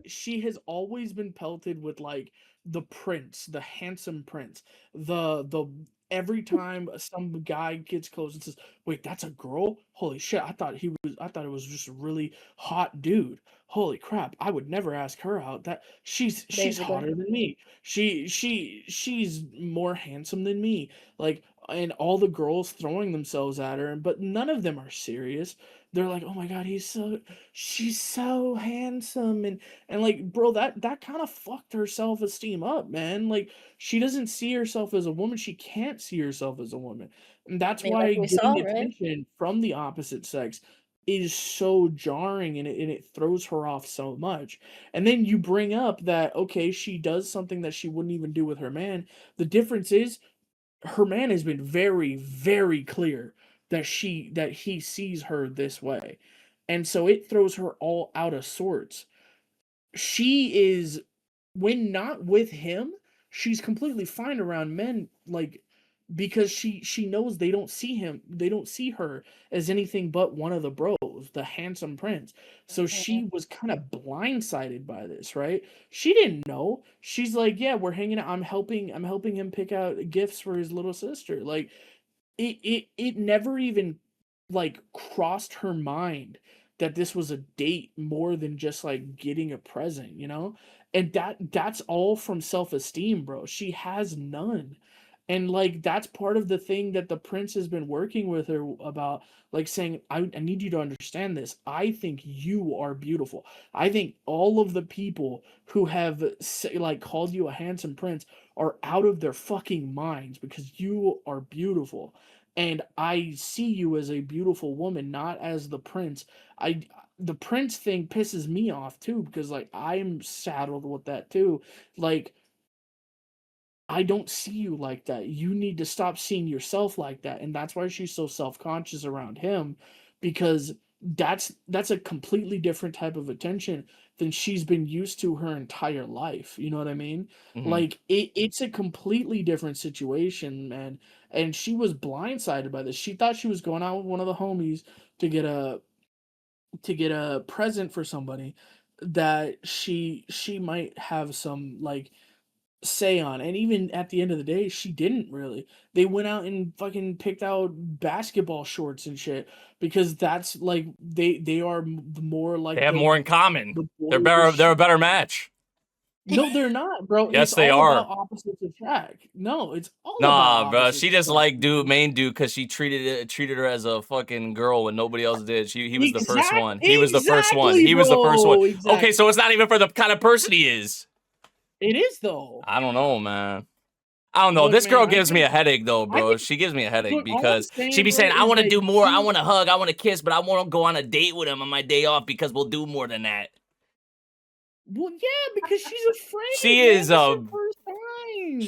has always been pelted with like the prince, the handsome prince. The every time some guy gets close and says, "Wait, that's a girl? Holy shit! I thought it was just a really hot dude. Holy crap! I would never ask her out. That she's Basically. hotter than me. She's more handsome than me. Like." And all the girls throwing themselves at her, but none of them are serious. They're like, "Oh my god, she's so handsome," and like, bro, that kind of fucked her self-esteem up, man. Like, she doesn't see herself as a woman. She can't see herself as a woman, and I that's mean, like why we saw, getting right? attention from the opposite sex is so jarring, and it throws her off so much. And then you bring up that, okay, she does something that she wouldn't even do with her man. The difference is her man has been very, very clear that he sees her this way. And so it throws her all out of sorts. She is, when not with him, she's completely fine around men, like, because she knows they don't see her as anything but one of the bros, the handsome prince. So Mhm. she was kind of blindsided by this, right? She didn't know. She's like, yeah, we're hanging out. I'm helping him pick out gifts for his little sister. Like, it never even like crossed her mind that this was a date more than just like getting a present, you know? And that's all from self-esteem, bro. She has none. And like that's part of the thing that the prince has been working with her about, like saying, I need you to understand this. I think you are beautiful. I think all of the people who have like called you a handsome prince are out of their fucking minds because you are beautiful. And I see you as a beautiful woman, not as the prince. The prince thing pisses me off too because like I'm saddled with that too. Like, I don't see you like that. You need to stop seeing yourself like that. And that's why she's so self-conscious around him, because that's a completely different type of attention than she's been used to her entire life. You know what I mean? Mhm. Like it's a completely different situation, man. And she was blindsided by this. She thought she was going out with one of the homies to get a present for somebody that she might have some like say on. And even at the end of the day, she didn't really. They went out and fucking picked out basketball shorts and shit because that's like they are more They like have more in common. the They're boy better. that They're a she. better match. No, they're not, bro. It's Yes, they all about are. opposites attract. No, it's all about Nah, bro. opposites She just attract, like man. main dude because she treated her as a fucking girl when nobody else did. He was the first one. He was the first one. Exactly, He was the first one. bro. Okay, so Exactly. it's not even for the kind of person he is. It is though. I don't know, man. I don't know. Look, This girl man, gives me a headache, though, bro. She gives me a headache look, all I'm because she saying, be saying, bro, I is want to that do more. I you- want to hug. I want to kiss, but I want to go on a date with him on my day off because we'll do more than that. Well, yeah, because she's afraid. She man. is, This her first time.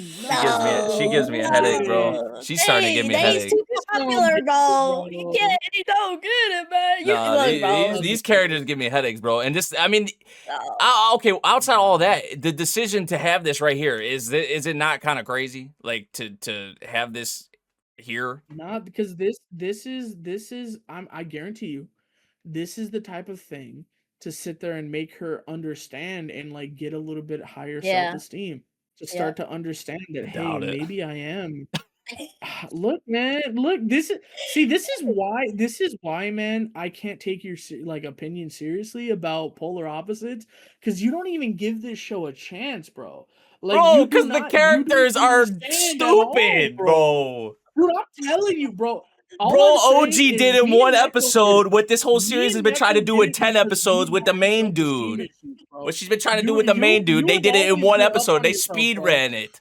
She gives me a headache, bro. She's starting to give me a He's headache. too popular, bro. bro. He don't get it, man. You Nah, look, bro. these characters give me headaches, bro. And this, I mean, No. okay, outside all that, the decision to have this right here, is it not kind of crazy? Like, to have this here? Nah, because this is I guarantee you, this is the type of thing to sit there and make her understand and like get a little bit higher Yeah. self-esteem to start to understand that I hey, doubt it. maybe I am. Look, man, look, this is why, man, I can't take your like opinion seriously about polar opposites because you don't even give this show a chance, bro. Like, Bro, you do because the not- you characters don't are understand at all, stupid, bro. Dude, I'm telling you, bro. All Bro, I'm OG saying is did in me one and Neko episode did it. what this whole Me series has and been trying to Neko do did in it 10 because episodes we with the have main self-esteem dude. issues, bro. What she's been trying to do You- with the main you- dude. you They have did it in always one been up episode. on They yourself, speed bro. ran it.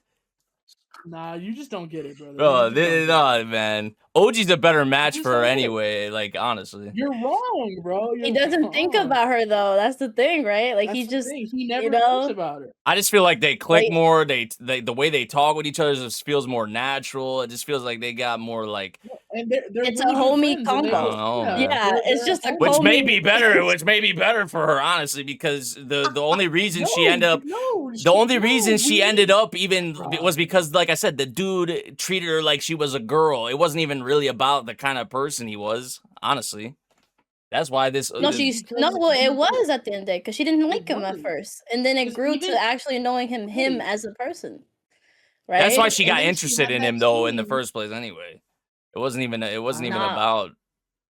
Nah, you just don't get it, brother. Bro, You just don't get it. nah, man. OG's a better match just for her don't get it. anyway, like, honestly. You're wrong, bro. He You're doesn't think wrong. about her though. That's the thing, right? Like That's he the just, thing. He never you thinks know, about it. I just feel like they click Like- more. They the way they talk with each other just feels more natural. It just feels like they got more like, And they're It's really a good homie friends, and they combo. I don't know, man. Yeah, it's just a homie. which may homie- be better. Which may be better for her, honestly, because the only reason she No, ended up. no, The only reason no, she we- ended up even Bruh. was because, like I said, the dude treated her like she was a girl. It wasn't even really about the kind of person he was, honestly. That's why this. No, well, it was at the end of the day because she didn't like him at was. first, and then it 'Cause grew even- to actually knowing him Right. as a person. Right. That's why she And got then interested had in that him, though, in the scene. first place. Anyway, it wasn't even Nah. about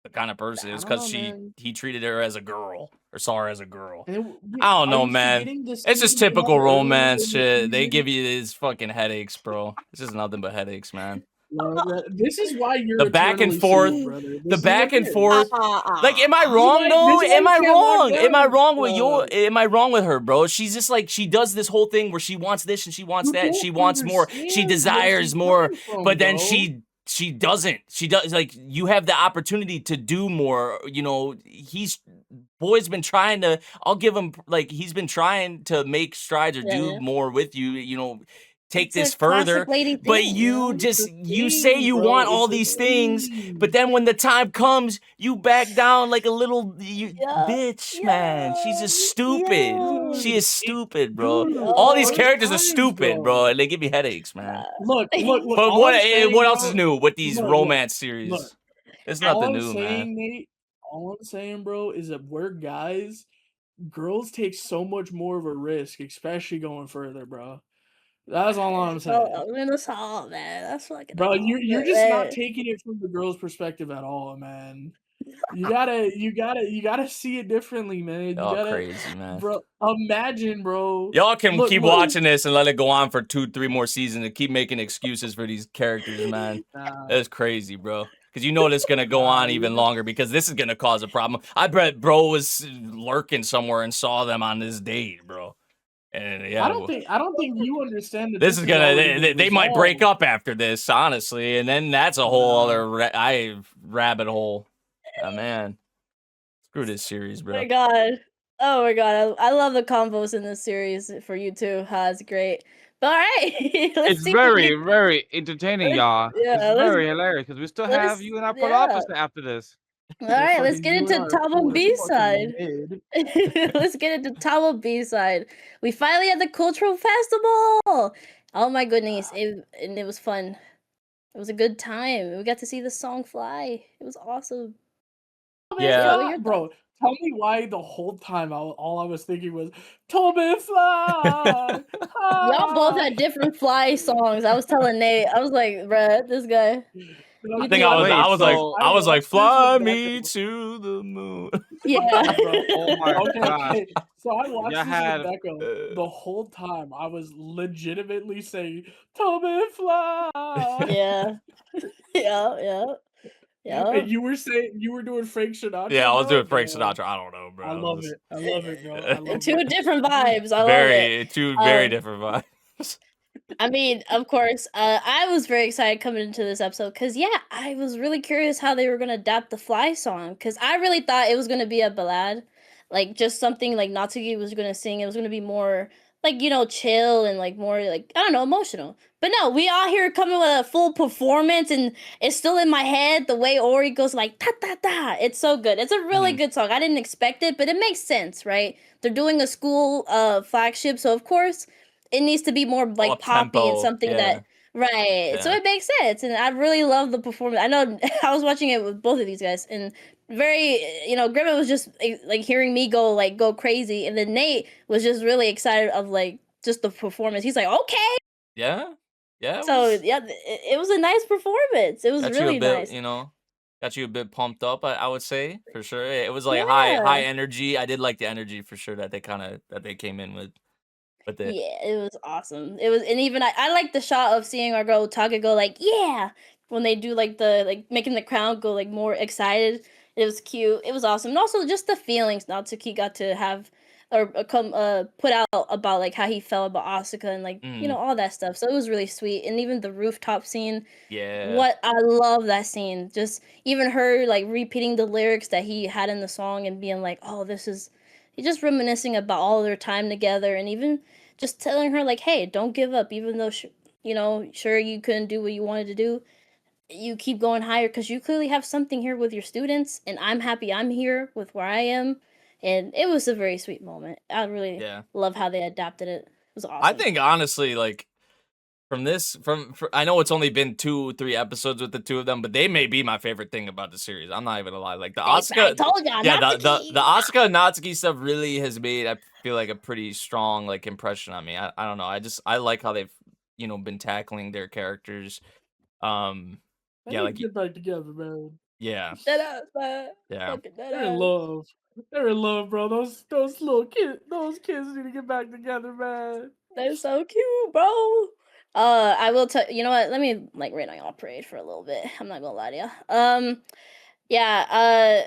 the kind of person. It was I don't because know, man. he treated her as a girl or saw her as a girl. And I don't are know, you man. forgetting the It's just scene they typical had earlier romance in the shit. They season? give you these fucking headaches, bro. It's just nothing but headaches, man. No, this is why you're The back and eternally forth- single, brother. The This is back what and it is. forth. Like, am I This is wrong why- though? this is why Am I you can't lock wrong? Am I down, wrong with you? bro. Am I wrong with her, bro? She's just like, she does this whole thing where she wants this and she wants You that. And don't she wants more. She understand where desires she's more. coming from, But then bro. she doesn't. She does, like, you have the opportunity to do more. You know, boy's been trying to. I'll give him, like, he's been trying to make strides or do Yeah. more with you. You know, take It's this a classic further. lady But thing, you know? just It's a you say thing, you bro. want all It's a these things. thing. But then when the time comes, you back down like a little Yeah, bitch, man. She's just stupid. yeah. She is stupid, bro. Dude, All these first characters are times, stupid, bro, and they give me headaches, man. Look. But all what I'm saying, what else is bro- new with these look, romance series? look. It's All nothing I'm new, saying, man. Nate, all I'm saying, bro, is that we're guys. Girls take so much more of a risk, especially going further, bro. That's all I'm saying. Oh, I'm in assault, man. That's fucking. Bro, assault, you're just not man. taking it from the girl's perspective at all, man. You gotta see it differently, man. You Y'all gotta, crazy, man. bro. Imagine, bro. Y'all can Look, keep look. watching this and let it go on for 2-3 more seasons and keep making excuses for these characters, man. Nah, That's crazy, bro. Because you know this is gonna go Nah, on you even just- longer because this is gonna cause a problem. I bet bro was lurking somewhere and saw them on this date, bro. And yeah, I don't think you understand that this is gonna already they might break resolved. up after this, honestly, and then that's a whole Nah. other rabbit hole. Oh, man, screw this series, Oh bro. my god. Oh my god. I love the combos in this series for you too. It's great. But all right. Let's It's see if we very, can- very entertaining, y'all. Yeah, It's let's- very hilarious because we still have let's- you and I put yeah. opposite after this. All right, let's get into Tamon B side. Mid. Let's get into Tamon B side. We finally had the cultural festival. Oh my goodness, it was fun. It was a good time. We got to see the song fly. It was awesome. Yeah. what are your Bro, tell me why the whole time all I was thinking was Toby fly. Y'all both had different fly songs. I was telling Nate, I was like, bruh, this guy. I think I was Wait, I was like so- I was like watched this fly with me Becca. to the moon. Yeah. Oh my Okay, god. okay. So I watched Y'all this had- with Becca. The whole time I was legitimately saying Toby fly. Yeah. Yeah. And you were saying you were doing Frank Sinatra. Yeah, I was bro? doing Frank Yeah. Sinatra. I don't know, bro. I love it. I love it, bro. I love Two it. different vibes. I love it. Two very Um, different vibes. I mean, of course, I was very excited coming into this episode because, yeah, I was really curious how they were going to adapt the Fly song because I really thought it was going to be a ballad, like just something like Natsuki was going to sing. It was going to be more like, chill and like more like, I don't know, emotional. But no, we all here coming with a full performance and it's still in my head the way Ori goes like, ta ta ta. It's so good. It's a really good song. I didn't expect it, but it makes sense, right? They're doing a school flagship, so of course it needs to be more like poppy and Up-tempo, something that right. So yeah. it makes sense, and I really love the performance. I know I was watching it with both of these guys, and very, Grimmett was just like hearing me go crazy, and then Nate was just really excited of like just the performance. He's like, okay. Yeah, yeah. So yeah, it was a nice performance. It was Got you a really bit, nice. got you a bit pumped up. I would say for sure. It was like Yeah. high energy. I did like the energy for sure that they came in with it. Yeah, it was awesome. It was, and even I like the shot of seeing our girl Taka go like, yeah, when they do like the like making the crowd go like more excited. It was cute. It was awesome, and also just the feelings Natsuki got to have or come put out about like how he felt about Asuka and like all that stuff. So it was really sweet, and even the rooftop scene. Yeah. What I love that scene. Just even her like repeating the lyrics that he had in the song and being like, oh, this is. He's just reminiscing about all their time together, and even just telling her like, hey, don't give up, even though sure you couldn't do what you wanted to do. You keep going higher because you clearly have something here with your students, and I'm happy I'm here with where I am. And it was a very sweet moment. I really love how they adapted it. It was awesome. I think honestly, like from I know it's only been 2-3 episodes with the two of them, but they may be my favorite thing about the series. I'm not even gonna lie. Like the Asuka, I told ya, the Asuka and Natsuki stuff really has made, I feel like, a pretty strong like impression on me. I don't know. I like how they've been tackling their characters. Like get back together, man. Yeah. Deadass, man. Yeah. They're in love. They're in love, bro. Those little kids, those kids need to get back together, man. They're so cute, bro. I will tell you know what? Let me like rain on y'all parade for a little bit. I'm not gonna lie to you. Yeah.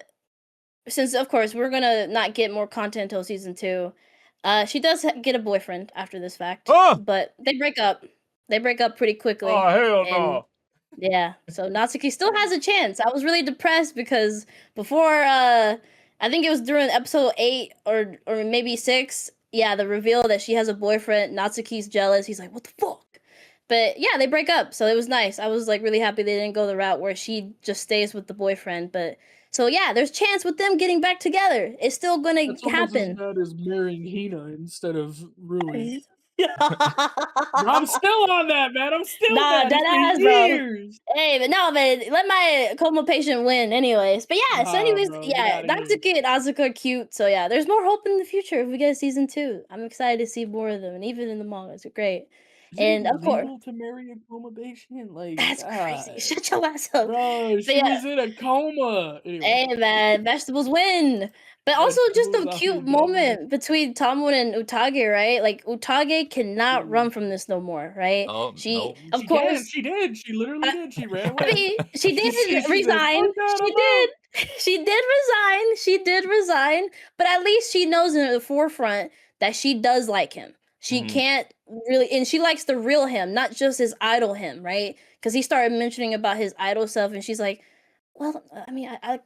Since of course we're gonna not get more content until season 2. She does get a boyfriend after this fact, but they break up. They break up pretty quickly. Oh hell no! Yeah, so Natsuki still has a chance. I was really depressed because before, I think it was during episode 8 or maybe 6. Yeah, the reveal that she has a boyfriend. Natsuki's jealous. He's like, "What the fuck?" But yeah, they break up, so it was nice. I was like really happy they didn't go the route where she just stays with the boyfriend. But so yeah, there's chance with them getting back together. It's still gonna happen. As bad as marrying Hina instead of Rui. I'm still on that, man. I'm still dead ass, bro. Hey, but no, man, let my coma patient win, anyways. But yeah, so anyways, bro, yeah, Natsuki and Asuka are cute. So yeah, there's more hope in the future if we get season 2. I'm excited to see more of them, and even in the manga, it's great. And of course, to marry a coma patient, like that's crazy. Shut your ass up, bro. She was in a coma. Anyway. Hey man, vegetables win. But also just a cute moment between Tamon and Utage, right? Like Utage cannot run from this no more, right? Oh, of course she did. She literally did. She ran away. I mean, she did resign. She did resign. But at least she knows in the forefront that she does like him. She can't really, and she likes the real him, not just his idol him, right? Because he started mentioning about his idol self, and she's like, well, I mean, I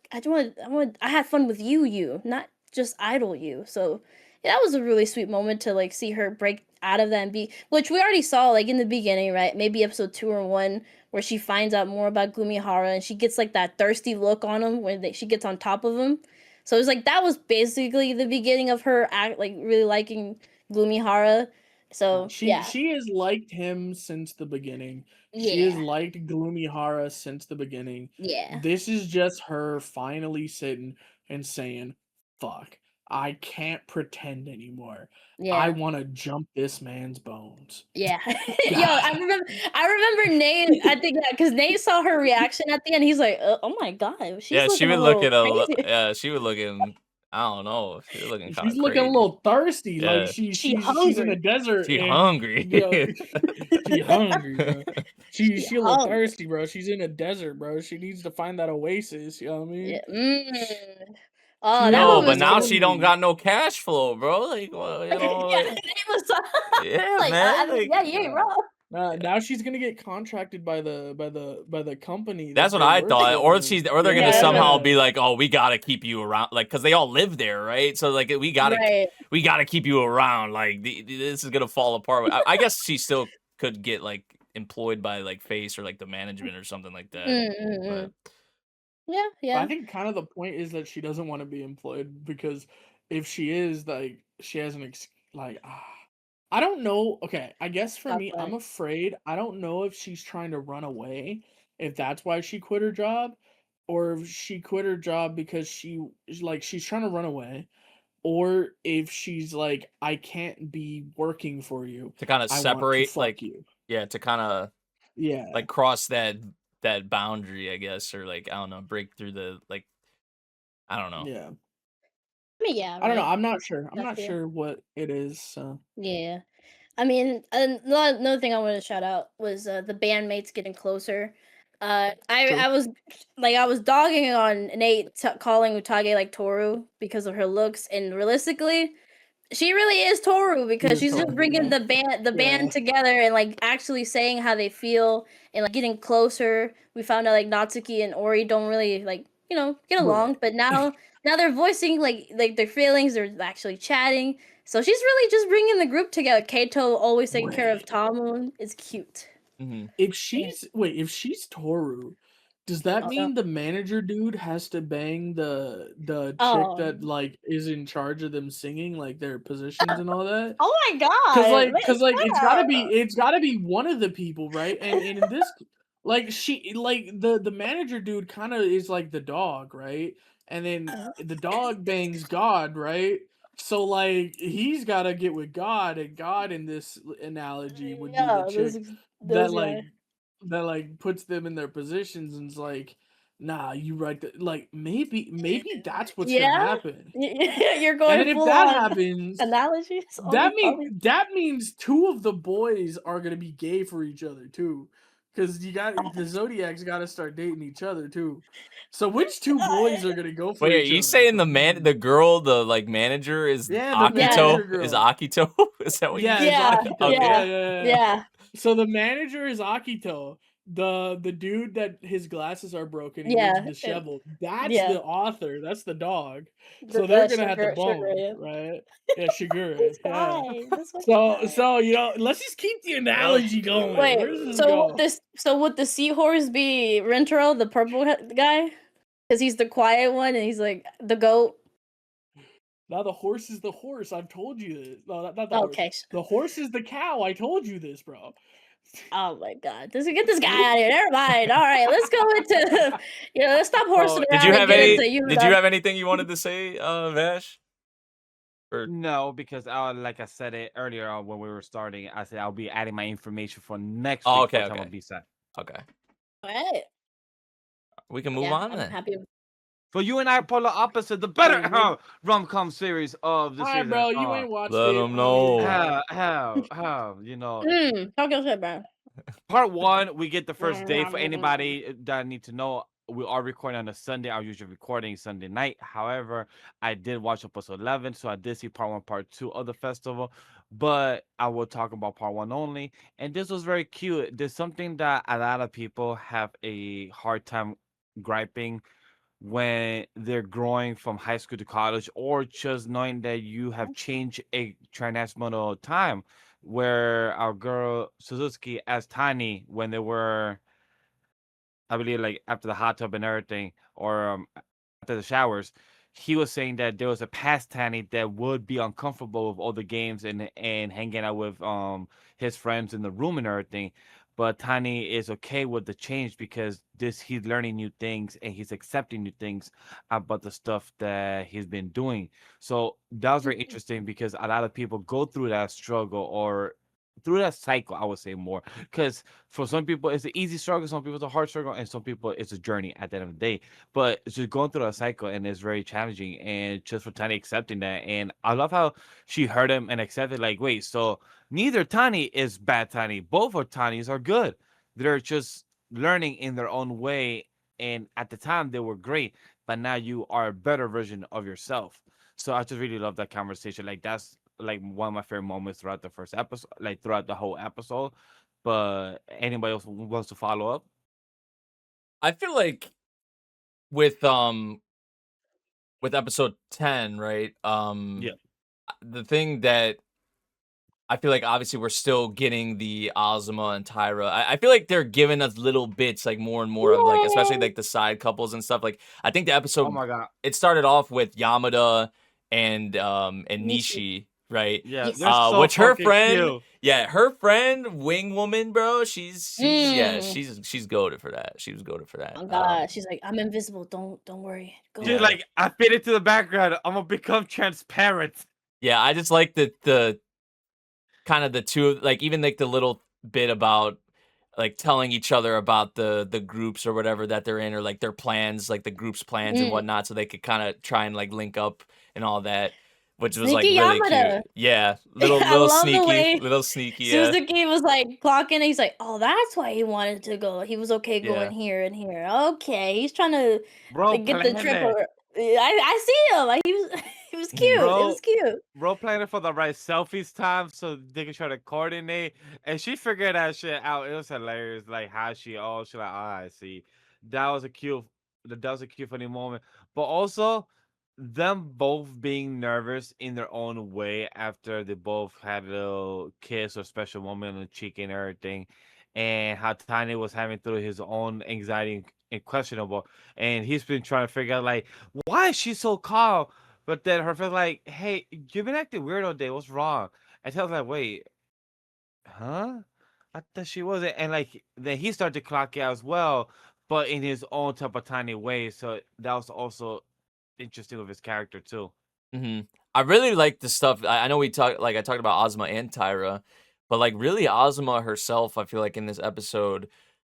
had fun with you, not just idol you. So yeah, that was a really sweet moment to like see her break out of that and be, which we already saw like in the beginning, right? Maybe episode 2 or 1, where she finds out more about Gumihara and she gets like that thirsty look on him when she gets on top of him. So it was like that was basically the beginning of her like really liking Gumihara. So she has liked him since the beginning. She has liked Gumihara since the beginning. Yeah. This is just her finally sitting and saying, fuck, I can't pretend anymore. Yeah. I want to jump this man's bones. Yeah. Yo, I remember Nate, I think because Nate saw her reaction at the end. He's like, oh my god. She would look at she would look in, I don't know. She's looking kind of She's looking a little thirsty. Yeah. Like she's in a desert. She's hungry. She's hungry, bro. She's a little thirsty, bro. She's in a desert, bro. She needs to find that oasis. You know what I mean? Yeah. Oh, no, but now she don't got no cash flow, bro. Like, well, you know, yeah, man. yeah, you ain't wrong. Now she's gonna get contracted by the company. That's that what they I work thought. Or for. they're gonna Yeah. somehow be like, oh, we gotta keep you around, like, because they all live there, right? So like we gotta keep you around. Like this is gonna fall apart. I guess she still could get like employed by like Face or like the management or something like that. Mm-mm-mm. But Yeah. I think kind of the point is that she doesn't want to be employed because if she is, like, she has I don't know. Okay, I guess for me, I'm afraid. I don't know if she's trying to run away, if that's why she quit her job, or if she quit her job because she's trying to run away, or if she's like, I can't be working for you. to kind of I want to separate, fuck like, you. yeah, to kind of Yeah. like cross that boundary, I guess, or like I don't know, break through the like I don't know. Yeah. I mean, yeah, I don't know. right. I'm not sure. I'm That's not fair. sure what it is. So. Yeah. I mean, another thing I wanted to shout out was the bandmates getting closer. I was dogging on Nate calling Utage like Toru because of her looks, and realistically, she really is Toru because she's just bringing the band together and like actually saying how they feel and like getting closer. We found out like Natsuki and Ori don't really like get along, but now they're voicing like their feelings. They're actually chatting. So she's really just bringing the group together. Kato always taking care of Tamon. It's cute. Mm-hmm. If she's Toru, does that mean the manager dude has to bang the chick that like is in charge of them singing, like their positions and all that? Oh my god! Because it's gotta be one of the people, right? And in this, like the manager dude kind of is like the dog, right? And then the dog bangs God, right? So like he's got to get with God, and God in this analogy would be the chick that like puts them in their positions and is like, nah, you right. Like maybe that's what's gonna happen. You're going. And then if that happens, analogies. That means two of the boys are gonna be gay for each other too, because the Zodiacs got to start dating each other too. So which two boys are gonna go for Wait, are each you other? saying the girl, the like manager is Akito? Is Akito? Is that what you it's Akito. Okay. Yeah. So the manager is Akito. The dude that his glasses are broken, he looks disheveled. That's the author. That's the dog. So they're gonna have to bone, right? Yeah, Shigure. So let's just keep the analogy going. Wait, would the seahorse be Rentaro, the purple guy? Because he's the quiet one and he's like the goat. Now the horse is the horse. I've told you this. No, not the horse. The horse is the cow. I told you this, bro. Oh my god. Let's get this guy out of here. Never mind. All right, let's go into let's stop horsing around. Did you have anything you wanted to say, Vash? No, because like I said it earlier when we were starting, I said I'll be adding my information for next week. Okay. Okay. All right. We can move on I'm then. happy. For you and I, polar opposite, the better rom-com series of the season. Bro, you ain't watched Let them know. How, you know. Talk your shit, bro. Part 1, we get the first day. For anybody that need to know, we are recording on a Sunday. Our usual recording Sunday night. However, I did watch episode 11, so I did see part 1, part 2 of the festival. But I will talk about part 1 only. And this was very cute. There's something that a lot of people have a hard time griping when they're growing from high school to college, or just knowing that you have changed a transnational time, where our girl Suzuki asked Tani when they were, I believe, like after the hot tub and everything, or after the showers, he was saying that there was a past Tani that would be uncomfortable with all the games and hanging out with his friends in the room and everything. But Tani is okay with the change because he's learning new things and he's accepting new things about the stuff that he's been doing. So that was very interesting because a lot of people go through that struggle or through that cycle, I would say more. Because for some people, it's an easy struggle, some people it's a hard struggle, and some people it's a journey at the end of the day. But it's just going through that cycle, and it's very challenging. And just for Tani accepting that, and I love how she heard him and accepted, like, wait, so neither Tani is bad Tani. Both of Tanis are good. They're just learning in their own way. And at the time, they were great. But now you are a better version of yourself. So I just really love that conversation. Like, that's like one of my favorite moments throughout the first episode, like throughout the whole episode. But anybody else wants to follow up? I feel like with episode 10, right? Yeah. The thing that I feel like obviously we're still getting the Ozma and Tyra. I feel like they're giving us little bits, like more and more of like, especially Yay! like the side couples and stuff. Like I think the Oh episode my god. it started off with Yamada and Nishi. Nishi, right? Yeah, Yes. they're so Which her fucking friend, cute. yeah, her friend Wing Woman, bro. She's Mm. she's goated for that. She was goated for that. Oh God, she's like, I'm invisible. Don't worry. Go. She's Yeah. like, I fit into the background. I'm gonna become transparent. Yeah, I just like the kind of the two, like even like the little bit about like telling each other about the groups or whatever that they're in, or like their plans, like the group's plans and Mm. whatnot, so they could kind of try and like link up and all that, which was like Sneaky really Yamada. cute. Yeah, I little love the sneaky, way little sneaky. Yeah, Suzuki was like clocking. And he's like, oh, that's why he wanted to go. He was okay going yeah. here and here. Okay, he's trying to Bro, get the trip. plan it. I see him. Like, he was he was cute. It was cute. Bro planned it for the right selfies time so they can try to coordinate. And she figured that shit out. It was hilarious. Like how she like, oh, I see. That was a cute funny moment. But also them both being nervous in their own way after they both had a little kiss or special moment on the cheek and everything. And how Tiny was having through his own anxiety and questionable. And he's been trying to figure out like, why is she so calm? But then her friend's like, hey, you've been acting weird all day. What's wrong? And Tails like, wait, huh? I thought she wasn't. And like then he started to clock it out as well, but in his own type of tiny way. So that was also interesting with his character too. hmm I really like the stuff. I know we talked, like I talked about Ozma and Tyra, but like really Ozma herself, I feel like in this episode,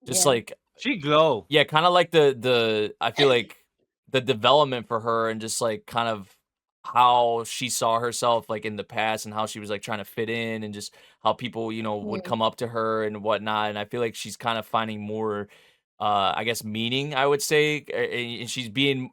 just Yeah. like She glow. yeah, kind of like the I feel like the development for her and just like kind of how she saw herself like in the past and how she was like trying to fit in and just how people, would Mm. come up to her and whatnot. And I feel like she's kind of finding more I guess meaning, I would say. And she's being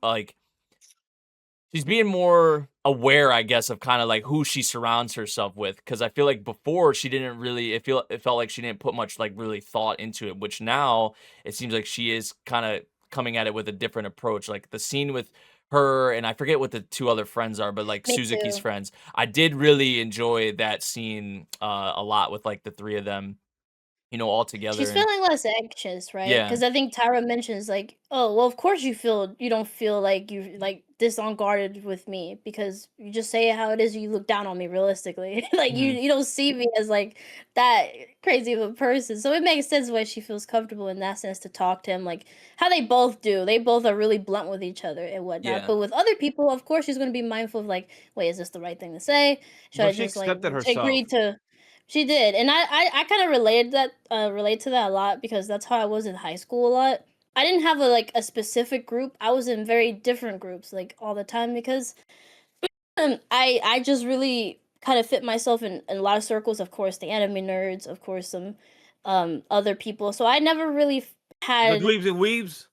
more aware, I guess, of kind of like who she surrounds herself with. Because I feel like before she didn't really, it felt like she didn't put much like really thought into it. Which now it seems like she is kind of coming at it with a different approach. Like the scene with her and I forget what the two other friends are, but like Me Suzuki's too. friends. I did really enjoy that scene a lot with like the three of them, all together. She's And feeling less anxious, right? yeah, Because I think Tyra mentions like, oh, well, of course you don't feel like you like this unguarded with me because you just say it how it is. You look down on me realistically, like mhm, you don't see me as like that crazy of a person. So it makes sense why she feels comfortable in that sense to talk to him, like how they both do. They both are really blunt with each other and whatnot. yeah, But with other people, of course, she's gonna be mindful of like, wait, is this the right thing to say? Should I But she just like accepted agree herself. to? She did, and I kind of relate to that a lot because that's how I was in high school a lot. I didn't have a specific group. I was in very different groups like all the time because I just really kind of fit myself in a lot of circles. Of course, the anime nerds, of course, some other people. So I never really The had dweebs and weebs.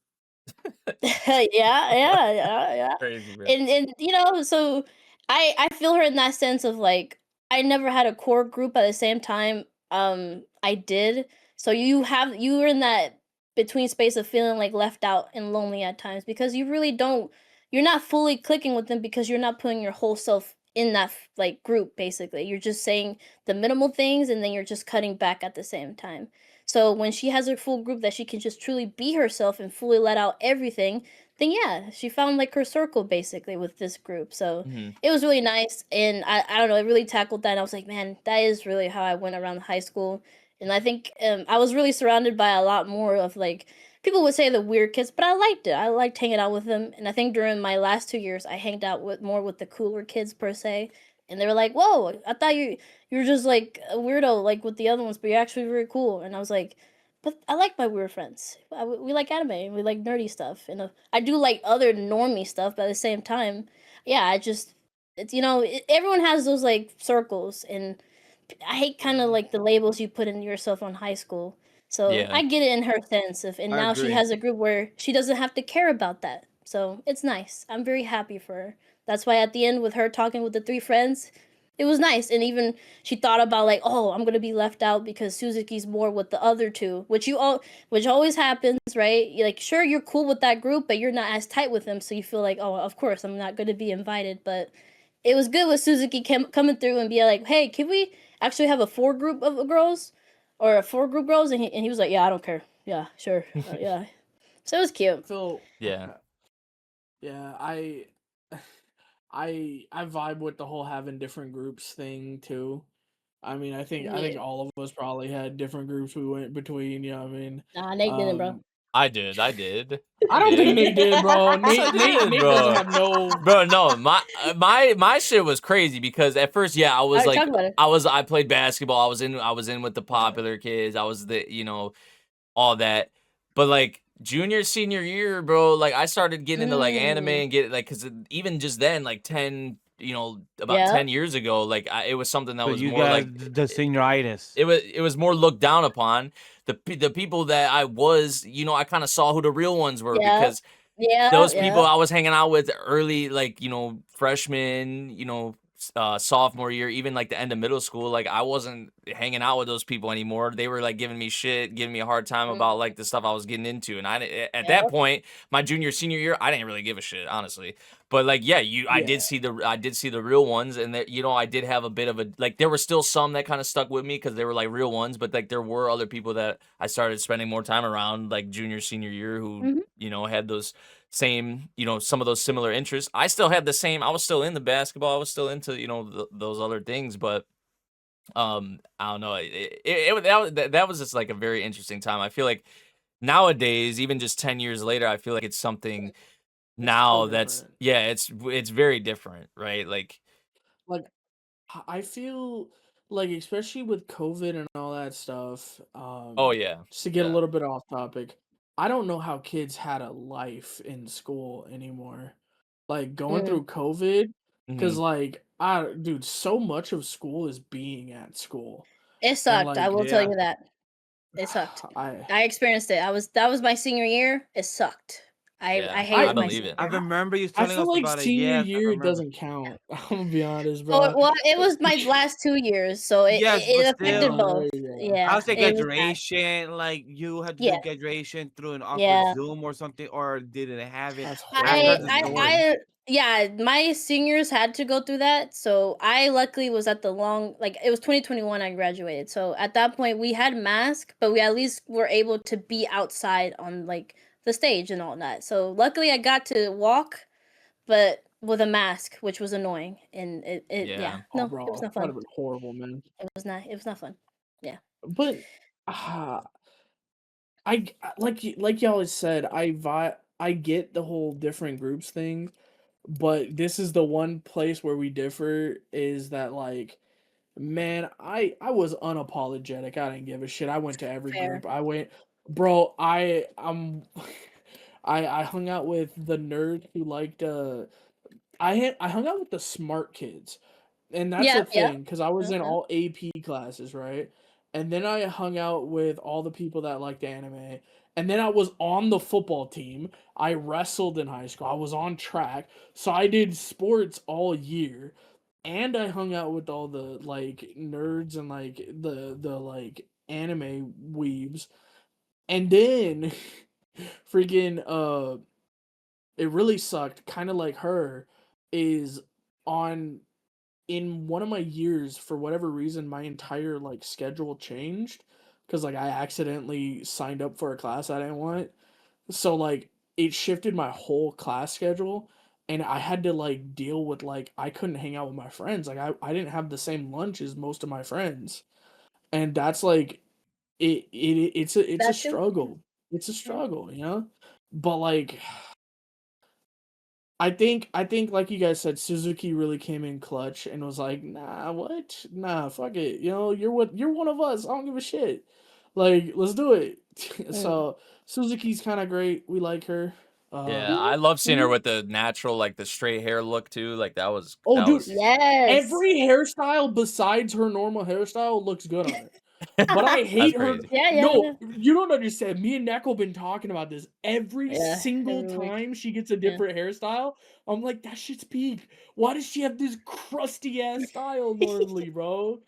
yeah. crazy, bro. And so I feel her in that sense of like I never had a core group at the same time. I did. So you were in that between space of feeling like left out and lonely at times because you really don't you're not fully clicking with them because you're not putting your whole self in that like group basically. You're just saying the minimal things and then you're just cutting back at the same time. So when she has a full group that she can just truly be herself and fully let out everything, then yeah, she found like her circle basically with this group. So Mhm, it was really nice. And I don't know, it really tackled that. And I was like, man, that is really how I went around high school. And I think I was really surrounded by a lot more of like people would say the weird kids, but I liked it. I liked hanging out with them. And I think during my last 2 years, I hanged out with more with the cooler kids per se. And they were like, "Whoa, I thought you were just like a weirdo like with the other ones, but you're actually very cool." And I was like, "But I like my weird friends. We like anime and we like nerdy stuff, and I do like other normie stuff. But at the same time, yeah, I just it's everyone has those like circles, and I hate kind of like the labels you put in yourself on high school. So yeah. I get it in her sense of, and I now she agree. has a group where she doesn't have to care about that. So it's nice. I'm very happy for her. That's why at the end with her talking with the three friends, it was nice. And even she thought about like, oh, I'm gonna be left out because Suzuki's more with the other two, which always happens, right? You're like, sure, you're cool with that group, but you're not as tight with them, so you feel like, oh, of course, I'm not gonna be invited. But it was good with Suzuki coming through and be like, hey, can we actually have a 4 group of girls or a 4 group girls? And he was like, yeah, I don't care. Yeah, sure, yeah. So it was cute. So Yeah. yeah, I vibe with the whole having different groups thing too. I mean, I think Yeah. all of us probably had different groups we went between. You know what I mean? Nah, Nate didn't, bro. I did. I don't think Nate did, bro. Yes, I did, Nate bro. doesn't have no. Bro, no, my shit was crazy because at first, yeah, I was Alright, like, talk about it. I played basketball. I was in with the popular kids. I was the, you know, all that. But like junior, senior year, bro, like I started getting into like anime and get like, cause even just then, like 10, you know, about Yeah. 10 years ago, like it was something that So was you more got like the senioritis. it was more looked down upon. The people that I was, you know, I kind of saw who the real ones were Yeah. because Yeah, those people yeah. I was hanging out with early, like, you know, freshman, you know, sophomore year, even like the end of middle school, like I wasn't hanging out with those people anymore. They were like giving me shit, giving me a hard time about like the stuff I was getting into. And at that Yep. point, my junior, senior year, I didn't really give a shit, honestly. But like, yeah, I Yeah. did see the real ones, and that, you know, I did have a bit of a like. There were still some that kind of stuck with me because they were like real ones, but like there were other people that I started spending more time around, like junior, senior year, who Mhm. you know had those same, you know, some of those similar interests. I still had the same. I was still into basketball. I was still into, you know, those other things, but I don't know. That was just like a very interesting time. I feel like nowadays, even just 10 years later, I feel like it's something It's so now that's different. yeah, it's very different, right? Like Like I feel like, especially with COVID and all that stuff, oh yeah, just to get a yeah, little bit off topic, I don't know how kids had a life in school anymore. Like going Mm. through COVID, because hmm like dude, so much of school is being at school, It and sucked. I like will tell Yeah. you that. It sucked. I I experienced it. That was my senior year. It sucked. I yeah, I hated my believe senior it. I year. remember you I telling feel us like about it. senior Yes, I year remember. doesn't count. I'm gonna be honest, Oh, bro. well, it was my last 2 years, so Yes, but it affected still, Oh, both. there you go. I Yeah, would say it was bad. graduation. Like you had to Yeah, do graduation through an awkward yeah. Zoom or something, or didn't have it. That's I've heard horrible, the story. man. Yeah, my seniors had to go through that. So I luckily was at the like it was 2021 I graduated. So at that point we had masks, but we at least were able to be outside on like the stage and all that. So luckily I got to walk, but with a mask, which was annoying. And yeah, Yeah, Oh, no, it was bro, not that'd fun. have been horrible, man. It was not fun. Yeah. But like y'all always said, I get the whole different groups thing, but this is the one place where we differ is that like, man, I was unapologetic. I didn't give a shit. I went to every Fair. group. I went, bro. I'm I hung out with the nerd who liked I hung out with the smart kids. And that's Yeah, the yeah. thing, because I was in Uh-huh. all AP classes, right? And then I hung out with all the people that liked anime. And then I was on the football team. I wrestled in high school. I was on track. So I did sports all year. And I hung out with all the like nerds and like the like anime weebs. And then freaking it really sucked, kind of like her, is on in one of my years, for whatever reason, my entire like schedule changed because like I accidentally signed up for a class I didn't want. So like it shifted my whole class schedule, and I had to like deal with like I couldn't hang out with my friends. Like I didn't have the same lunch as most of my friends, and that's like it's a That too. struggle. It's a Yeah. struggle, you know. But like I think like you guys said, Suzuki really came in clutch and was like, "Nah, what? Nah, fuck it. You know, you're one of us. I don't give a shit. Like, let's do it." Mm. So Suzuki's kind of great. We like her. yeah. Mhm. I love seeing her Mhm. with the natural, like the straight hair look too. Like Oh, that dude, was Yes. every hairstyle besides her normal hairstyle looks good on her. But I hate her. crazy. Yeah, No, you don't understand. Me and Neko been talking about this every Yeah, single every week. time she gets a different hairstyle. I'm like, that shit's peak. Why does she have this crusty ass style normally, bro?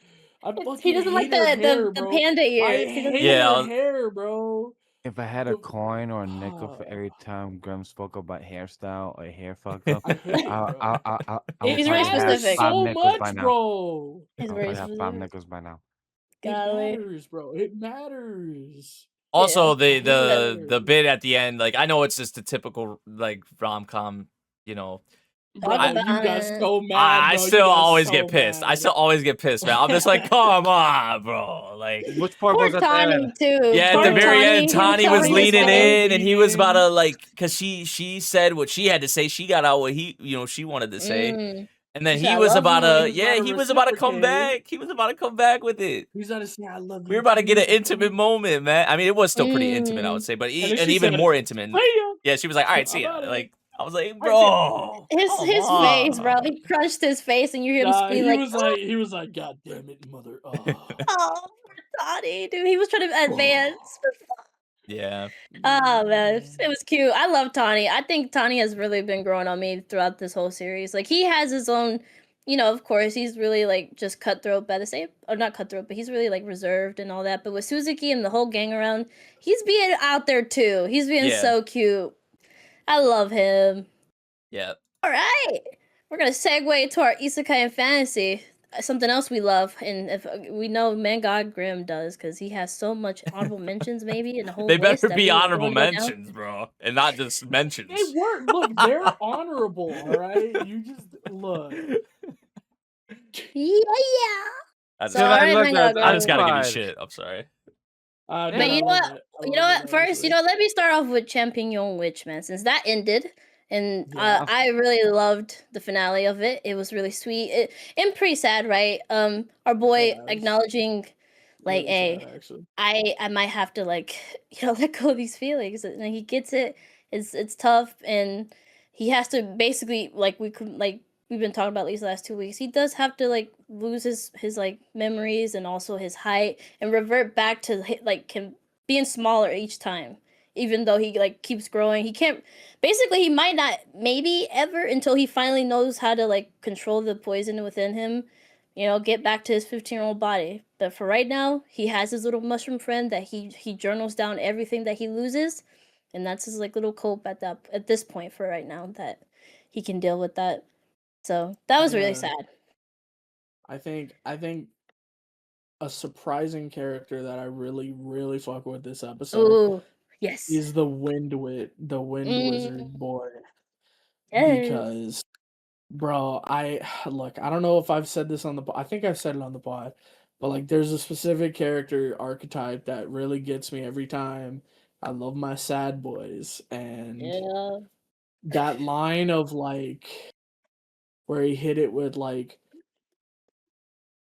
I He fucking doesn't like hate her hair, the bro. panda I ears. He doesn't hate like Yeah, her I'll- hair, bro. If I had a The- coin or a nickel for every time Grem spoke about hairstyle or hair fucked up, I hate it, I, bro. I, I, I, I would He's It very probably have specific. matters 5 so nickels by much, now. bro. He's I would very probably have 5 specific. nickels by now. It Golly. matters, bro. It matters. Also, Yeah. the bit at the end, like I know it's just a typical like rom-com, you know. Bro, Talk you about got it. so mad, I bro. You still got always so get pissed. I mad. still always get pissed, man. I'm just like, come on, bro. Like, Which part Poor was at the Tawny end? too. yeah, at Poor the very end, Tawny, Tawny he was his leaning face. in, and he was about to like, cause she said what she had to say. She got out what she wanted to say, Mm. and then She he said, "I was love about you." to, yeah, he was about to come reciprocate. back. He was about to come back with it. He's about to say, I love you. We were about to get an too, intimate bro. moment, man. I mean, it was still pretty intimate, I would Mm. say, but And then and she even said, more intimate. "See ya." Yeah, she was like, all right, see ya. I'm outta Like, I was like, I bro, His come face, bro. on. He crushed his face, and you hear him Nah, scream he like, was like, God damn it, mother. Oh. "Oh, Tawny, dude." He was trying to advance. Yeah. Oh man, it was cute. I love Tawny. I think Tawny has really been growing on me throughout this whole series. Like he has his own, of course, he's really like just cutthroat by the same, or not cutthroat, but he's really like reserved and all that. But with Suzuki and the whole gang around, he's being out there too. He's being Yeah. so cute. I love him. Yeah. All right, we're gonna segue into our isekai and fantasy. Something else we love, and if we know Man God Grimm does, because he has so much honorable mentions, maybe in the whole They list better that be we honorable don't go down. mentions, bro, and not just mentions. They were look, they're honorable, all right. You just look. Yeah. I just, So, all right, look Man at God I just Grimm. gotta give you Pride. shit. I'm sorry. But But you know what? First, let me start off with Champion Witch, man. Since that ended, and Yeah. I really loved the finale of it. It was really sweet. And pretty sad, right? Our boy Yeah, acknowledging, like, really hey, sad, actually. I might have to like let go of these feelings. And he gets it. It's tough, and he has to basically we've been talking about these last 2 weeks. He does have to like lose his like memories and also his height and revert back to like him being smaller each time. Even though he like keeps growing, he can't. Basically, he might not maybe ever until he finally knows how to like control the poison within him. Get back to his 15-year-old body. But for right now, he has his little mushroom friend that he journals down everything that he loses, and that's his like little cope at this point for right now that he can deal with that. So that was really Yeah. sad. I think a surprising character that I really, really fuck with this episode Ooh, yes. is the Wind Wizard boy. Yes. Because, bro, I don't know if I've said this on the I think I've said it on the pod, but like there's a specific character archetype that really gets me every time. I love my sad boys, and Yeah. that line of like where he hit it with like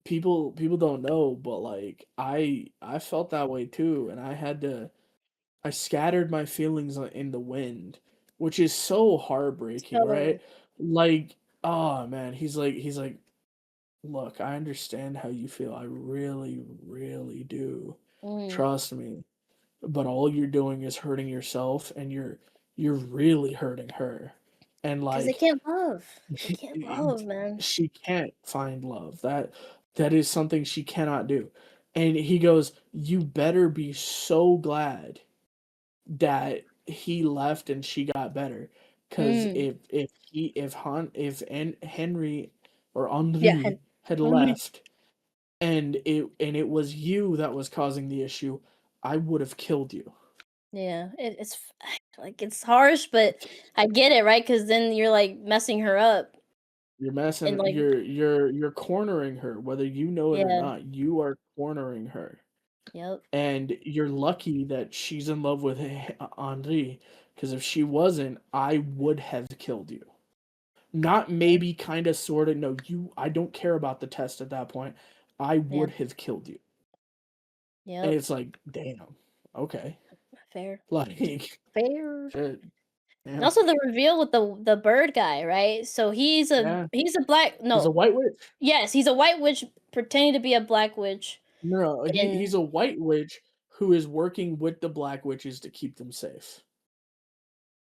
people don't know, but like I felt that way too, and I scattered my feelings in the wind, which is so heartbreaking, Totally. right? Like, oh man, he's like, look, I understand how you feel. I really, really do. Mm. Trust me. But all you're doing is hurting yourself, and you're really hurting her. And Because like they can't love. They can't love, man. she can't find love. That is something she cannot do. And he goes, "You better be so glad that he left and she got better, because Mm. if Henry or Henri Yeah, had Henri. left, and it was you that was causing the issue, I would have killed you." Yeah, it's like it's harsh, but I get it, right? Because then you're like messing her up, You're messing. and like You're cornering her, whether you know it or yeah, not. You are cornering her, yep, and you're lucky that she's in love with Henri. Because if she wasn't, I would have killed you. Not maybe, kind of, sort of. No, I don't care about the test at that point. I would have killed you. And yep, it's like, damn. Okay. fair, Like, fair. shit. And Damn. also the reveal with the bird guy, right? So he's a black He's a white witch. yes, he's a white witch pretending to be a black witch, No, And he's a white witch who is working with the black witches to keep them safe.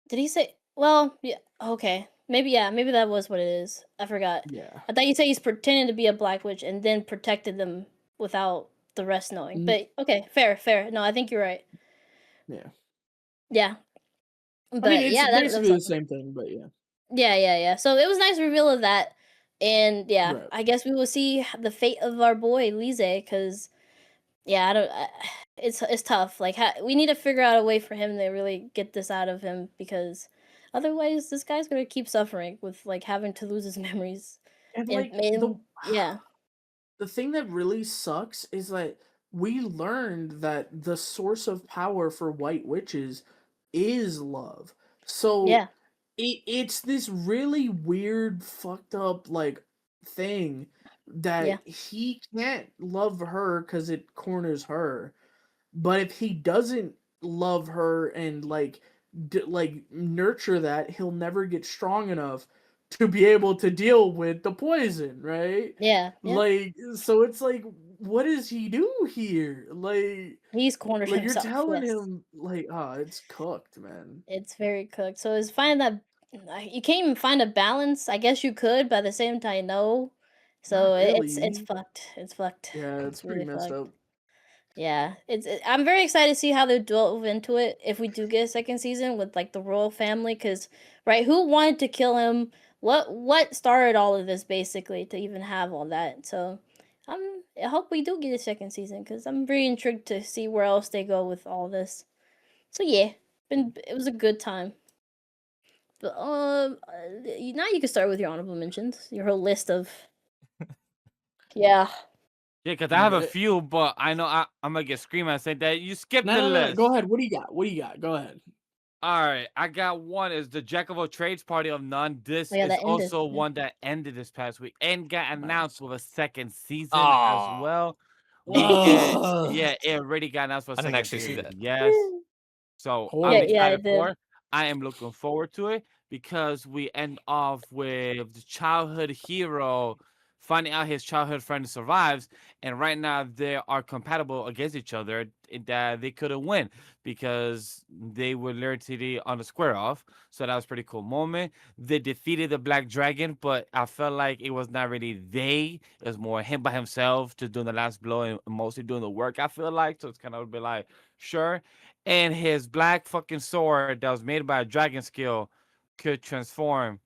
did he say? Well, yeah. Okay, maybe yeah. Maybe that was what it is. I forgot. Yeah. I thought you said he's pretending to be a black witch and then protected them without the rest knowing. Mm, But okay, fair, fair. No, I think you're right. yeah. Yeah, I mean, but it's yeah, that was basically the awesome. same thing, but yeah. Yeah, yeah, yeah. So it was nice reveal of that, and yeah, Right. I guess we will see the fate of our boy Lise, because yeah, I don't. It's tough. Like we need to figure out a way for him to really get this out of him, because otherwise this guy's gonna keep suffering with like having to lose his memories. And And like yeah, the thing that really sucks is that we learned that the source of power for white witches is love. So yeah, it's this really weird, fucked up like thing yeah, that he can't love her because it corners her. But if he doesn't love her and like nurture that, he'll never get strong enough to be able to deal with the poison, right? yeah, yeah. Like, so it's like, what does he do here? He's cornered Like you're himself. telling Yes. him, like, ah, it's cooked, man. It's very cooked. So it's finding that you can't even find a balance. I guess you could, but at the same time, no. So Not it's really. fucked. It's fucked. Yeah, it's It's pretty really messed fucked. up. Yeah, I'm very excited to see how they delve into it if we do get a second season with like the royal family, because right, who wanted to kill him? What started all of this basically to even have all that? So I hope we do get a second season, because I'm very intrigued to see where else they go with all this. So yeah, it was a good time. But now you can start with your honorable mentions, your whole list of yeah. Yeah, because I have a Right. few, but I know I'm gonna get screamed at saying that you skipped No, the no, no, list. go ahead. What do you got? What do you got? Go ahead. All right, I got one is the Jack of all trades party of none. This Oh, yeah, is that ended. also Yeah. one that ended this past week and got announced Nice. with a second season as Oh, well. Ugh. Yeah, it already got announced for a I didn't second actually see season. that. Yes. So I'm Yeah, Horrible. yeah, excited it for did. it. I am looking forward to it because we end off with the childhood hero finding out his childhood friend survives, and right now they are compatible against each other. That they couldn't win because they were literally on the square off. So that was a pretty cool moment. They defeated the Black Dragon, but I felt like it was not really they. It was more him by himself, just doing the last blow and mostly doing the work. I feel like so it's kind of be like sure. And his black fucking sword that was made by a dragon skill could transform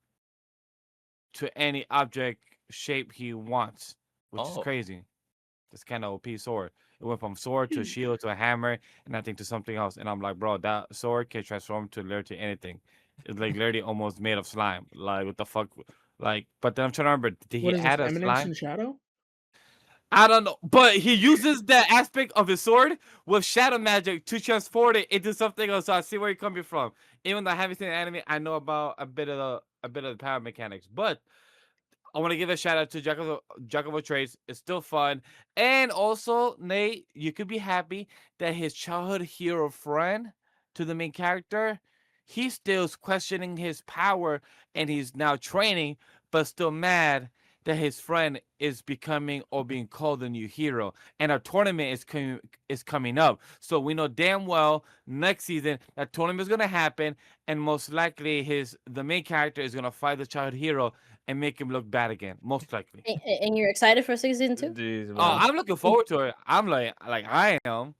to any object shape he wants, which is Oh, crazy. That's kind of OP sword. It went from sword to a shield to a hammer, and I think to something else. And I'm like, bro, that sword can transform to literally anything. It's like literally almost made of slime. Like what the fuck? Like, but then I'm trying to remember, did he What is this? add a Eminence slime? and Shadow? I don't know, but he uses that aspect of his sword with shadow magic to transport it into something else. So I see where you're coming from. Even though I haven't seen the anime, I know about a bit of the power mechanics. But I want to give a shout out to Jack of all trades. It's still fun, and also Nate, you could be happy that his childhood hero friend to the main character, he still's questioning his power, and he's now training, but still mad that his friend is becoming or being called a new hero. And our tournament is coming up, so we know damn well next season that tournament is gonna happen, and most likely the main character is gonna fight the childhood hero and make him look bad again, most likely. And you're excited for season 2? jeez, Oh, man. I'm looking forward to it. I'm like I am.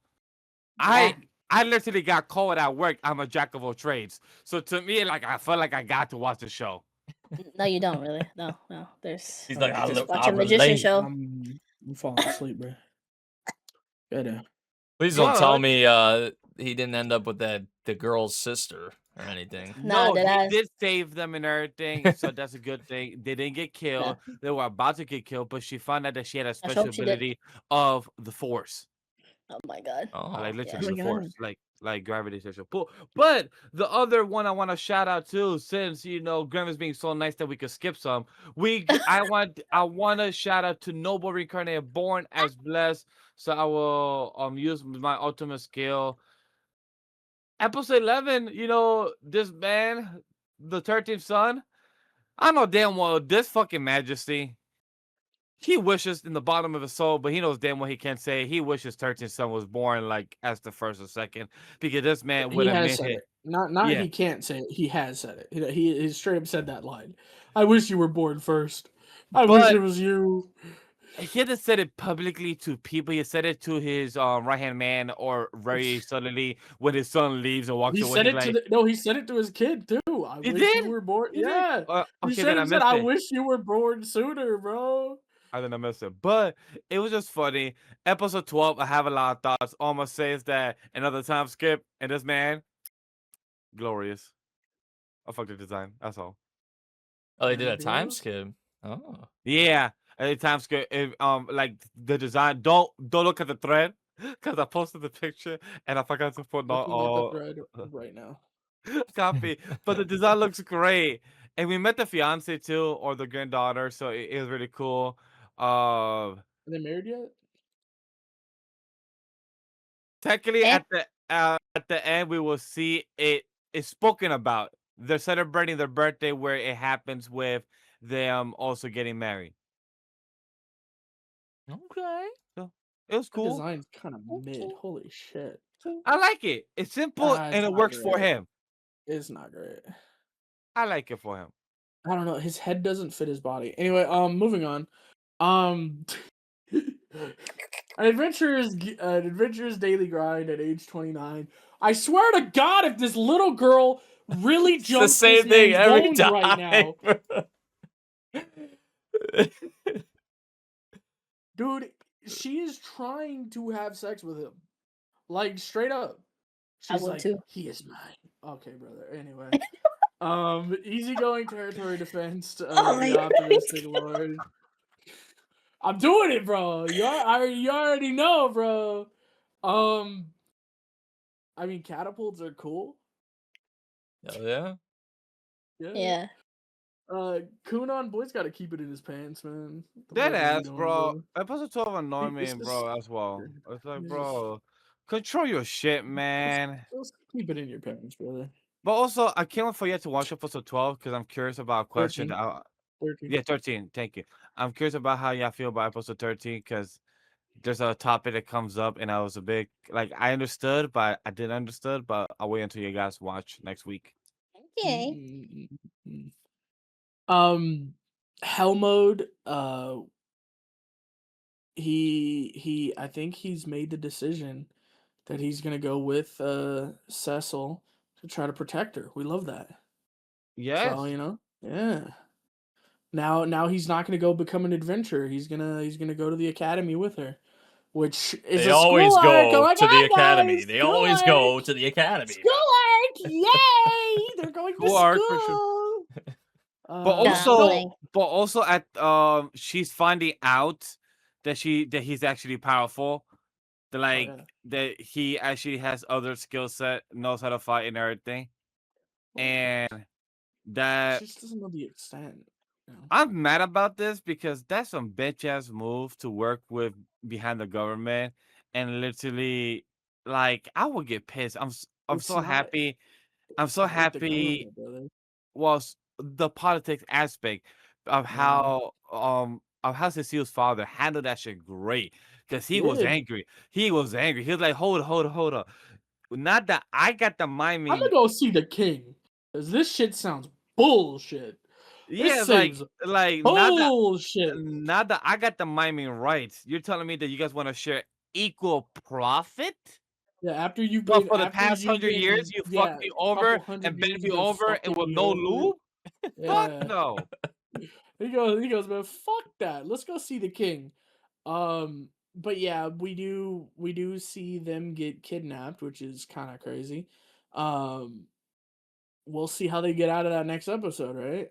Yeah. I literally got called at work. I'm a jack of all trades. So to me, like I felt like I got to watch the show. No, you don't really. No, no. There's He's like, I just watch I a magician relate. show. I'm falling asleep, bro. Gotta. Please don't tell But me he didn't end up with the girl's sister or anything. Nah, no, that he I did save them and everything, so that's a good thing. They didn't get yeah. killed. They were about to get killed, but she found out that she had a I special hope she did. ability of the force. Oh my god. Like Oh, Yeah. Oh literally my the god. force, like gravitational pull. But the other one I want to shout out to, since Grem is being so nice that we could skip some. I want to shout out to Noble Reincarnated, born as blessed. So I will use my ultimate skill. Episode 11, this man, the 13th son. I know damn well this fucking majesty. he wishes in the bottom of his soul, but he knows damn well he can't say it. He wishes 13th son was born like as the first or second, because this man He would has admit said it. it. Not Yeah, he can't say it. He has said it. He straight up said that line. I wish you were born first. I wish but it was you. he hasn't said it publicly to people. He said it to his right hand man, or very subtly when his son leaves and walks He away. said He's it to like, he said it to his kid too. I he wish you did. were born. He did. Yeah. He Okay, then I said, missed I it. wish you were born sooner, bro. I didn't miss it, but it was just funny. Episode 12, I have a lot of thoughts. Almost says that another time skip, and this man, glorious. I fuck the design. That's all. Oh, they did There a it time goes. skip. Oh. Yeah, any time skip. Like the design. Don't look at the thread, because I posted the picture and I forgot to put not Looking at the all thread right now. copy. But the design looks great, and we met the fiance too, or the granddaughter. So it was really cool. Are they married yet? Technically, Eh? at the end, we will see it is spoken about. They're celebrating their birthday, where it happens with them also getting married. Okay. So it was The cool. design's kind of mid. Holy shit. I like it. It's simple It's and it not works for great. him. It's not great. I like it for him. I don't know. His head doesn't fit his body. Anyway, moving on. An adventurous daily grind at age 29. I swear to God, if this little girl really It's the jumps same this thing man's every bones time. right now, dude, she is trying to have sex with him, like straight up. I She's would like, too. he is mine. Okay, brother. Anyway, easygoing territory defense. Oh my The optimistic lord. I'm doing it, bro. You already know, bro. I mean, catapults are cool. Oh yeah. Yeah. Kunon boy's got to keep it in his pants, man. What the Dead fuck is he ass, doing, bro. Episode 12 annoyed me, It's just, bro, as well. It's like, it's just- bro, control your shit, man. just keep it in your pants, brother. But also, I can't wait for you to watch episode 12, because I'm curious about a question. 13. 13. Yeah, 13. Thank you. I'm curious about how y'all feel about episode 13, because there's a topic that comes up, and I was a big, like, I understood, but I didn't understood, but I'll wait until you guys watch next week. Okay. Hell mode. I think he's made the decision that he's gonna go with Cecil to try to protect her. We love that. Yes. So yeah. Now he's not gonna go become an adventurer. He's gonna go to the academy with her, which is They a always school arc. Oh go my to the God, academy. guys, They school always arc. go to the academy. School arc! Yay! They're going to School arc for sure. school. But also at she's finding out that he's actually powerful. That like that he actually has other skill set, knows how to fight and everything. And that She just doesn't know the extent. I'm mad about this, because that's some bitch ass move to work with behind the government, and literally, like, I would get pissed. I'm It's so not- happy. I'm so I hate the happy. government, brother. Was the politics aspect of how Cecile's father handled that shit great, because he was Did. angry. He was angry. He was like, hold up. Not that I got the mind I'm gonna go see the king, cause this shit sounds bullshit. Yeah, This like seems bullshit. bullshit. Not that I got the miming rights. You're telling me that you guys want to share equal profit? Yeah, after you've But been for the after past you've 100 been- years, you yeah, fucked me over couple hundred and bent years me of over, and fucking with me no over. lube? Yeah. Fuck no. He goes, man, fuck that. Let's go see the king. But yeah, we do see them get kidnapped, which is kind of crazy. We'll see how they get out of that next episode, right?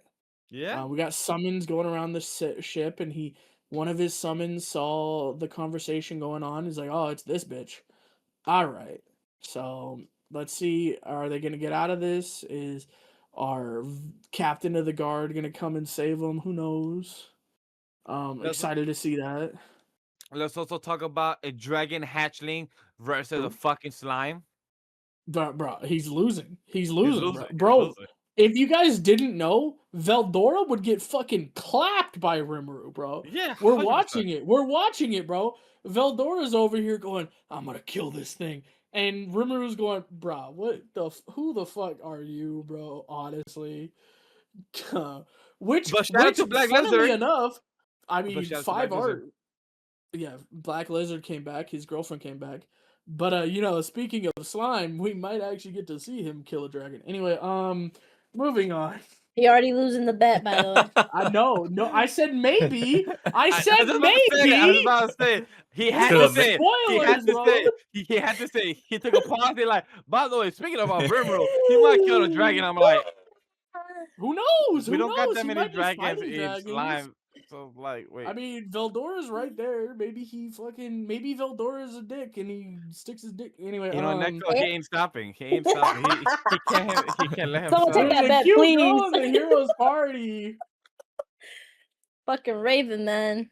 Yeah. We got summons going around the ship, and one of his summons saw the conversation going on. He's like, "Oh, it's this bitch." All right. So let's see. Are they gonna get out of this? Is our captain of the guard gonna come and save them? Who knows? Excited to see that. Let's also talk about a dragon hatchling versus a fucking slime. Bro, he's losing. He's losing, losing. bro. He's losing. If you guys didn't know, Veldora would get fucking clapped by Rimuru, bro. Yeah, We're 100%. watching it. We're watching it, bro. Veldora's over here going, "I'm gonna kill this thing," and Rimuru's going, "Bro, who the fuck are you, bro? Honestly." which, But shout out to Black funnily Lizard. enough, I But mean, shout out to 5 Black Lizard. art. Yeah, Black Lizard came back. His girlfriend came back. But speaking of slime, we might actually get to see him kill a dragon. Anyway, moving on. He already losing the bet, by the way. I know. No, I said maybe. I was said about to maybe. say, I was about to say. He had Still to a say. He Spoilers, had to bro. say. He had to say. He took a pause. He like. By the way, speaking about Rimuru, he might kill the dragon. I'm like, Who knows? we Who don't got knows? that He many might be dragons fighting in dragons. slime. So like, wait. I mean, Veldora's right there. Maybe Veldora's a dick and he sticks his dick. Anyway, Neko, he ain't stopping. He ain't stopping. He can't let him Someone take stop. that bet, cute please. girl in the hero's party. Fucking Raven, man.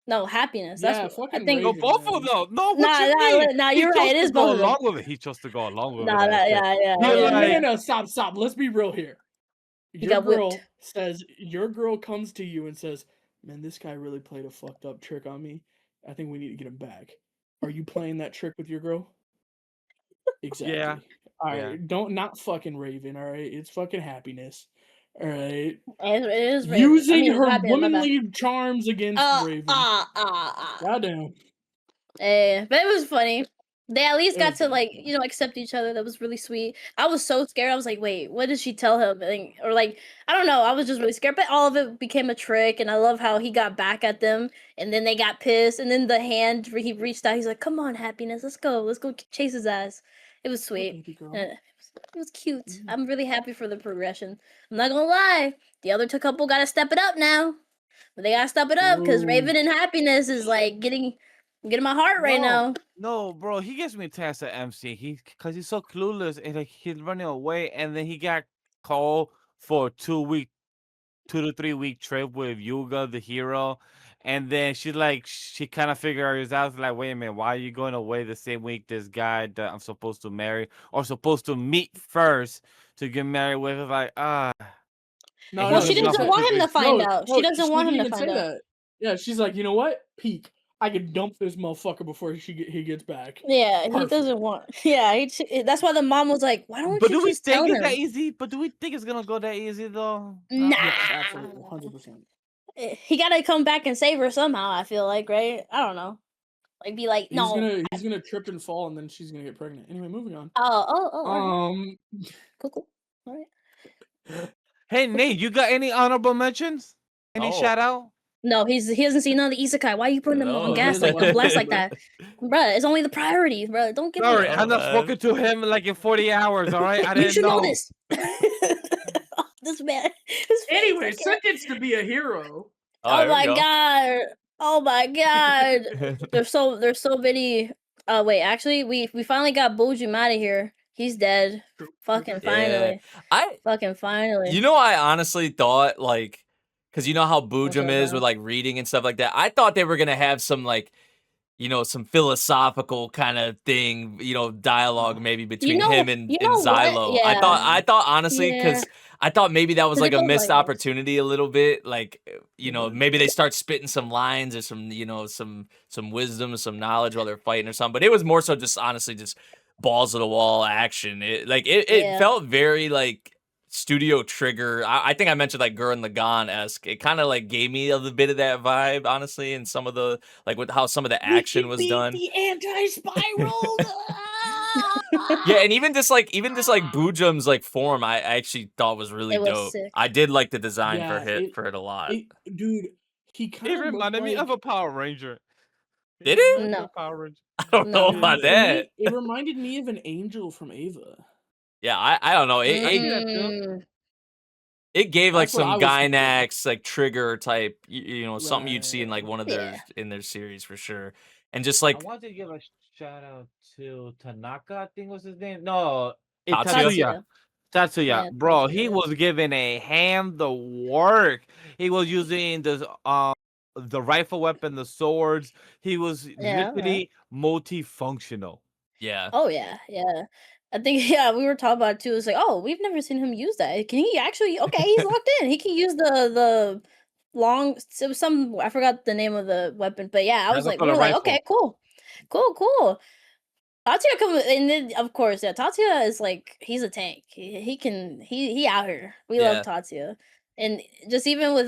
No, happiness. That's Yeah, what I fucking think. No, Raven, both man. of them. No, what Nah, you mean? nah, He you're right. chose It to is go both of them. along with it. He chose to go along with Nah, it. yeah. No, stop. Let's be real here. He Your got girl whipped. says, your girl comes to you and says, "Man, this guy really played a fucked up trick on me. I think we need to get him back." Are you playing that trick with your girl? Exactly. Yeah. All Yeah. right, not fucking Raven. All right, it's fucking happiness. All right, It is Raven. using her Happiness, my bad. womanly charms against Raven. Goddamn. But it was funny. They at least It got was to good. accept each other. That was really sweet. I was so scared. I was like, wait, what did she tell him? Or like, I don't know. I was just really scared. But all of it became a trick, and I love how he got back at them, and then they got pissed, and then the hand he reached out. He's like, "Come on, happiness, let's go chase his ass." It was sweet. Baby girl. It was cute. Mhm. I'm really happy for the progression. I'm not gonna lie. The other two couple gotta step it up now. But they gotta step it up because Ooh. Raven and Happiness is like getting my heart right now. No, bro, he gives me tasks at MC. Because he's so clueless and like he's running away, and then he got called for a 2 to 3 week trip with Yuga, the hero. And then she kind of figured out, like, wait a minute, why are you going away the same week this guy that I'm supposed to marry or supposed to meet first to get married with? It's like, No, Well, no, she no, doesn't no, want him to find no, out. no, She doesn't want him didn't to even find say out. that. Yeah, she's like, you know what? Peak. I could dump this motherfucker before he gets back. Yeah, he Perfect. doesn't want. Yeah, that's why the mom was like, "Why don't But you do we just tell think it's him?" that easy? But do we think it's gonna go that easy though? Nah, Yes, absolutely, 100%. he gotta come back and save her somehow. I feel like, right? I don't know. Like, be like, no. He's gonna trip and fall, and then she's gonna get pregnant. Anyway, moving on. Oh. All right. Cool. All right. Hey Nate, you got any honorable mentions? Any Oh. shout out? No, he hasn't seen none of the Isekai. Why are you putting him on No. gas on blast like that, bruh? It's only the priorities, bruh. Don't give Sorry, me. I've not man. spoken to him like in 40 hours. All right, I You didn't should know know. this. This man. his face, Anyway, I can't- seconds to be a hero. Oh there we my go. god. Oh my god. There's so many. Wait, actually, we finally got Bojum out of here. He's dead. Fucking finally. Fucking finally. You know, I honestly thought, like, because you know how What's Boojum up, is bro? with, like, reading and stuff like that. I thought they were going to have some, like, you know, some philosophical kind of thing, you know, dialogue maybe between him and what? Xylo. Yeah. I thought honestly, because I thought maybe that was 'Cause like it a goes missed like this. opportunity a little bit. Like, you know, maybe they start spitting some lines or some, you know, some wisdom, some knowledge while they're fighting or something. But it was more so just honestly just balls to the wall action. It felt very like Studio Trigger. I think I mentioned like Gurren Lagann-esque. It kind of like gave me a little bit of that vibe, honestly, and some of the like with how some of the action was done. The anti-spiral. Yeah, and even just like Boojum's like form, I actually thought was really It was dope. sick. I did like the design Yeah, for it a lot. Dude, he It kind of reminded me of a Power Ranger. Did it? No. Power Ranger. I don't know about that. It reminded me of an angel from Ava. Yeah, I don't know. It gave like That's what I some was thinking. Gainax like trigger type, you know, something you'd see in like one of Yeah. their series for sure. And just like I wanted to give a shout out to Tanaka, I think was his name. No, Tatsuya. Tatsuya. Yeah, Bro, he Tatsuya. was giving a hand the work. He was using the rifle weapon, the swords. He was Yeah, literally multifunctional. yeah. Oh yeah. I think yeah, we were talking about it too. It's like, oh, we've never seen him use that. Can he actually? Okay, he's locked in. He can use the long. So some I forgot the name of the weapon, but yeah, I was That's like, for we the were like, rifle. okay, cool, cool. Tatsuya comes, and then of course, yeah, Tatsuya is like he's a tank. He can he out here. We love Yeah. Tatsuya, and just even with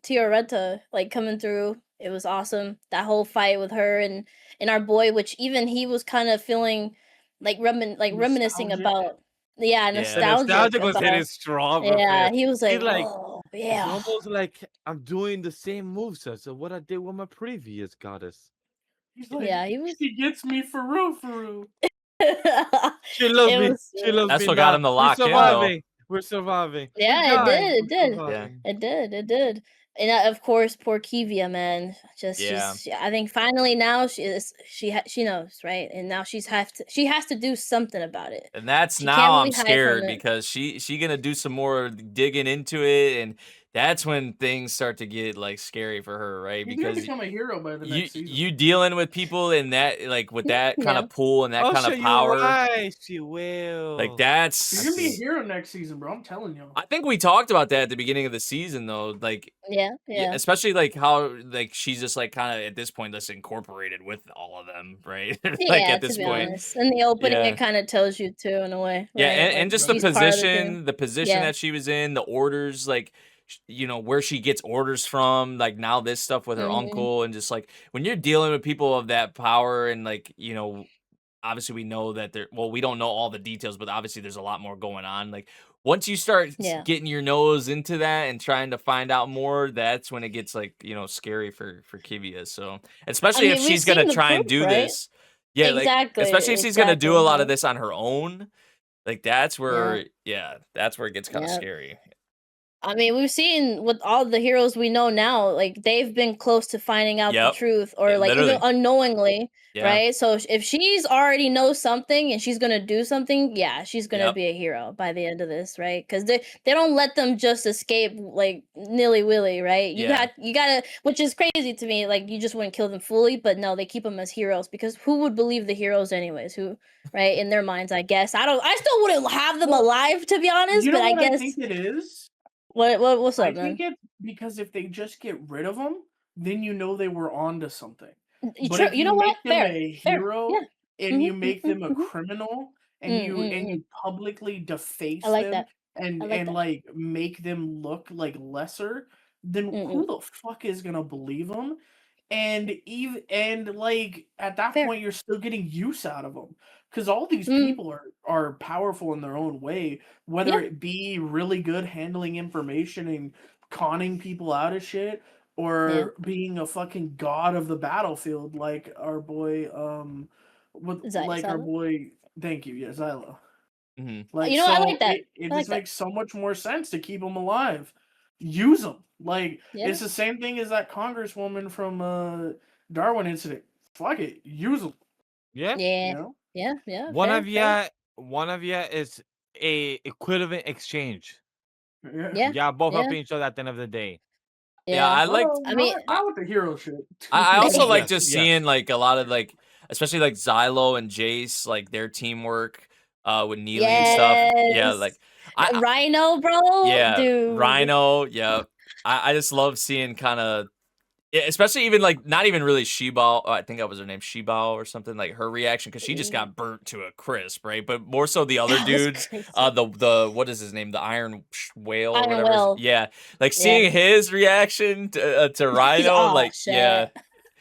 Tioretta like coming through, it was awesome. That whole fight with her and our boy, which even he was kind of feeling like reminiscing Nostalgic. about yeah The Yeah. nostalgic nostalgia was hitting about strong with yeah. it. He was He's like, like, oh it's yeah. almost like I'm doing the same moveset so what I did with my previous goddess. He's like, Yeah, he was. she gets me for real. She loves It me. was. She loves That's me what got now. him to We're lock in, though. surviving. We're surviving. We're Yeah, it dying. did. It We're did. surviving. It did. It did. And of course, poor Kivia, man. Just Yeah. I think finally now she knows, right? And now she has to do something about it. And that's She can't now really I'm hide from scared it. because she gonna do some more digging into it, and that's when things start to get like scary for her, right? He's gonna Because become a hero by the you next season. you dealing with people in that like with that kind Yeah. of pull and that Oh, kind so of you're power, right. She will. like He's that's. gonna be a hero next season, bro. I'm telling you. I think we talked about that at the beginning of the season, though. Like, Yeah. yeah, Yeah. especially like how like she's just like kind of at this point just incorporated with all of them, right? Like Yeah, at to this be point, honest. In the opening yeah. it kind of tells you too in a way, Yeah, right? and Like just the she's part of the team. the position Yeah. that she was in, the orders, like, you know, where she gets orders from, like now this stuff with her Mhm. uncle, and just like when you're dealing with people of that power, and like, you know, obviously we know that well, we don't know all the details, but obviously there's a lot more going on. Like once you start Yeah. getting your nose into that and trying to find out more, that's when it gets like, you know, scary for Kivia. So especially if mean, we've she's gonna seen the try and proof, do right? this. Yeah, like especially if she's gonna do a Exactly. lot of Yeah. this on her own. Like that's Yeah. where, yeah, that's where it gets kind of Yeah. scary. I mean, we've seen with all the heroes we know now, like they've been close to finding out the Yep. truth, or Yeah, like even literally. unknowingly, Yeah. right? So if she's already knows something and she's gonna do something, yeah, she's gonna Yep. be a hero by the end of this, right? Because they don't let them just escape like nilly willy, right? Yeah. You gotta, which is crazy to me. Like you just wouldn't kill them fully, but no, they keep them as heroes because who would believe the heroes anyways? Who, right? In their minds, I guess. I still wouldn't have them alive to be honest, You but know I what I guess. think it is? What's I up, man? think it's because if they just get rid of them, then you know they were onto something. But True. if You you know what? make them Fair. a Fair. hero Yeah. and you Mhm, make them a mhm. criminal and Mm, you mm, mm. publicly I deface like them that. and I like that. like make them look like lesser, then who Mm-mm. the fuck is gonna believe them? And even and like at that Fair. point you're still getting use out of them because all these Mm. people are powerful in their own way, whether Yeah. it be really good handling information and conning people out of shit, or being a fucking god of the battlefield like our boy like our Zyla. boy, thank you, yeah, Zyla. Hmm. Like, You know, I so like that. it I like just that. makes so much more sense to keep them alive. Use them. Like, Yeah. it's the same thing as that congresswoman from Darwin incident. Fuck it, use them. Yeah. You Yeah. know? Yeah. One Fair. of ya is a equivalent exchange. Yeah. Yeah, both Yeah. helping each other at the end of the day. Yeah, I liked. Well, I mean, not with the hero shit. I also like Yes, just yes. seeing like a lot of like, especially like Xylo and Jace, like their teamwork with Neely and stuff. Yeah, yes. like I Rhino, bro. yeah, Dude. Rhino. Yeah, I just love seeing kind of, especially even like not even really Shibao. I think that was her name, Shibao or something. Like her reaction because she just got burnt to a crisp, right? But more so the other That was dudes. crazy. The what is his name? The Iron Whale or Iron whatever. Whale. Yeah, like Yeah. seeing his reaction to Rhino, Oh, like shit. yeah.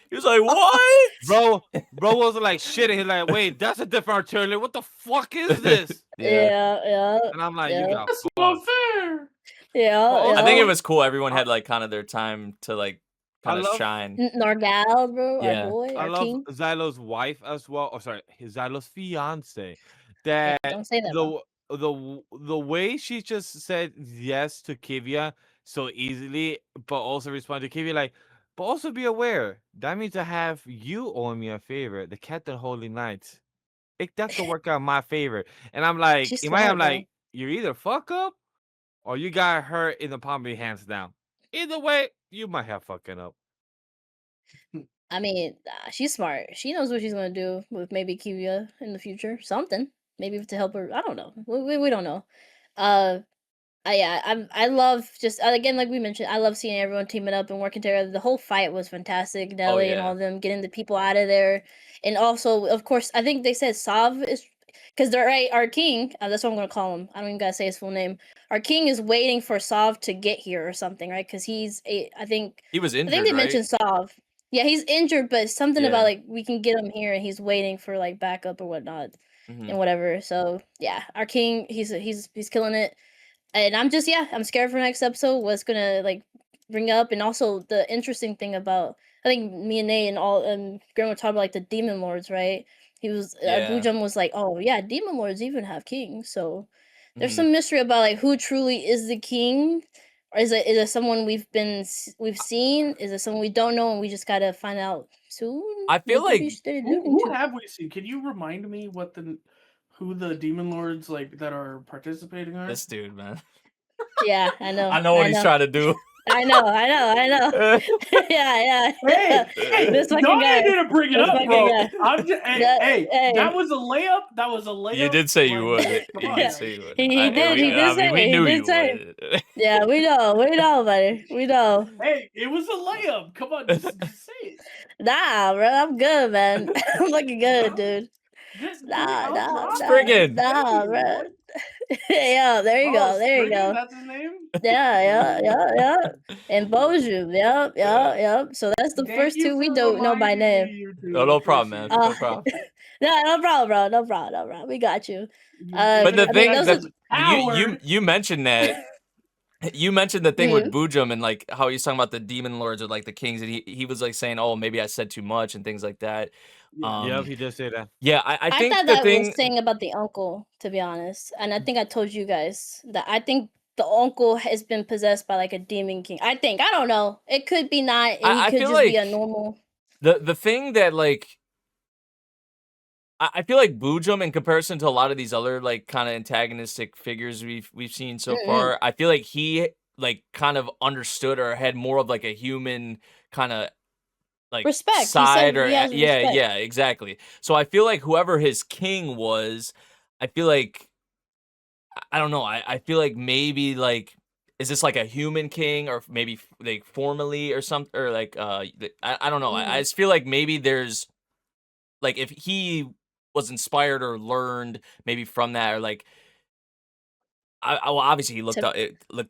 He was like, "What?" Bro was like shitting. He's like, "Wait, that's a different artillery. What the fuck is this?" Yeah. And I'm like, "You got That's fucked." not fair. Yeah. I think it was cool. Everyone had like kind of their time to like I kind of love- shine. Nargal, bro. Yeah. Our boy. I Our love king. Xylo's wife as well. Oh, sorry, Xylo's fiance. Hey, That don't say that, bro. the way she just said yes to Kivia so easily, but also respond to Kivia like, but also be aware that means I have you owing me a favor, the Captain Holy Knight. That could work out in my favor. And I'm like, She's in my head, I'm smart, bro. like, you're either fuck up or you got her in the palm of your hands now. Either way, you might have fucking up. I mean, she's smart. She knows what she's gonna do with maybe Kivia in the future. Something. maybe to help her. I don't know. We don't know. Uh, I love just again like we mentioned. I love seeing everyone teaming up and working together. The whole fight was fantastic. Oh Nelly and all yeah. of them getting the people out of there, and also of course I think they said Sav is because they're right. Our king, that's what I'm gonna call him. I don't even gotta say his full name. Our king is waiting for Sav to get here or something, right? Because I think He was I think injured, they right? mentioned Sav. Yeah, he's injured, but something about Yeah. like we can get him here, and he's waiting for like backup or whatnot Mhm. and whatever. So yeah, our king, he's killing it. And I'm just I'm scared for next episode what's gonna like bring up, and also the interesting thing about I think me and Nate and all Graham were talking about like the demon lords, right? He was Yeah. Bujum was like, oh yeah, demon lords even have kings, so there's Mhm. some mystery about like who truly is the king, or is it someone we've seen? Is it someone we don't know and we just gotta find out soon? I feel Maybe like stay Who, tuned who to- have we seen? Can you remind me who the demon lords like that are participating are? this dude, man. Yeah, I know. I know what he's trying to do. I know. yeah. Hey, This fucking y'all guy. didn't bring it This up, fucking bro. guy. I'm just hey, That- hey, hey. that was a layup. That was a layup. You did say you Like, would. come You on, did guys. say you would. He I did mean, say we it, he knew did you say would. Yeah, we know, buddy. We know. Hey, it was a layup. Come on, just say it. Nah, bro, I'm good, man. I'm looking good, Nah. dude. Just Nah, Spriggan. nah, bro. Yeah, there you go, there you go. That's his name. Yeah. And Boju, yep. So that's the Thank first you two we for don't know by reminding name. me, you two. No problem, man. Appreciate No it. problem. No problem, bro. No problem. We got you. But the I mean, thing those that are you mentioned that you mentioned the thing Mhm. with Bujum and like how he's talking about the demon lords or like the kings, and he was like saying, oh, maybe I said too much and things like that. Yep, he did say that. Yeah, I I think thought the that thing. was saying about the uncle, to be honest. And I think I told you guys that I think the uncle has been possessed by like a demon king. I don't know. It could be not, and he I could feel just be a like normal. the thing that like I feel like Bujum in comparison to a lot of these other like kind of antagonistic figures we've seen so far, I feel like he like kind of understood or had more of like a human kind of like Respect. He side said or he has respect. yeah, exactly. So I feel like whoever his king was, I feel like I don't know. I feel like maybe like is this like a human king or maybe like formally or something or like I don't know. I just feel like maybe there's like if he was inspired or learned maybe from that or like well, obviously he looked To,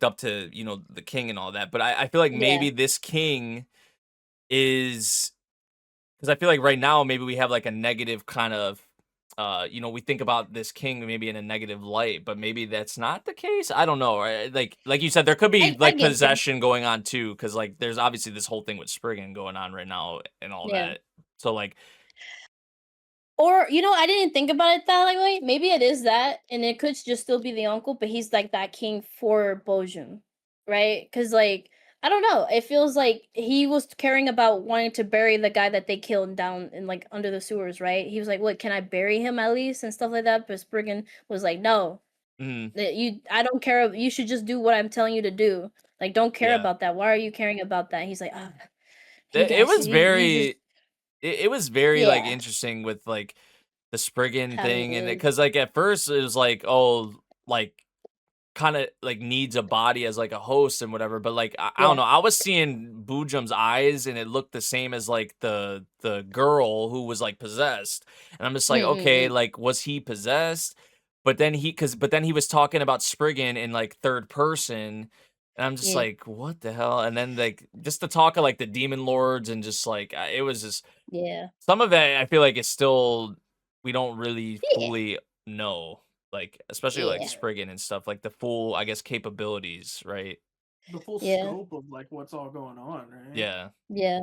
up to the king and all that, but I feel like maybe yeah. this king is because I feel like right now maybe we have like a negative kind of we think about this king maybe in a negative light, but maybe that's not the case. I don't know. Right? Like you said, there could be I like get you. possession going on too, because like there's obviously this whole thing with Spriggan going on right now and all Yeah. that. So like Or I didn't think about it that way. Maybe it is that, and it could just still be the uncle, but he's like that king for Bojum, right? Because like I don't know, it feels like he was caring about wanting to bury the guy that they killed down in like under the sewers, right? He was like, "What? Can I bury him at least?" and stuff like that. But Spriggan was like, "No, mhm, I don't care. You should just do what I'm telling you to do. Like, don't care yeah. about that. Why are you caring about that?" He's like, "Ah, you It guys, was you just it was very like yeah, interesting with like the Spriggan how he thing and is, because like at first it was like oh like kind of like needs a body as like a host and whatever, but like I don't yeah, know, I was seeing Bujum's eyes and it looked the same as like the girl who was like possessed, and I'm just like okay, mm-mm-mm. like was he possessed? But then he was talking about Spriggan in like third person. And I'm just Yeah, like, what the hell? And then like just the talk of like the demon lords and just like it was just yeah, some of it I feel like it's still we don't really yeah, fully know, like especially like yeah, Spriggan and stuff, like the full, I guess, capabilities, right? The full yeah, scope of like what's all going on, right? Yeah. yeah.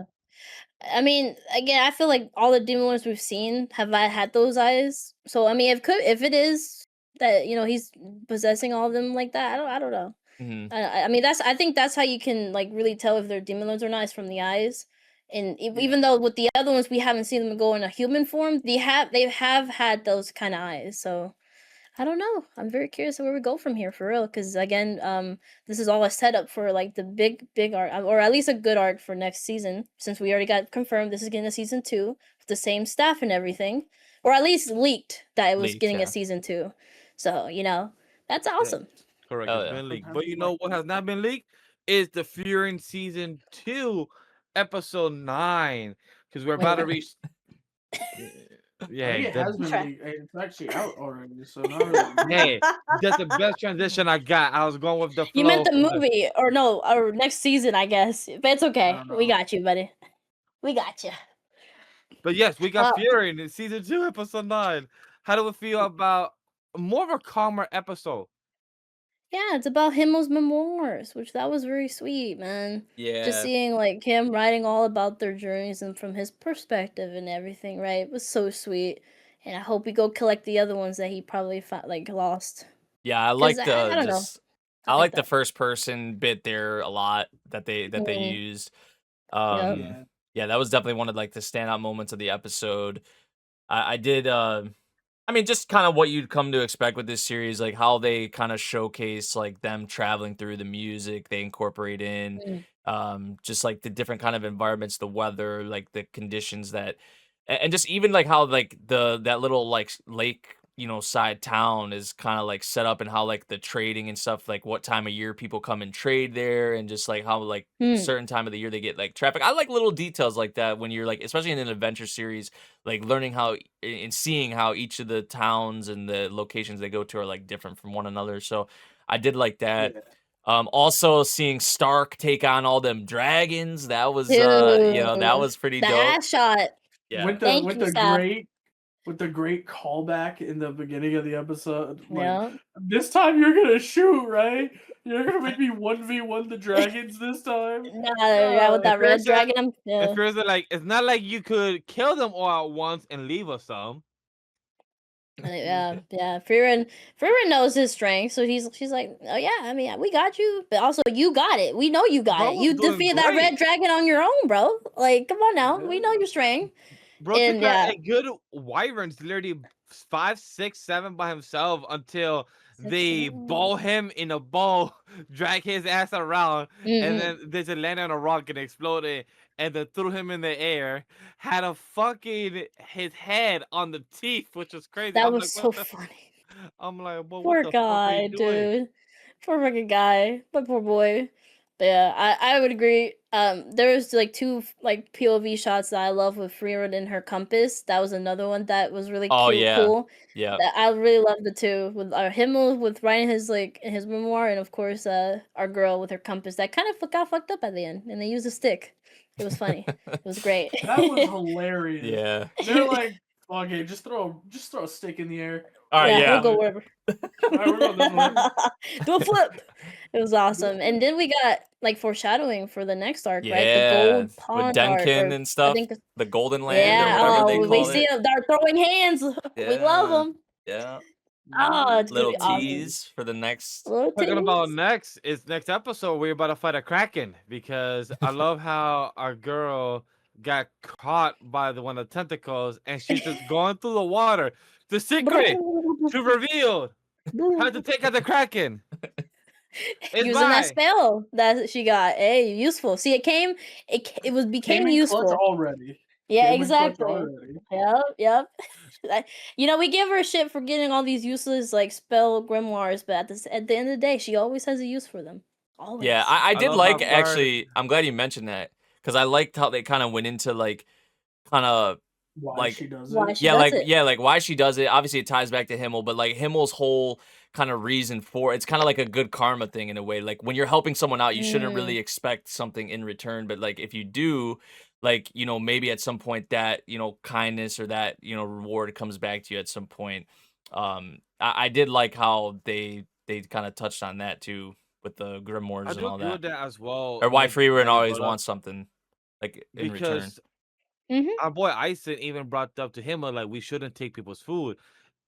I mean, again, I feel like all the demon lords we've seen have I had those eyes. So I mean, if it is that he's possessing all of them like that, I don't know. Hmm. I mean, I think that's how you can like really tell if they're demon lords or not is from the eyes. And Yeah. even though with the other ones we haven't seen them go in a human form, they have had those kind of eyes. So I don't know. I'm very curious where we go from here for real. Because again, this is all a setup for like the big arc, or at least a good arc for next season. Since we already got confirmed, this is getting a season 2 with the same staff and everything, or at least leaked that it was Leaked, getting yeah. a season 2. So that's awesome. Correct. Oh, It's yeah. been leaked. But you know what has not been leaked is the Frieren season 2, episode 9, because we're about to Wait. reach. I Yeah, think it that, has been Try. leaked. It's actually out already, so not really. hey, that's the best transition I got. I was going with the flow. You meant the from movie, or no, or next season, I guess. But it's okay. don't We know. got you, buddy. We got you. But yes, we got Uh, Frieren in season 2, episode 9. How do we feel about more of a calmer episode? Yeah, it's about Himmel's memoirs, which that was very sweet, man. Yeah. Just seeing like him writing all about their journeys and from his perspective and everything, right? It was so sweet. And I hope we go collect the other ones that he probably lost. Yeah, I 'Cause like I the don't know. just I Stuff like like the that. first person bit there a lot that they Mhm. used. Yep. Yeah. Yeah, that was definitely one of like the standout moments of the episode. I did I mean, just kind of what you'd come to expect with this series, like how they kind of showcase like them traveling through the music they incorporate in, just like the different kind of environments, the weather, like the conditions that, and just even like how like that little like lake, side town is kind of like set up and how like the trading and stuff, like what time of year people come and trade there, and just like how like Mm. certain time of the year they get like traffic. I like little details like that when you're like, especially in an adventure series, like learning how and seeing how each of the towns and the locations they go to are like different from one another. So I did like that. Yeah. Also seeing Stark take on all them dragons, that was Dude, that was pretty the dope. ass shot. Yeah. With the Thank with you, the Saf. great callback in the beginning of the episode. Like, Yeah. this time you're gonna shoot, right? You're gonna make me 1v1 the dragons this time. Nah, yeah, with Uh, that red Frieren said- dragon. If Yeah. there's like, it's not like you could kill them all at once and leave us some. Yeah. Frieren knows his strength, so she's like, oh yeah, I mean, we got you, but also you got it. We know you got Bro it. was You doing defeated that red great. dragon on your own, bro. Like, come on now, we know your strength. Bro And, took out a good wyverns, literally 5, 6, 7 by himself until they ball him in a ball, drag his ass around, and then they just landed on a rock and exploded, and then threw him in the air. Had a fucking his head on the teeth, which was crazy. That I'm was like, so what the? funny. I'm like, well, Poor what the fuck are guy, you doing? dude. Poor fucking guy. My poor boy. But yeah, I would agree. There was like 2 like POV shots that I love with Frieren and her compass. That was another one that was really Oh cute, yeah. cool. Yeah. That I really loved the 2 with Himmel with writing his like his memoir, and of course our girl with her compass that kind of got fucked up at the end, and they used a stick. It was funny. It was great. That was hilarious. Yeah. They're like, okay, just throw a stick in the air. All right, yeah, yeah. we'll go wherever. All right, we're going this way. Do a flip. It was awesome. And then we got like foreshadowing for the next arc, right? The Yeah, gold with pond arc. Denkin or and stuff, I think the Golden Land or yeah, whatever they we call see it. them. They're throwing hands. We love Yeah. them. Yeah. Oh, it's gonna Little be awesome. tease for the next. Little Talking about tease. next episode, we're about to fight a kraken, because I love how our girl got caught by one of the tentacles, and she's just going through the water. The secret to reveal how to take out the kraken. It's Using that mine. spell that she got. Hey, useful. See, it became Came in useful. clutch already. Yeah, Came in clutch exactly. already. Yep. We give her shit for getting all these useless like spell grimoires, but at the end of the day, she always has a use for them. Always. Yeah, I did love like how actually. I'm glad you mentioned that because I liked how they kind of went into like kind of Why like she does Why it. she does it. like why she does it. Obviously, it ties back to Himmel, but like Himmel's whole kind of reason for it's kind of like a good karma thing in a way. Like when you're helping someone out, you shouldn't really expect something in return, but like if you do, like maybe at some point that kindness or that reward comes back to you at some point. I did like how they kind of touched on that too with the grimoires I and do all agree that, with that as well. or why like, Frieren that you always brought up, wants something like in return. because Mhm. our boy Ison even brought up to him like we shouldn't take people's food,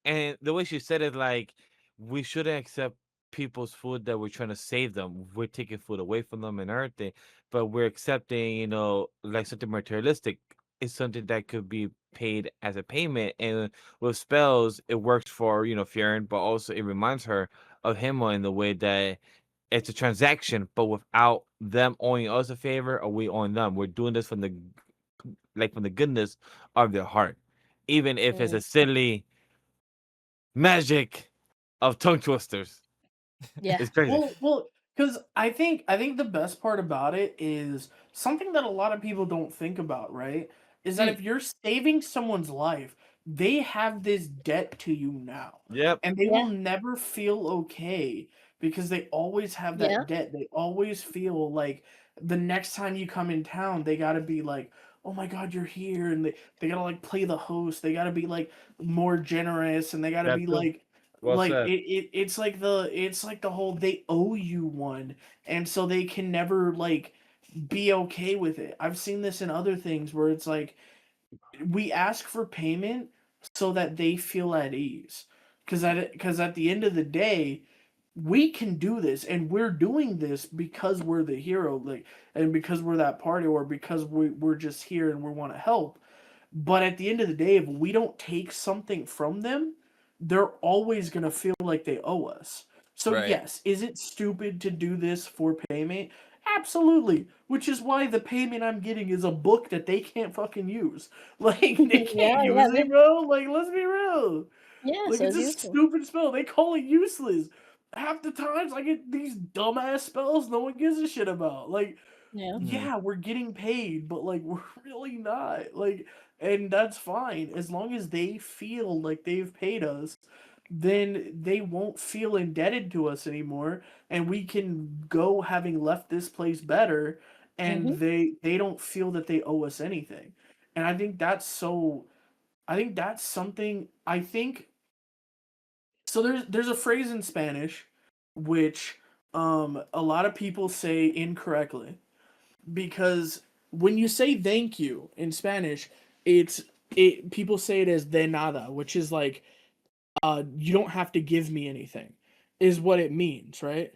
and the way she said it, like we shouldn't accept people's food that we're trying to save them. We're taking food away from them and everything, but we're accepting, like something materialistic is something that could be paid as a payment. And with spells, it works for Frieren, but also it reminds her of him in the way that it's a transaction, but without them owing us a favor or we owing them. We're doing this from the goodness of their heart. even if it's a silly magic of tongue twisters. Yeah. It's crazy. Well, because I think the best part about it is something that a lot of people don't think about, right? Is that Mm. if you're saving someone's life, they have this debt to you now, Yep. and they Yeah. will never feel okay because they always have Yeah. that debt. They always feel like the next time you come in town, they gotta be like, "Oh my God, you're here," and they gotta like play the host. They gotta be like more generous, and they gotta That be too. like Well like said. it's like the whole they owe you one, and so they can never like be okay with it. I've seen this in other things where it's like we ask for payment so that they feel at ease, because at the end of the day we can do this, and we're doing this because we're the hero, like, and because we're that party, or because we're just here and we want to help. But at the end of the day, if we don't take something from them, they're always going to feel like they owe us. So, Right. yes, is it stupid to do this for payment? Absolutely. Which is why the payment I'm getting is a book that they can't fucking use. Like, they can't Yeah. use it, bro. Like, let's be real. Yeah. Like, So it's it's a useful. stupid spell. They call it useless. Half the times I get these dumbass spells no one gives a shit about. Like, Yeah. yeah, we're getting paid, but like we're really not. Like, and that's fine as long as they feel like they've paid us, then they won't feel indebted to us anymore, and we can go having left this place better, and Mhm. they don't feel that they owe us anything. And I think that's so I think that's something I think so there's a phrase in Spanish which a lot of people say incorrectly, because when you say thank you in Spanish, it people say it as de nada, which is like you don't have to give me anything, is what it means, right?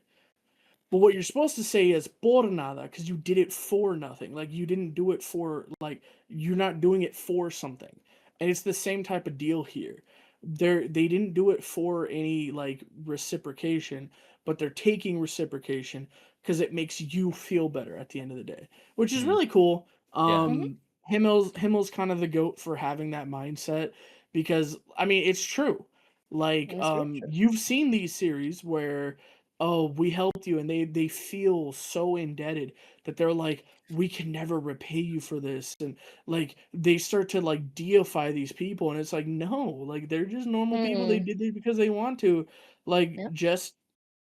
But what you're supposed to say is por nada, because you did it for nothing. Like you didn't do it for like you're not doing it for something. And it's the same type of deal here. They didn't do it for any like reciprocation, but they're taking reciprocation because it makes you feel better at the end of the day, which is Mhm. really cool. Yeah. Mhm. Himmel's kind of the goat for having that mindset, because I mean it's true. Like It's very true. you've seen these series where, oh, we helped you, and they feel so indebted that they're like, we can never repay you for this, and like they start to like deify these people, and it's like, no, like they're just normal people. They Mm. did it because they want to. Like, Yep. just,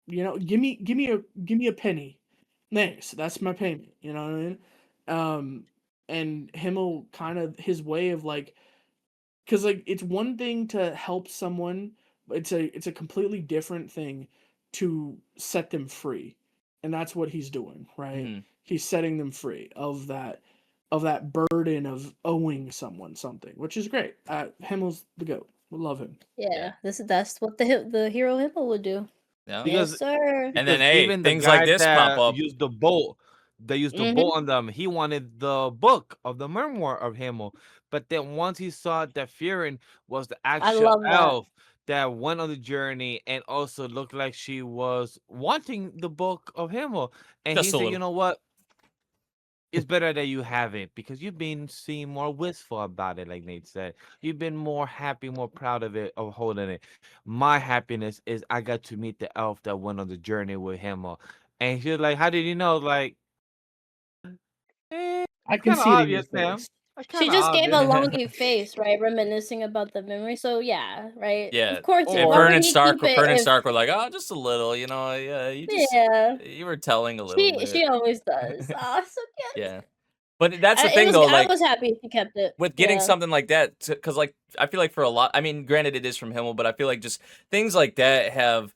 give me a penny, thanks, that's my payment, you know what I mean? And Himmel, kind of his way of like, because like it's one thing to help someone, but it's a completely different thing to set them free, and that's what he's doing, right? Mhm. He's setting them free of that burden of owing someone something, which is great. Himmel's the goat. We love him. Yeah. That's what the hero Himmel would do. Yeah. Yes, Because sir. And then because hey, even the things like guy this pop that up. used the bolt, they used the bolt Mhm. on them. He wanted the book of the memoir of Himmel, but then once he saw that Frieren was the I actual love that. elf that went on the journey and also looked like she was wanting the book of Himmel, and he Just a said, "You little. know what? It's better that you have it because you've been seem more wistful about it, like Nate said. You've been more happy, more proud of it, of holding it. My happiness is I got to meet the elf that went on the journey with him. And she's like, "How did you know?" Like, I it's can kind of see it in your obvious, Sam. face. It's She kind of just gave a obvious. longy face, right? Reminiscing about the memory. So yeah, right. Yeah. Of course, And why Or would he keep it Fern and if Stark were like, oh, just a little, yeah, yeah. you were telling a little She bit. always does. Oh, so cute. Yeah. But that's the thing It was. though, I like was happy she kept it. with getting Yeah. something like that, because like I feel like for a lot, I mean, granted it is from Himmel, but I feel like just things like that have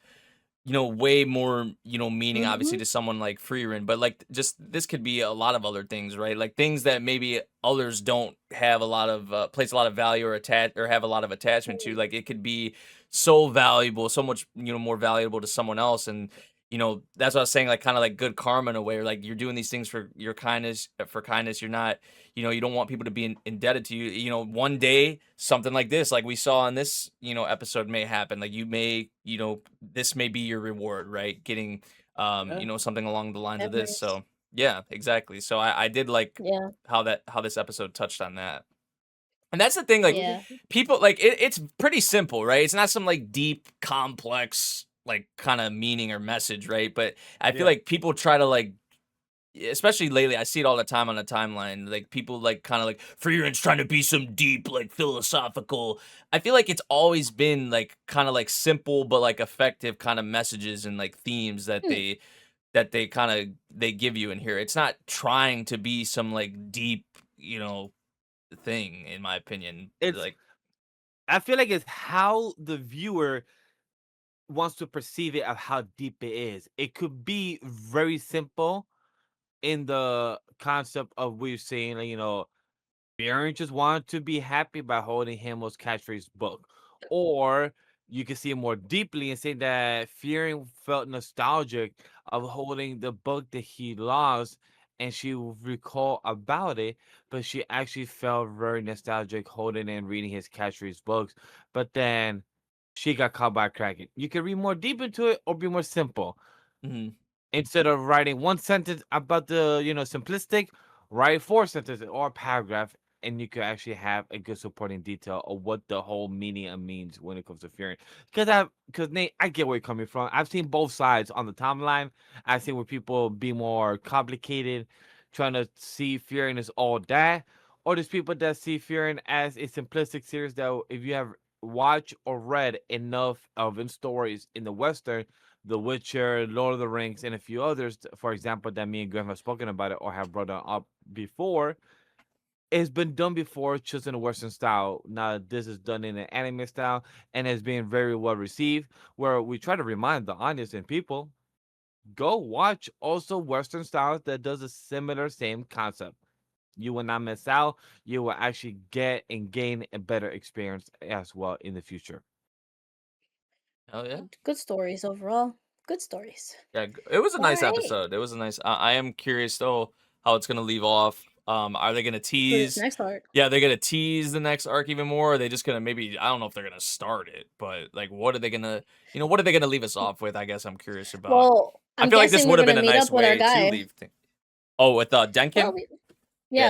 way more, meaning obviously Mhm. to someone like Frieren, but like just this could be a lot of other things, right? Like things that maybe others don't have a lot of place a lot of value or attach or have a lot of attachment to. Like it could be so valuable, so much, more valuable to someone else. And that's what I was saying, like kind of like good karma in a way, where like you're doing these things for your kindness, for kindness. You're not, you don't want people to be indebted to you. One day something like this, like we saw in this, episode may happen. Like you may, this may be your reward, right? Getting, Yeah. something along the lines of this. Memories. So yeah, exactly. So I did like Yeah. how this episode touched on that. And that's the thing, like Yeah. people like it's pretty simple, right? It's not some like deep, complex, like kind of meaning or message, right? But I feel Yeah. like people try to like, especially lately, I see it all the time on the timeline. Like people like kind of like Frieren's trying to be some deep, like philosophical. I feel like it's always been like kind of like simple but like effective kind of messages and like themes that Hmm. they kind of they give you in here. It's not trying to be some like deep, thing, in my opinion. It's Like, I feel like it's how the viewer wants to perceive it of how deep it is. It could be very simple in the concept of what you're saying, like, Frieren just wanted to be happy by holding Himmel's catchphrase book. Or you can see it more deeply and say that Frieren felt nostalgic of holding the book that he lost and she will recall about it, but she actually felt very nostalgic holding and reading his catchphrase books. But then she got caught by Kraken. You can read more deep into it or be more simple. mhm. Instead of writing one sentence about the simplistic, write 4 sentences or a paragraph, and you could actually have a good supporting detail of what the whole meaning means when it comes to Fury. Because Nate, I get where you're coming from. I've seen both sides on the timeline. I've seen where people be more complicated, trying to see Fury as all that, or there's people that see Fury as a simplistic series that if you have watched or read enough of in stories in the Western, the Witcher, Lord of the Rings, and a few others, for example, that me and Graham have spoken about it or have brought it up before, it's been done before, just in a Western style. Now, this is done in an anime style and has been very well received, where we try to remind the audience and people, go watch also Western styles that does a similar same concept. You will not miss out. You will actually get and gain a better experience as well in the future. Hell yeah. Good stories overall. Good stories. Yeah, it was a nice Alright. episode. It was a nice. I am curious though how it's gonna leave off. Are they gonna For this tease? next arc. Yeah, they're gonna tease the next arc even more. Or are they just gonna maybe? I don't know if they're gonna start it, but like, what are they gonna? What are they gonna leave us off with? I guess I'm curious about. Well, I I'm feel like this guessing would we're have been gonna a meet nice up with our way to guy. leave things. Oh, with Denkin. Well,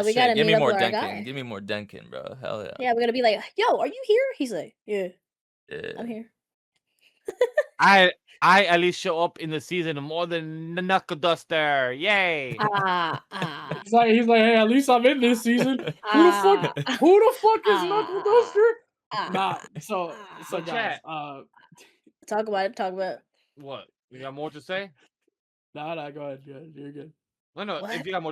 we shit, gotta give meet me up more with our Denkin. guy. Give me more Denkin, bro. Hell yeah. Yeah, we're gonna be like, yo, are you here? He's like, yeah, Yeah. I'm here. I at least show up in the season more than the Knuckle Duster. Yay! He's like, hey, at least I'm in this season. Who the fuck is Knuckle Duster? Nah, so But guys, chat. Talk about it. What? You got more to say? Nah, go ahead, you're good. No. What? If you got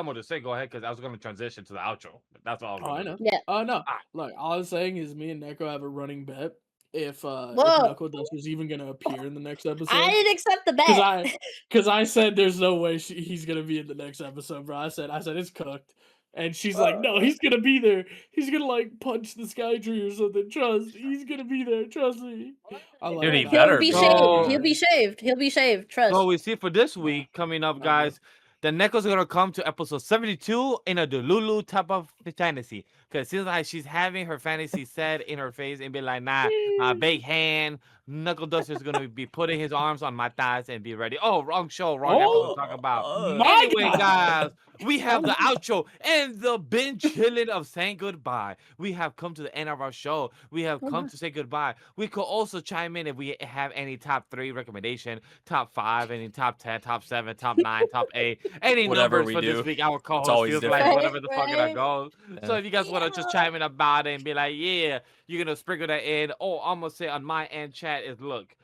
more to say, go ahead. Because I was gonna transition to the outro. That's all. Oh, I know. Yeah. No. Ah. Look, all I'm saying is me and Neko have a running bet if Whoa. Knuckle Duster's even gonna appear in the next episode. I didn't accept the bet. Because I said there's no way he's gonna be in the next episode, bro. I said it's cooked. And she's like, no, he's gonna be there. He's gonna like punch the sky tree or something. Trust, he's gonna be there. Trust me. I'm like, Dude, he nah, better He'll be be. shaved. He'll be shaved. He'll be shaved. Trust. So we see for this week coming up, guys. The Neko's gonna come to episode 72 in a Delulu type of fantasy. Cause it seems like she's having her fantasy said in her face and be like, nah, big hand. Knuckle Duster's gonna be putting his arms on my thighs and be ready. Oh, wrong show, wrong episode to talk about. my Anyway, God. guys, we have the outro and the binge chilling of saying goodbye. We have come to the end of our show. We have come to say goodbye. We could also chime in if we have any top 3 recommendation, top 5, any top 10, top 7, top 9, top 8, any Whatever numbers we for do. this week. Our It's co-host always feels different. like whatever the fuck it Right. goes. So if you guys want to just chime in about it and be like, yeah, you're gonna sprinkle that in. Oh, I'm gonna say on my end chat is look,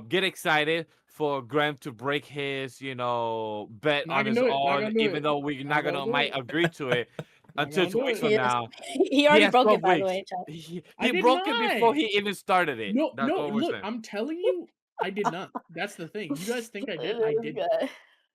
get excited for Graham to break his, bet Not on gonna his do it, not own, gonna do even it. though we're Not not gonna gonna do might it. agree to it Not until gonna 2 do weeks it. from now. He already has broke 12 it, by the weeks. way, chat. He I did broke it before not. he even started it. No, That's what we're look, saying. I'm telling you, I did not. That's the thing. You guys think I did? I didn't.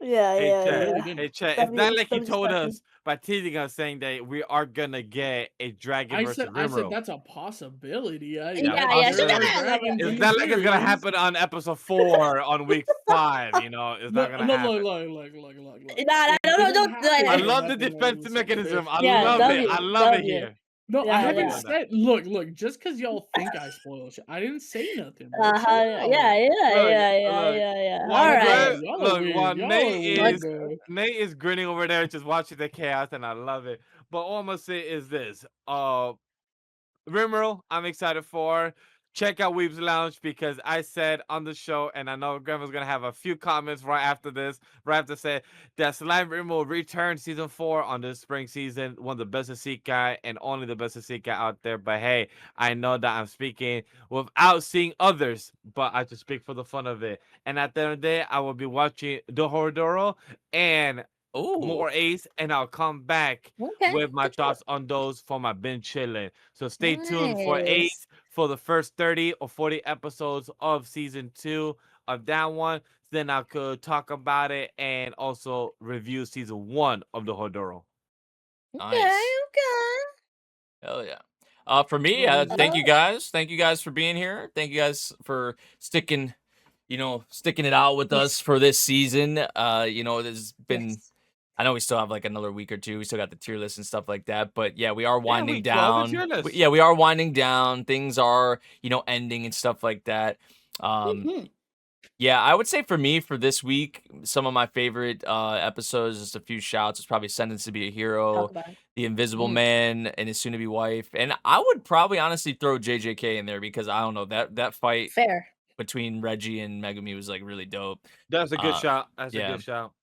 Yeah, Hey, yeah, chat. really yeah. didn't. Hey, chat. That'd It's be- not like he that'd be told special. us by teasing us saying that we are gonna get a dragon I versus said Rimuru. that's a possibility. Yeah, there yeah, are sure. dragons in It's the not like it's gonna series. happen on episode 4 on week 5. It's not gonna happen. Look. Nah, It no, doesn't don't. have to I happen love the on defense episode mechanism. 5. I Yeah, love it. W, I love it W. here. No, I Yeah, haven't yeah. said. Look. Just because y'all think I spoil shit, I didn't say nothing, bro. Uh-huh. Chill out. Yeah. Look, All while right. Y'all are look, weird. while Y'all are weird, Let's- bro. Nate is grinning over there, just watching the chaos, and I love it. But all I'm gonna say is this: Rimworld, I'm excited for. Check out Weeb's Lounge because I said on the show, and I know Grem was gonna have a few comments right after this, right after say that Slime Rimworld return season 4 on this spring season. One of the best Isekai and only the best Isekai out there. But hey, I know that I'm speaking without seeing others, but I just speak for the fun of it. And at the end of the day, I will be watching The Horodoro and more Ace, and I'll come back Okay. with my good deal. thoughts on those for my binge chilling. So stay tuned for Nice. Ace for the first 30 or 40 episodes of season 2 of that one. Then I could talk about it and also review season 1 of the Hodoro. Okay. Nice. Okay. Hell yeah. For me, thank you guys. Thank you guys for being here. Thank you guys for sticking it out with us for this season. There's been Yes. I know we still have like another week or two. We still got the tier list and stuff like that. But yeah, we are Yeah, winding week 12 is down. tier list. Yeah, we are winding down. Things are, ending and stuff like that. Mhm. Yeah, I would say for me, for this week, some of my favorite episodes, just a few shouts, is probably Sentenced to Be a Hero, Talk about it. The Invisible Man, and his soon-to-be wife. And I would probably honestly throw JJK in there because I don't know, that fight Fair. between Reggie and Megumi was like really dope. That's a good shot. That's yeah. a good shout.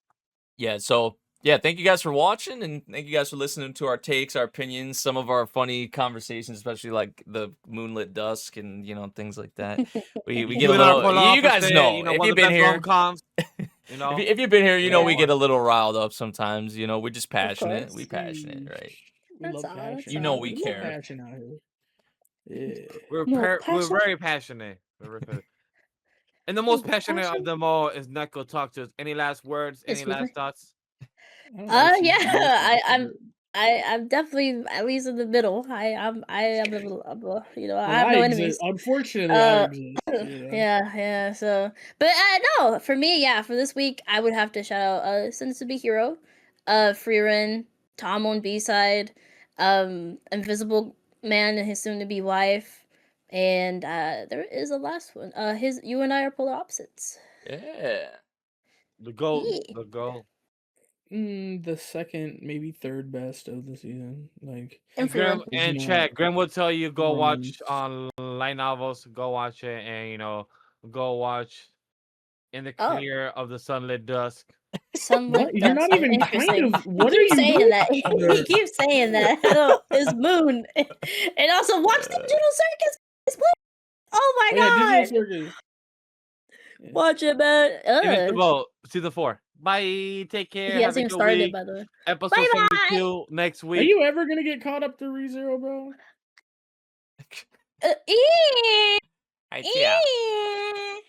Yeah, so yeah, thank you guys for watching, and thank you guys for listening to our takes, our opinions, some of our funny conversations, especially like the Moonlit Dusk and things like that. We get a You and our little. polar You guys opposite, know if one you've of the been best here. rom-coms. If you've been here, Yeah. we get a little riled up sometimes. We're just passionate. course. We passionate, right? We That's love all, passion. that's You know all. we We love care. passion out here. Yeah. We're No, we're passion. very passionate. And the most No, passionate passion. of them all is Neko. Talk to us. Any last words? Any Excuse last me? thoughts? I don't actually Yeah. listen to I'm definitely at least in the middle. I'm a little, I Well, have I no exist. enemies. Unfortunately, I Uh, exist. yeah. So, but no, for me, yeah, for this week, I would have to shout out Sense to Be Hero, Frieren, Tamon B-side, Invisible Man and his soon-to-be wife, and there is a last one. You and I are polar opposites. Yeah. The goal. Yeah. The goal. The second, maybe third best of the season. Like, And Grem Frieren. and not chat. Grem will tell you go watch romance. on light novels. Go watch it, and go watch In the Oh. Clear of the Sunlit Dusk. Sunlit What? You're Dusk. not even Interesting. kind of. What he are keeps you saying doing? that. He keeps saying that. It's Moon. And also watch the Digital Circus. It's Moon. Oh my Yeah, god. Digital Circus. Yeah. Watch it, man. Invincible season 4. Bye. Take care. He Have hasn't a even good started, week. by the way. Episode Bye-bye. 72 next Are week. you ever gonna get caught up to ReZero, bro? Eh. I see ya. Eh.